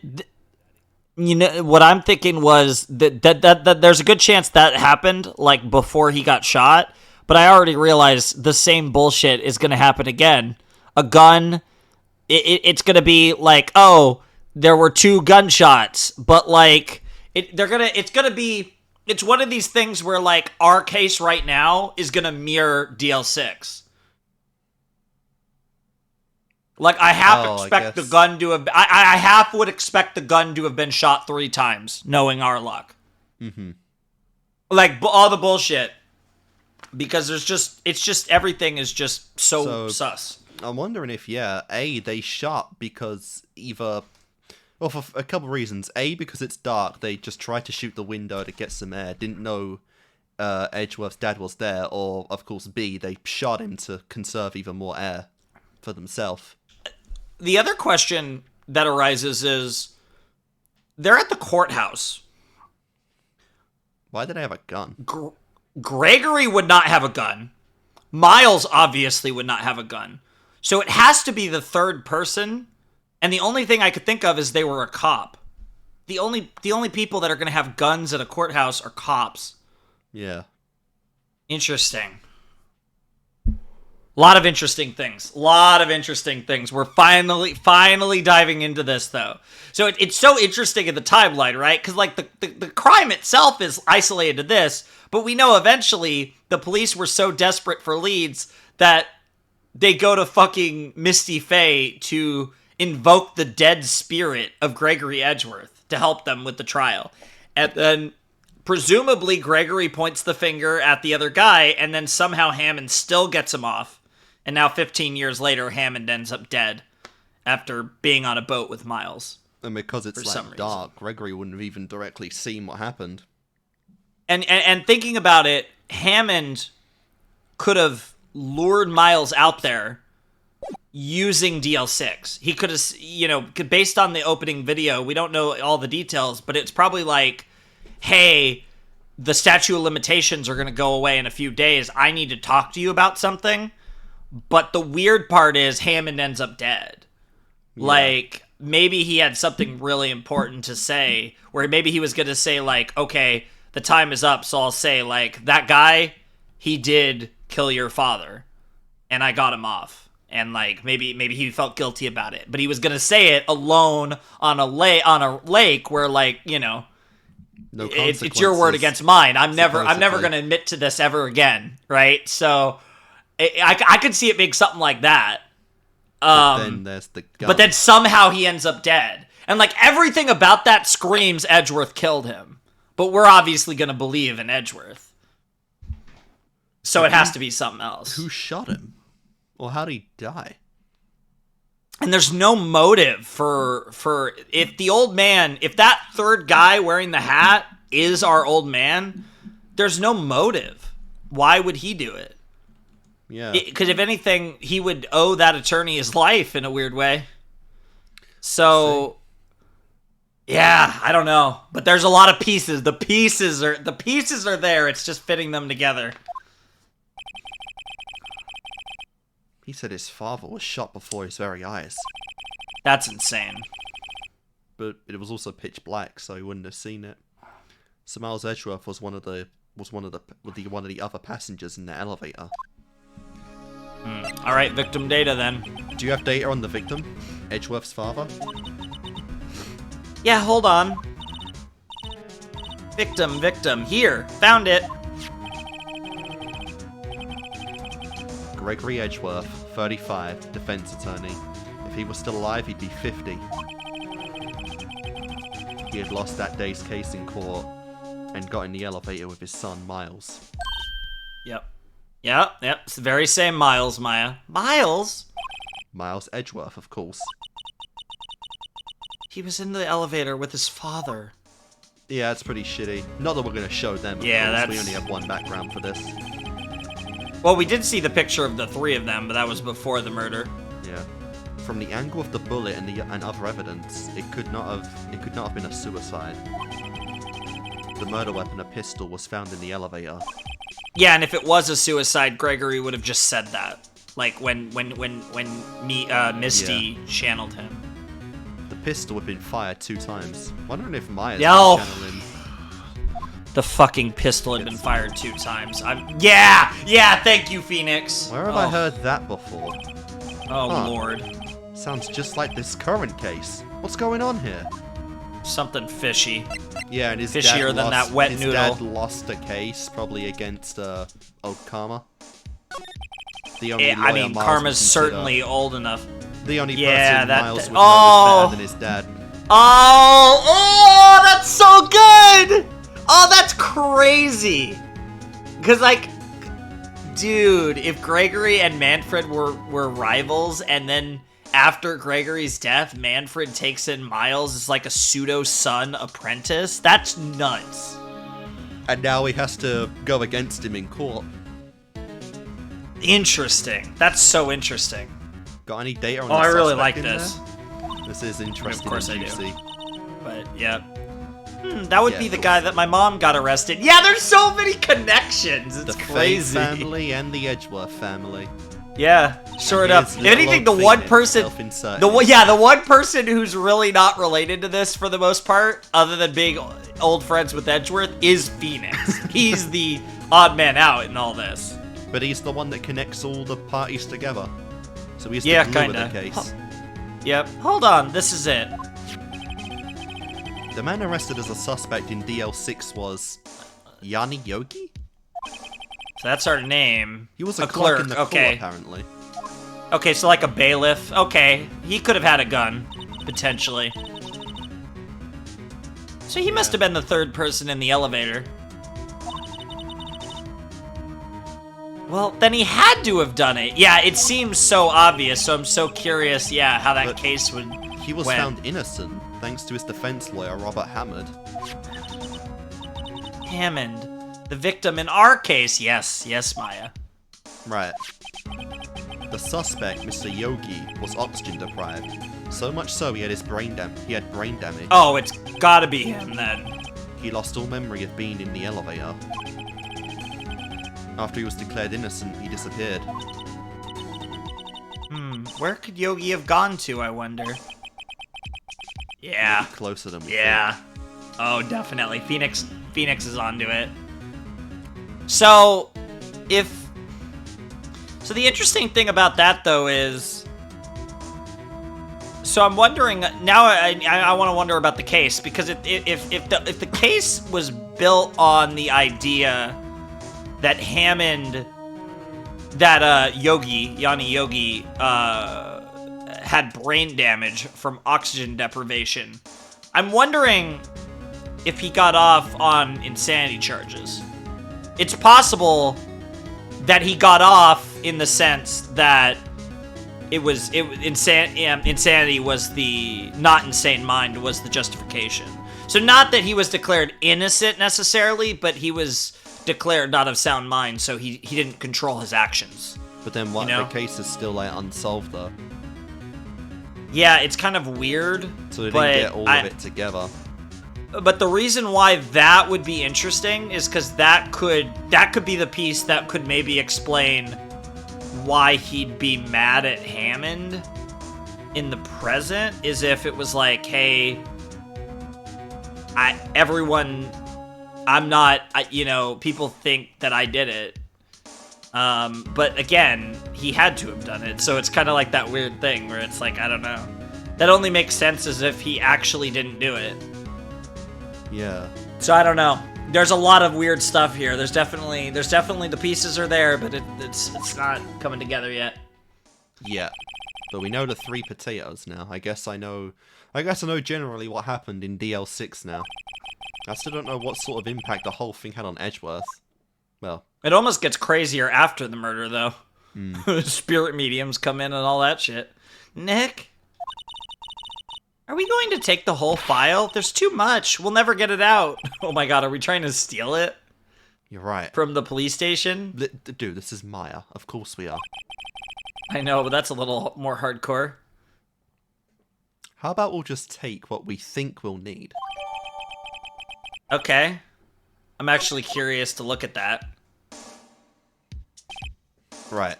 You know, what I'm thinking was that there's a good chance that happened, like, before he got shot. But I already realized the same bullshit is going to happen again. A gun, it's going to be like, oh, there were 2 gunshots. But, like, it's one of these things where, like, our case right now is going to mirror DL6. Like, I half expect the gun to have... I half would expect the gun to have been shot 3 times, knowing our luck. Mm-hmm. Like, all the bullshit. Because everything is just so sus. I'm wondering if, A, they shot because either... Well, for a couple of reasons. A, because it's dark, they just tried to shoot the window to get some air, didn't know Edgeworth's dad was there, or, of course, B, they shot him to conserve even more air for themselves. The other question that arises is, they're at the courthouse. Why did they have a gun? Gregory would not have a gun. Miles obviously would not have a gun. So it has to be the third person. And the only thing I could think of is they were a cop. The only people that are going to have guns at a courthouse are cops. Yeah. Interesting. A lot of interesting things. We're finally diving into this, though. So it's so interesting in the timeline, right? Because, like, the crime itself is isolated to this, but we know eventually the police were so desperate for leads that they go to fucking Misty Faye to invoke the dead spirit of Gregory Edgeworth to help them with the trial. And then presumably Gregory points the finger at the other guy, and then somehow Hammond still gets him off. And now 15 years later, Hammond ends up dead after being on a boat with Miles. And because it's like dark, Gregory wouldn't have even directly seen what happened. And thinking about it, Hammond could have lured Miles out there using DL6. He could have, based on the opening video, we don't know all the details, but it's probably like, hey, the statute of limitations are going to go away in a few days. I need to talk to you about something. But the weird part is Hammond ends up dead. Yeah. Like, maybe he had something really important to say, where maybe he was going to say, like, okay, the time is up, so I'll say, like, that guy, he did kill your father, and I got him off. And, like, maybe he felt guilty about it. But he was going to say it alone on a lake where, like, no it's your word against mine. I'm never going to admit to this ever again, right? So I could see it being something like that. But then there's the gun. But then somehow he ends up dead. And, like, everything about that screams Edgeworth killed him. But we're obviously going to believe in Edgeworth. So it has to be something else. Who shot him? Or how did he die? And there's no motive for if the old man, if that third guy wearing the hat is our old man, there's no motive. Why would he do it? Yeah. Because if anything, he would owe that attorney his life in a weird way. So, yeah, I don't know. But there's a lot of pieces. The pieces are there. It's just fitting them together. He said his father was shot before his very eyes. That's insane. But it was also pitch black, so he wouldn't have seen it. So Miles Edgeworth was one of the other passengers in the elevator. All right, victim data then. Do you have data on the victim, Edgeworth's father? Yeah, hold on. Victim. Here, found it. Gregory Edgeworth, 35, defense attorney. If he was still alive, he'd be 50. He had lost that day's case in court and got in the elevator with his son, Miles. Yep. It's the very same Miles, Maya. Miles Edgeworth, of course. He was in the elevator with his father. Yeah, it's pretty shitty. Not that we're going to show them, of course. We only have one background for this. Well, we did see the picture of the three of them, but that was before the murder. Yeah. From the angle of the bullet and other evidence, it could not have been a suicide. The murder weapon, a pistol, was found in the elevator. Yeah, and if it was a suicide, Gregory would have just said that, like when Misty channeled him. The pistol had been fired 2 times. Wondering if Myers Yo. was channeling. The fucking pistol had been fired 2 times. Yeah. Thank you, Phoenix. Where have I heard that before? Oh Lord. Sounds just like this current case. What's going on here? Something fishy. Yeah, and his fishier dad than that wet noodle. His dad lost a case, probably against old Karma. The only I mean, Karma's certainly old enough. The only person Miles would know is better than his dad. Oh, that's so good! Oh, that's crazy! Because, like, dude, if Gregory and Manfred were rivals, and then after Gregory's death, Manfred takes in Miles as like a pseudo-son apprentice, that's nuts. And now he has to go against him in court. Interesting. That's so interesting. Got any data on I really like this. This is interesting. Of course I do. but yeah. That would Yeah, be the guy that my mom got arrested. Yeah, there's so many connections. It's the crazy. Fane family and the Edgeworth family. Yeah, sure And enough. here's If little anything, old the one Phoenix person, self-inserting the himself. one person who's really not related to this for the most part, other than being old friends with Edgeworth, is Phoenix. He's the odd man out in all this. But he's the one that connects all the parties together. So he's Yeah, the glue kinda. of the case. Yep. Hold on, this is it. The man arrested as a suspect in DL6 was Yanni Yogi? So that's our name. He was a clerk. in the court, Okay. apparently. Okay, so like a bailiff. Okay, he could have had a gun, potentially. So he must have been the third person in the elevator. Well, then he had to have done it. Yeah, it seems so obvious, so I'm so curious, yeah, how that But case would He was went. found innocent, thanks to his defense lawyer, Robert Hammond. Hammond, the victim in our case. Yes, Maya. Right. The suspect, Mr. Yogi, was oxygen deprived. So much so he had brain damage. Oh, it's gotta be him then. He lost all memory of being in the elevator. After he was declared innocent, he disappeared. Where could Yogi have gone to, I wonder? Yeah. Maybe closer than we Yeah. Oh, definitely. Phoenix is onto it. So, So the interesting thing about that, though, is... So I'm wondering... Now I want to wonder about the case, because if the case was built on the idea that Hammond... That Yanni Yogi, had brain damage from oxygen deprivation, I'm wondering if he got off on insanity charges. It's possible that he got off in the sense that insanity was the not insane mind was the justification. So not that he was declared innocent necessarily, but he was declared not of sound mind, so he didn't control his actions. But then what? You know? The case is still unsolved though. Yeah, it's kind of weird. So they but didn't get all of it together. But the reason why that would be interesting is because that could be the piece that could maybe explain why he'd be mad at Hammond in the present, is if it was like, hey, people think that I did it. But again, he had to have done it, so it's kind of like that weird thing where it's like, I don't know. That only makes sense as if he actually didn't do it. Yeah. So I don't know. There's a lot of weird stuff here. There's definitely the pieces are there, but it's not coming together yet. Yeah. But we know the three potatoes now. I guess I know generally what happened in DL6 now. I still don't know what sort of impact the whole thing had on Edgeworth. Well, It almost gets crazier after the murder, though. Spirit mediums come in and all that shit. Nick? Are we going to take the whole file? There's too much. We'll never get it out. Oh my god, are we trying to steal it? you're right. From the police station? Dude, this is Maya. Of course we are. I know, but that's a little more hardcore. How about we'll just take what we think we'll need? Okay. I'm actually curious to look at that. Right.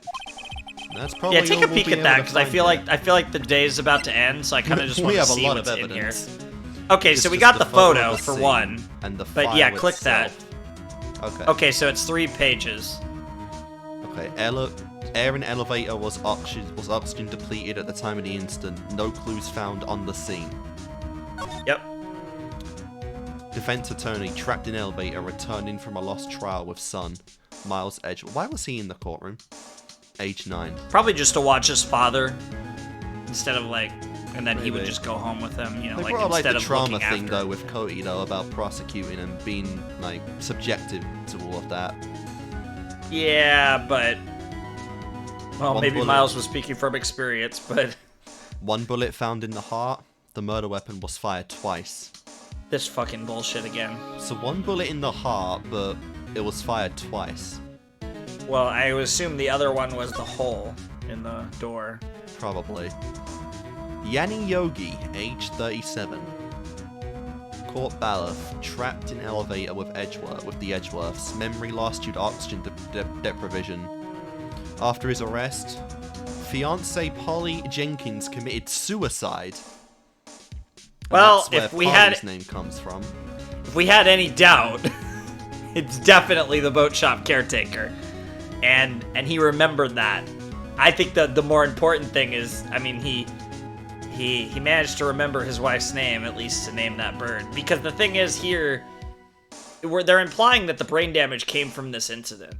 That's probably Yeah, take all a we'll peek be at able that, to because I find feel here. like the day's about to end, so I kind of just We want to have a see lot what's of in here. evidence. Okay, It's so we just got the of photo the for scene one. and the But yeah, file click that. itself. Okay. Okay, so it's 3 pages. Okay. Air in elevator was oxygen depleted at the time of the incident. No clues found on the scene. Yep. Defense attorney trapped in elevator returning from a lost trial with son, Miles Edge. Why was he in the courtroom? Age 9. Probably just to watch his father instead of like, and then he would Maybe. just go home with him, you know, They like brought up like instead the of trauma looking thing after. though with Cody though about prosecuting and being like subjective to all of that. Yeah, but well, One maybe bullet. Miles was speaking from experience, but One bullet found in the heart. The murder weapon was fired twice. this fucking bullshit again. So one bullet in the heart, but it was fired twice. Well, I would assume the other one was the hole in the door. Probably. Yanni Yogi, age 37. Court Bailiff, trapped in elevator with the Edgeworths. Memory lost due to oxygen deprivation. After his arrest, fiancée Polly Jenkins committed suicide. Well, that's if where we Polly's had name comes from. if we had any doubt, it's definitely the boat shop caretaker, and he remembered that. I think that the more important thing is, I mean, he managed to remember his wife's name, at least to name that bird. Because the thing is here, they're implying that the brain damage came from this incident.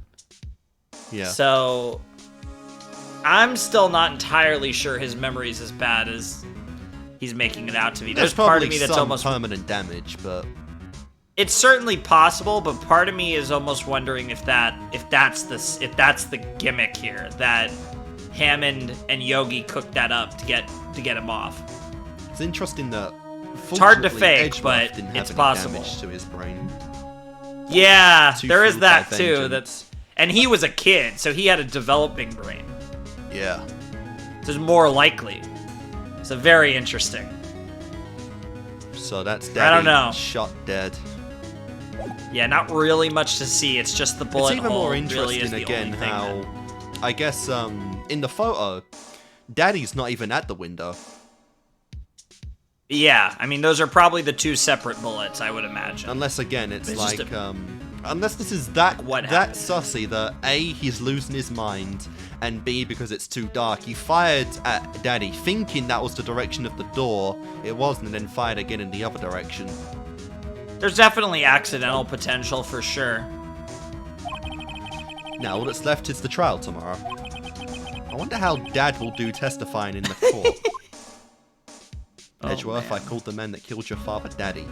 Yeah. So I'm still not entirely sure his memory's as bad as he's making it out to be. There's part probably of me that's some almost permanent damage, but it's certainly possible. But part of me is almost wondering if that's the gimmick here, that Hammond and Yogi cooked that up to get him off. it's interesting that It's hard to fortunately, fake, Edgeworth but didn't have it's any possible. damage to his brain. Yeah, Too there is fueled by that too. vengeance. And he was a kid, so he had a developing brain. Yeah. So it's more likely. It's a very interesting. So that's I Daddy don't know. shot dead. Yeah, not really much to see. It's just the bullet It's even hole more really interesting is the again only thing how, that- I guess, in the photo, Daddy's not even at the window. Yeah, I mean, those are probably the two separate bullets, I would imagine. Unless, again, it's It's like, just unless this is that What that happened? sussy that A, he's losing his mind, and B, because it's too dark, he fired at Daddy thinking that was the direction of the door. It wasn't, and then fired again in the other direction. There's definitely accidental potential for sure. Now, all that's left is the trial tomorrow. I wonder how Dad will do testifying in the court. Oh, Edgeworth, man. I called the man that killed your father Daddy.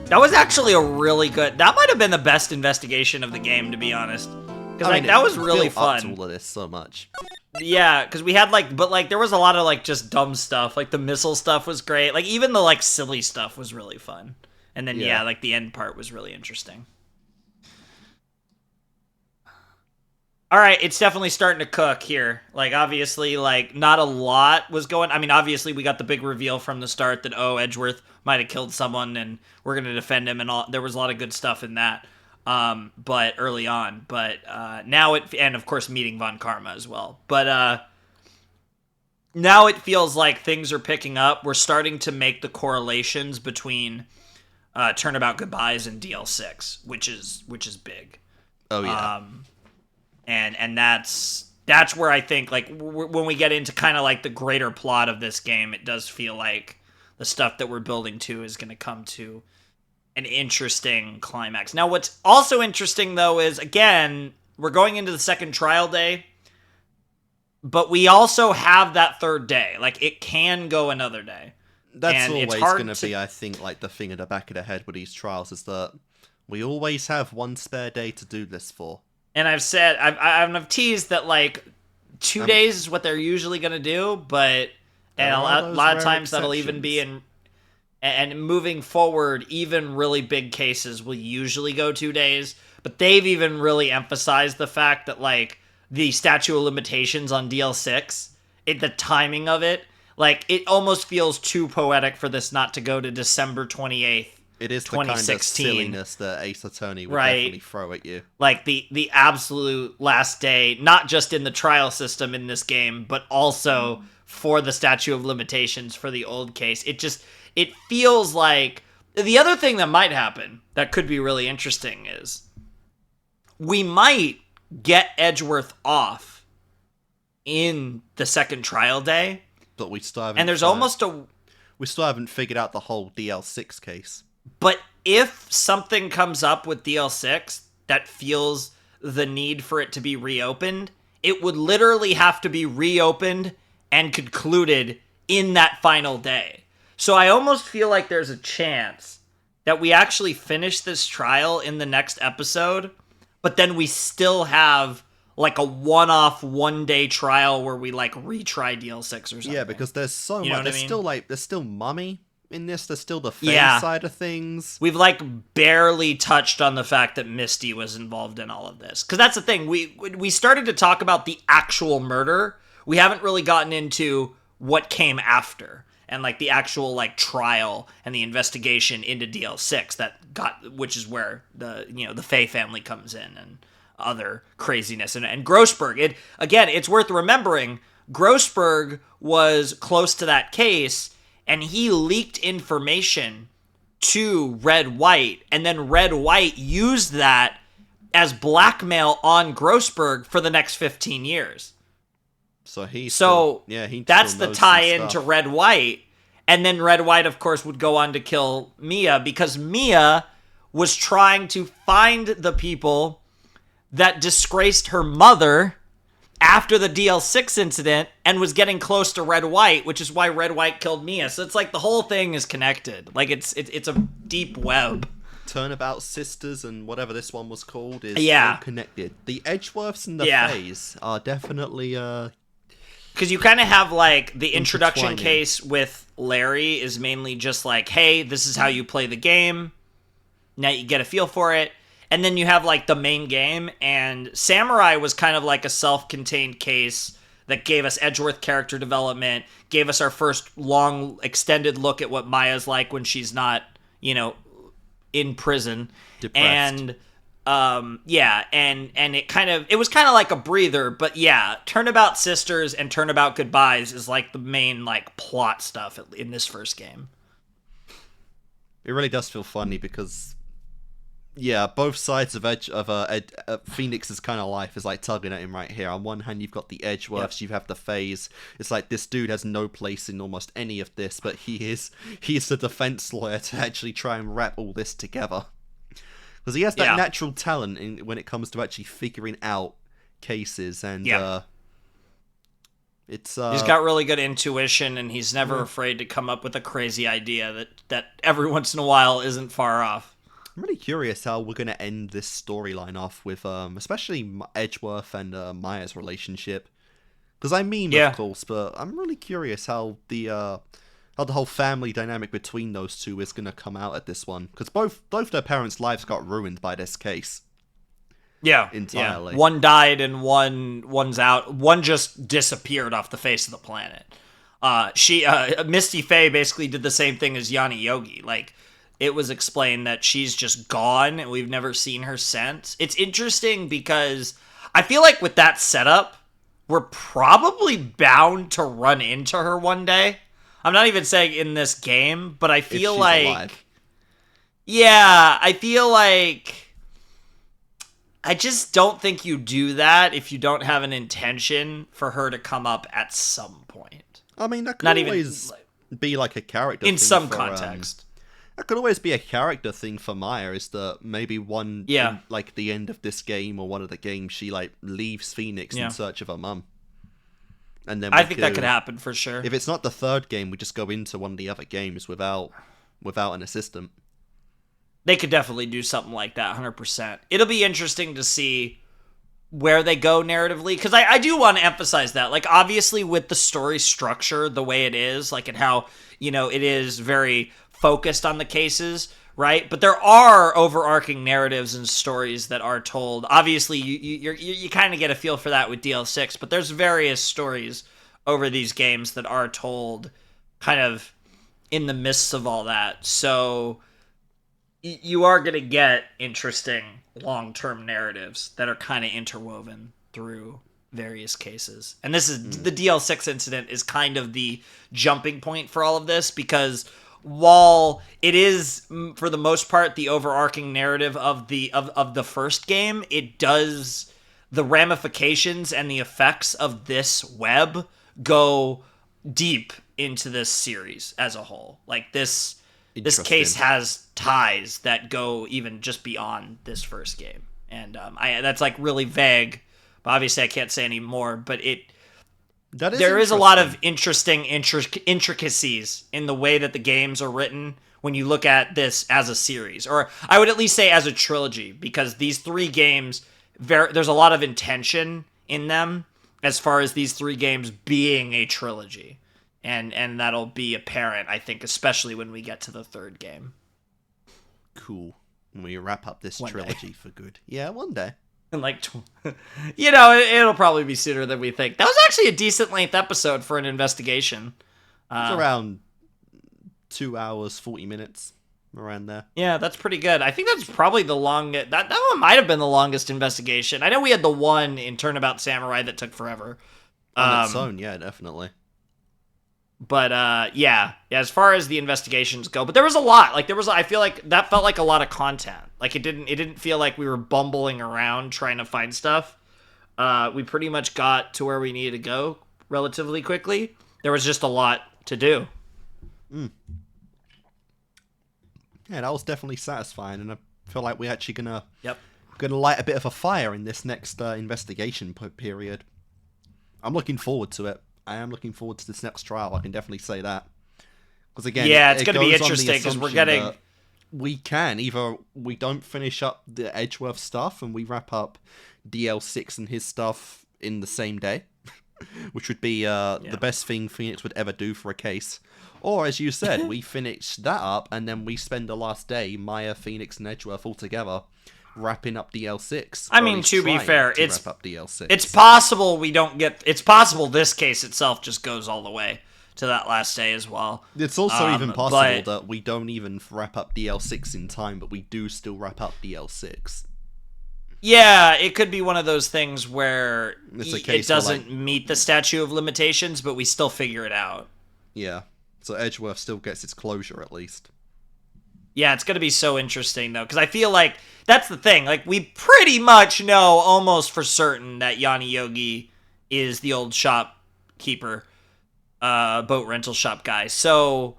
That was actually a really good... That might have been the best investigation of the game, to be honest. Because, I mean, that it was really built up to fun. all of this so much. Yeah, because we had, but there was a lot of, just dumb stuff. Like, the missile stuff was great. Like, even the, silly stuff was really fun. And then, Yeah. the end part was really interesting. All right, it's definitely starting to cook here. Obviously, not a lot was going... I mean, obviously, we got the big reveal from the start that, Edgeworth might have killed someone, and we're going to defend him, and all. There was a lot of good stuff in that, but early on. But now it... And, of course, meeting Von Karma as well. But now it feels like things are picking up. We're starting to make the correlations between Turnabout Goodbyes and DL6, which is big. Oh, yeah. And that's where I think, when we get into kind of the greater plot of this game, it does feel like the stuff that we're building to is going to come to an interesting climax. Now, what's also interesting, though, is, again, we're going into the second trial day, but we also have that third day. It can go another day. That's and it's always hard going to be, I think, the thing in the back of the head with these trials is that we always have one spare day to do this for. And I've said, I've teased that 2 days is what they're usually going to do, but and a lot of times that'll even be in, and moving forward, even really big cases will usually go 2 days, but they've even really emphasized the fact that the statute of limitations on DL6, the timing of it, it almost feels too poetic for this not to go to December 28th. It is the kind of 2016. silliness that Ace Attorney would Right. definitely throw at you. The absolute last day, not just in the trial system in this game, but also for the statute of limitations for the old case. It feels like... The other thing that might happen that could be really interesting is we might get Edgeworth off in the second trial day, But we still haven't... and there's almost a... We still haven't figured out the whole DL6 case. But if something comes up with DL6 that feels the need for it to be reopened, it would literally have to be reopened and concluded in that final day. So I almost feel like there's a chance that we actually finish this trial in the next episode, but then we still have a one-off one-day trial where we retry DL6 or something. Yeah, because there's so You know much. what I mean? There's still Mummy in this. There's still the Faye Yeah. side of things. We've barely touched on the fact that Misty was involved in all of this. Because that's the thing. We started to talk about the actual murder. We haven't really gotten into what came after. and like the actual like trial and the investigation into DL6 which is where the the Faye family comes in and other craziness. And Grossberg, it's worth remembering, Grossberg was close to that case, and he leaked information to Red White, and then Red White used that as blackmail on Grossberg for the next 15 years. So that's the tie-in to Red White. And then Red White, of course, would go on to kill Mia, because Mia was trying to find the people that disgraced her mother after the DL6 incident and was getting close to Red White, which is why Red White killed Mia. So it's like the whole thing is connected. Like it's a deep web. Turnabout Sisters and whatever this one was called is all connected. The Edgeworths and the Fays are definitely because you kind of have like the introduction case with Larry is mainly just like, hey, this is how you play the game. Now you get a feel for it. And then you have like the main game, and Samurai was kind of like a self-contained case that gave us Edgeworth character development, gave us our first long extended look at what Maya's like when she's not, in prison. Depressed. And and it was kind of like a breather, but yeah, Turnabout Sisters and Turnabout Goodbyes is like the main like plot stuff in this first game. It really does feel funny because both sides of Phoenix's kind of life is like tugging at him right here. On one hand, you've got the Edgeworths, you have the Fays. It's like this dude has no place in almost any of this, but he's the defense lawyer to actually try and wrap all this together. Because he has that natural talent when it comes to actually figuring out cases, and he's got really good intuition, and he's never afraid to come up with a crazy idea that every once in a while isn't far off. I'm really curious how we're going to end this storyline off with, especially Edgeworth and Maya's relationship. Because of course, but I'm really curious how the whole family dynamic between those two is going to come out at this one. Because both their parents' lives got ruined by this case. Yeah, entirely. Yeah. One died and one's out. One just disappeared off the face of the planet. Misty Faye basically did the same thing as Yanni Yogi. Like, it was explained that she's just gone and we've never seen her since. It's interesting because I feel like with that setup, we're probably bound to run into her one day. I'm not even saying in this game, but I feel like... alive. Yeah, I feel like... I just don't think you do that if you don't have an intention for her to come up at some point. I mean, that could always be like a character in some context. That could always be a character thing for Maya, is that maybe in, like, the end of this game or one of the games, she, like, leaves Phoenix in search of her mum. And then I think that could happen for sure. If it's not the third game, we just go into one of the other games without an assistant. They could definitely do something like that, 100%. It'll be interesting to see where they go narratively, because I do want to emphasize that. Like, obviously, with the story structure the way it is, like, and how, it is very focused on the cases, right? But there are overarching narratives and stories that are told. Obviously, you kind of get a feel for that with DL6, but there's various stories over these games that are told kind of in the midst of all that. So you are going to get interesting long-term narratives that are kind of interwoven through various cases. And this is the DL6 incident is kind of the jumping point for all of this, because while it is, for the most part, the overarching narrative of the first game, it does, the ramifications and the effects of this web go deep into this series as a whole. Like, this case has ties that go even just beyond this first game. And that's like really vague, but obviously I can't say any more, but there is a lot of interesting intricacies in the way that the games are written when you look at this as a series, or I would at least say as a trilogy, because these three games, there's a lot of intention in them as far as these three games being a trilogy. And that'll be apparent, I think, especially when we get to the third game. Cool. When we wrap up this trilogy for good. Yeah, one day. And it'll probably be sooner than we think. That was actually a decent length episode for an investigation. It's around 2 hours, 40 minutes, around there. Yeah, that's pretty good. I think that's probably the longest. That one might have been the longest investigation. I know we had the one in Turnabout Samurai that took forever. On its own, yeah, definitely. But yeah, as far as the investigations go, but there was a lot. Like I feel like that felt like a lot of content. Like it didn't feel like we were bumbling around trying to find stuff. We pretty much got to where we needed to go relatively quickly. There was just a lot to do. Yeah, that was definitely satisfying, and I feel like we're actually gonna Yep. light a bit of a fire in this next investigation period. I'm looking forward to it. I am looking forward to this next trial. I can definitely say that. Because again, yeah, it's going to be goes on the interesting because we're assumption getting. that we can either we don't finish up the Edgeworth stuff and we wrap up DL6 and his stuff in the same day, which would be the best thing Phoenix would ever do for a case. Or, as you said, we finish that up and then we spend the last day, Maya, Phoenix, and Edgeworth all together, wrapping up DL6. I mean, to be fair, wrap up DL6. It's possible we don't get. It's possible this case itself just goes all the way to that last day as well. It's also even possible that we don't even wrap up DL6 in time, but we do still wrap up DL6. Yeah, it could be one of those things where it doesn't meet the statute of limitations, but we still figure it out. Yeah, so Edgeworth still gets its closure at least. Yeah, it's going to be so interesting, though, because I feel like that's the thing. Like, we pretty much know almost for certain that Yanni Yogi is the old shopkeeper, boat rental shop guy. So,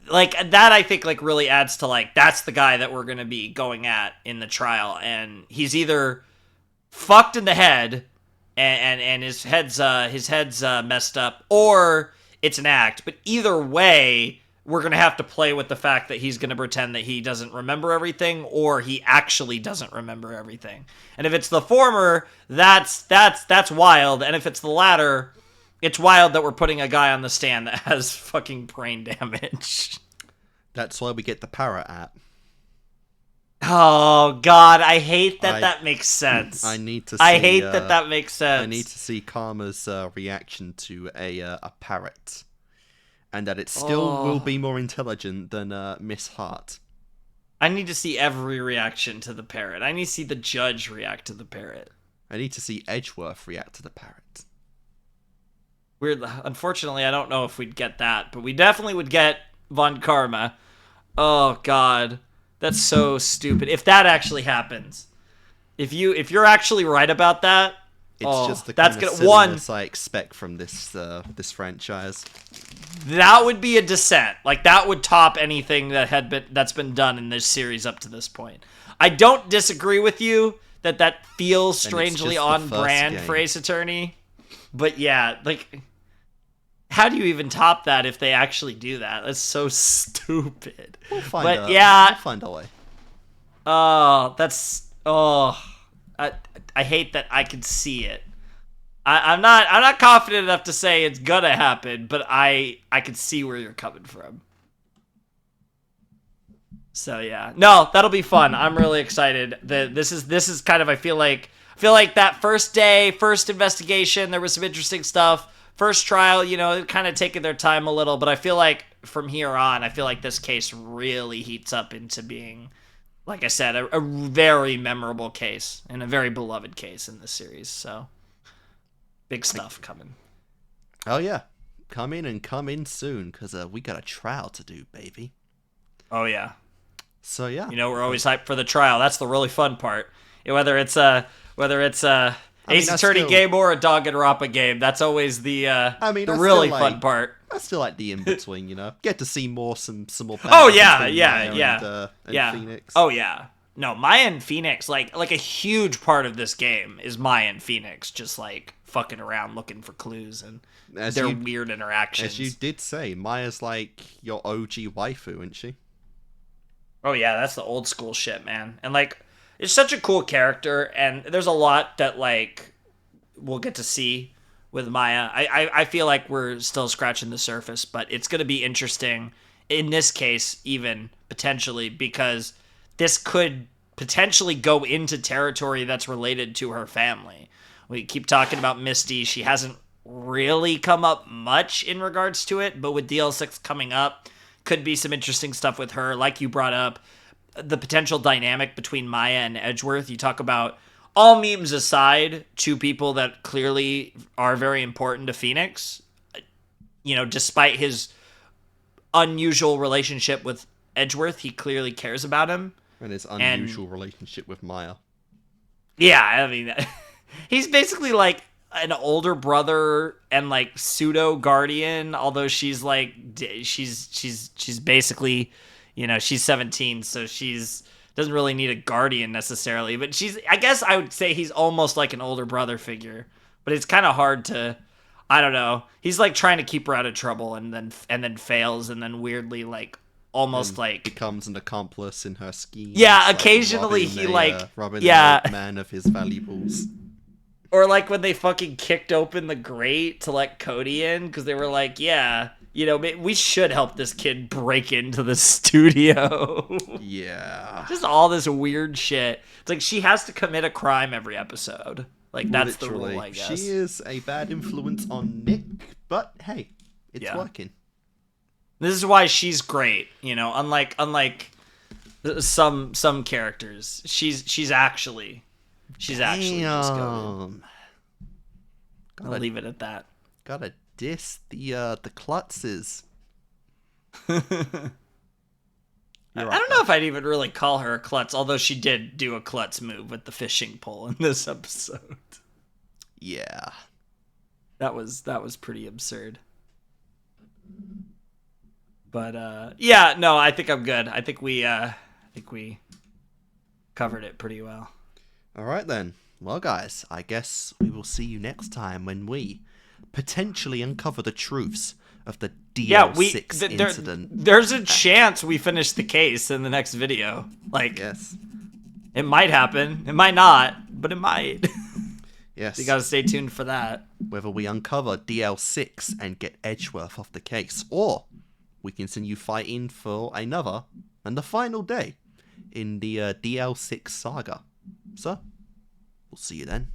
like, that I think, like, really adds to, like, that's the guy that we're going to be going at in the trial. And he's either fucked in the head and his head's messed up, or it's an act. But either way, we're going to have to play with the fact that he's going to pretend that he doesn't remember everything, or he actually doesn't remember everything. And if it's the former, that's wild. And if it's the latter, it's wild that we're putting a guy on the stand that has fucking brain damage. That's why we get the Parrot app. Oh, God, I hate that makes sense. I need to see... I hate that makes sense. I need to see Karma's reaction to a parrot. And that it still will be more intelligent than Miss Hart. I need to see every reaction to the parrot. I need to see the judge react to the parrot. I need to see Edgeworth react to the parrot. Unfortunately, I don't know if we'd get that, but we definitely would get Von Karma. Oh, God. That's so stupid. If that actually happens. If you're actually right about that, it's just the kind of silliness I expect from this franchise. That would be a descent. Like, that would top anything that's been done in this series up to this point. I don't disagree with you that feels strangely on brand for Ace Attorney. But yeah, like, how do you even top that if they actually do that? That's so stupid. We'll find a way. Oh, I hate that I can see it. I'm not confident enough to say it's gonna happen, but I can see where you're coming from. So yeah, no, that'll be fun. I'm really excited. This is kind of I feel like that first day, first investigation, there was some interesting stuff. First trial, kind of taking their time a little, but I feel like from here on, I feel like this case really heats up into being, like I said, a very memorable case and a very beloved case in this series. So, big stuff coming. Oh yeah, come in soon, because we got a trial to do, baby. Oh yeah. So yeah, we're always hyped for the trial. That's the really fun part. Whether it's Ace Attorney game or a Danganronpa game, that's always the really fun part. I still like the in between, Get to see some more. Oh yeah. And Phoenix. Oh yeah. No, Maya and Phoenix, like a huge part of this game is Maya and Phoenix just like fucking around looking for clues and their weird interactions. As you did say, Maya's like your OG waifu, isn't she? Oh yeah, that's the old school shit, man. And like, it's such a cool character, and there's a lot that, like, we'll get to see with Maya. I feel like we're still scratching the surface, but it's going to be interesting, in this case, even, potentially, because this could potentially go into territory that's related to her family. We keep talking about Misty. She hasn't really come up much in regards to it, but with DL6 coming up, could be some interesting stuff with her. Like you brought up, the potential dynamic between Maya and Edgeworth. You talk about, all memes aside, two people that clearly are very important to Phoenix. You know, despite his unusual relationship with Edgeworth, he clearly cares about him. And his unusual relationship with Maya. Yeah, I mean, he's basically like an older brother and like pseudo guardian, although she's like she's basically, you know, she's 17, so she's doesn't really need a guardian necessarily, but I guess I would say he's almost like an older brother figure, but it's kind of hard to, I don't know. He's like trying to keep her out of trouble and then fails, and then weirdly like almost like becomes an accomplice in her scheme. Yeah, like occasionally robbing yeah, the old man of his valuables. Or like when they fucking kicked open the grate to let Cody in because they were like, yeah, you know, we should help this kid break into the studio. Yeah. Just all this weird shit. It's like she has to commit a crime every episode. Like, that's Literally. the rule, I guess. She is a bad influence on Nick, but hey, it's working. This is why she's great, you know, unlike some characters. She's actually just good. I'll leave it at that. Gotta diss the klutzes. I don't know if I'd even really call her a klutz, although she did do a klutz move with the fishing pole in this episode. Yeah. That was pretty absurd. But yeah, no, I think I'm good. I think we covered it pretty well. All right then. Well, guys, I guess we will see you next time when we potentially uncover the truths of the DL6 incident. There's a chance we finish the case in the next video. Like, yes, it might happen. It might not, but it might. Yes. So you gotta stay tuned for that. Whether we uncover DL6 and get Edgeworth off the case, or we continue fighting for another and the final day in the DL6 saga. So, we'll see you then.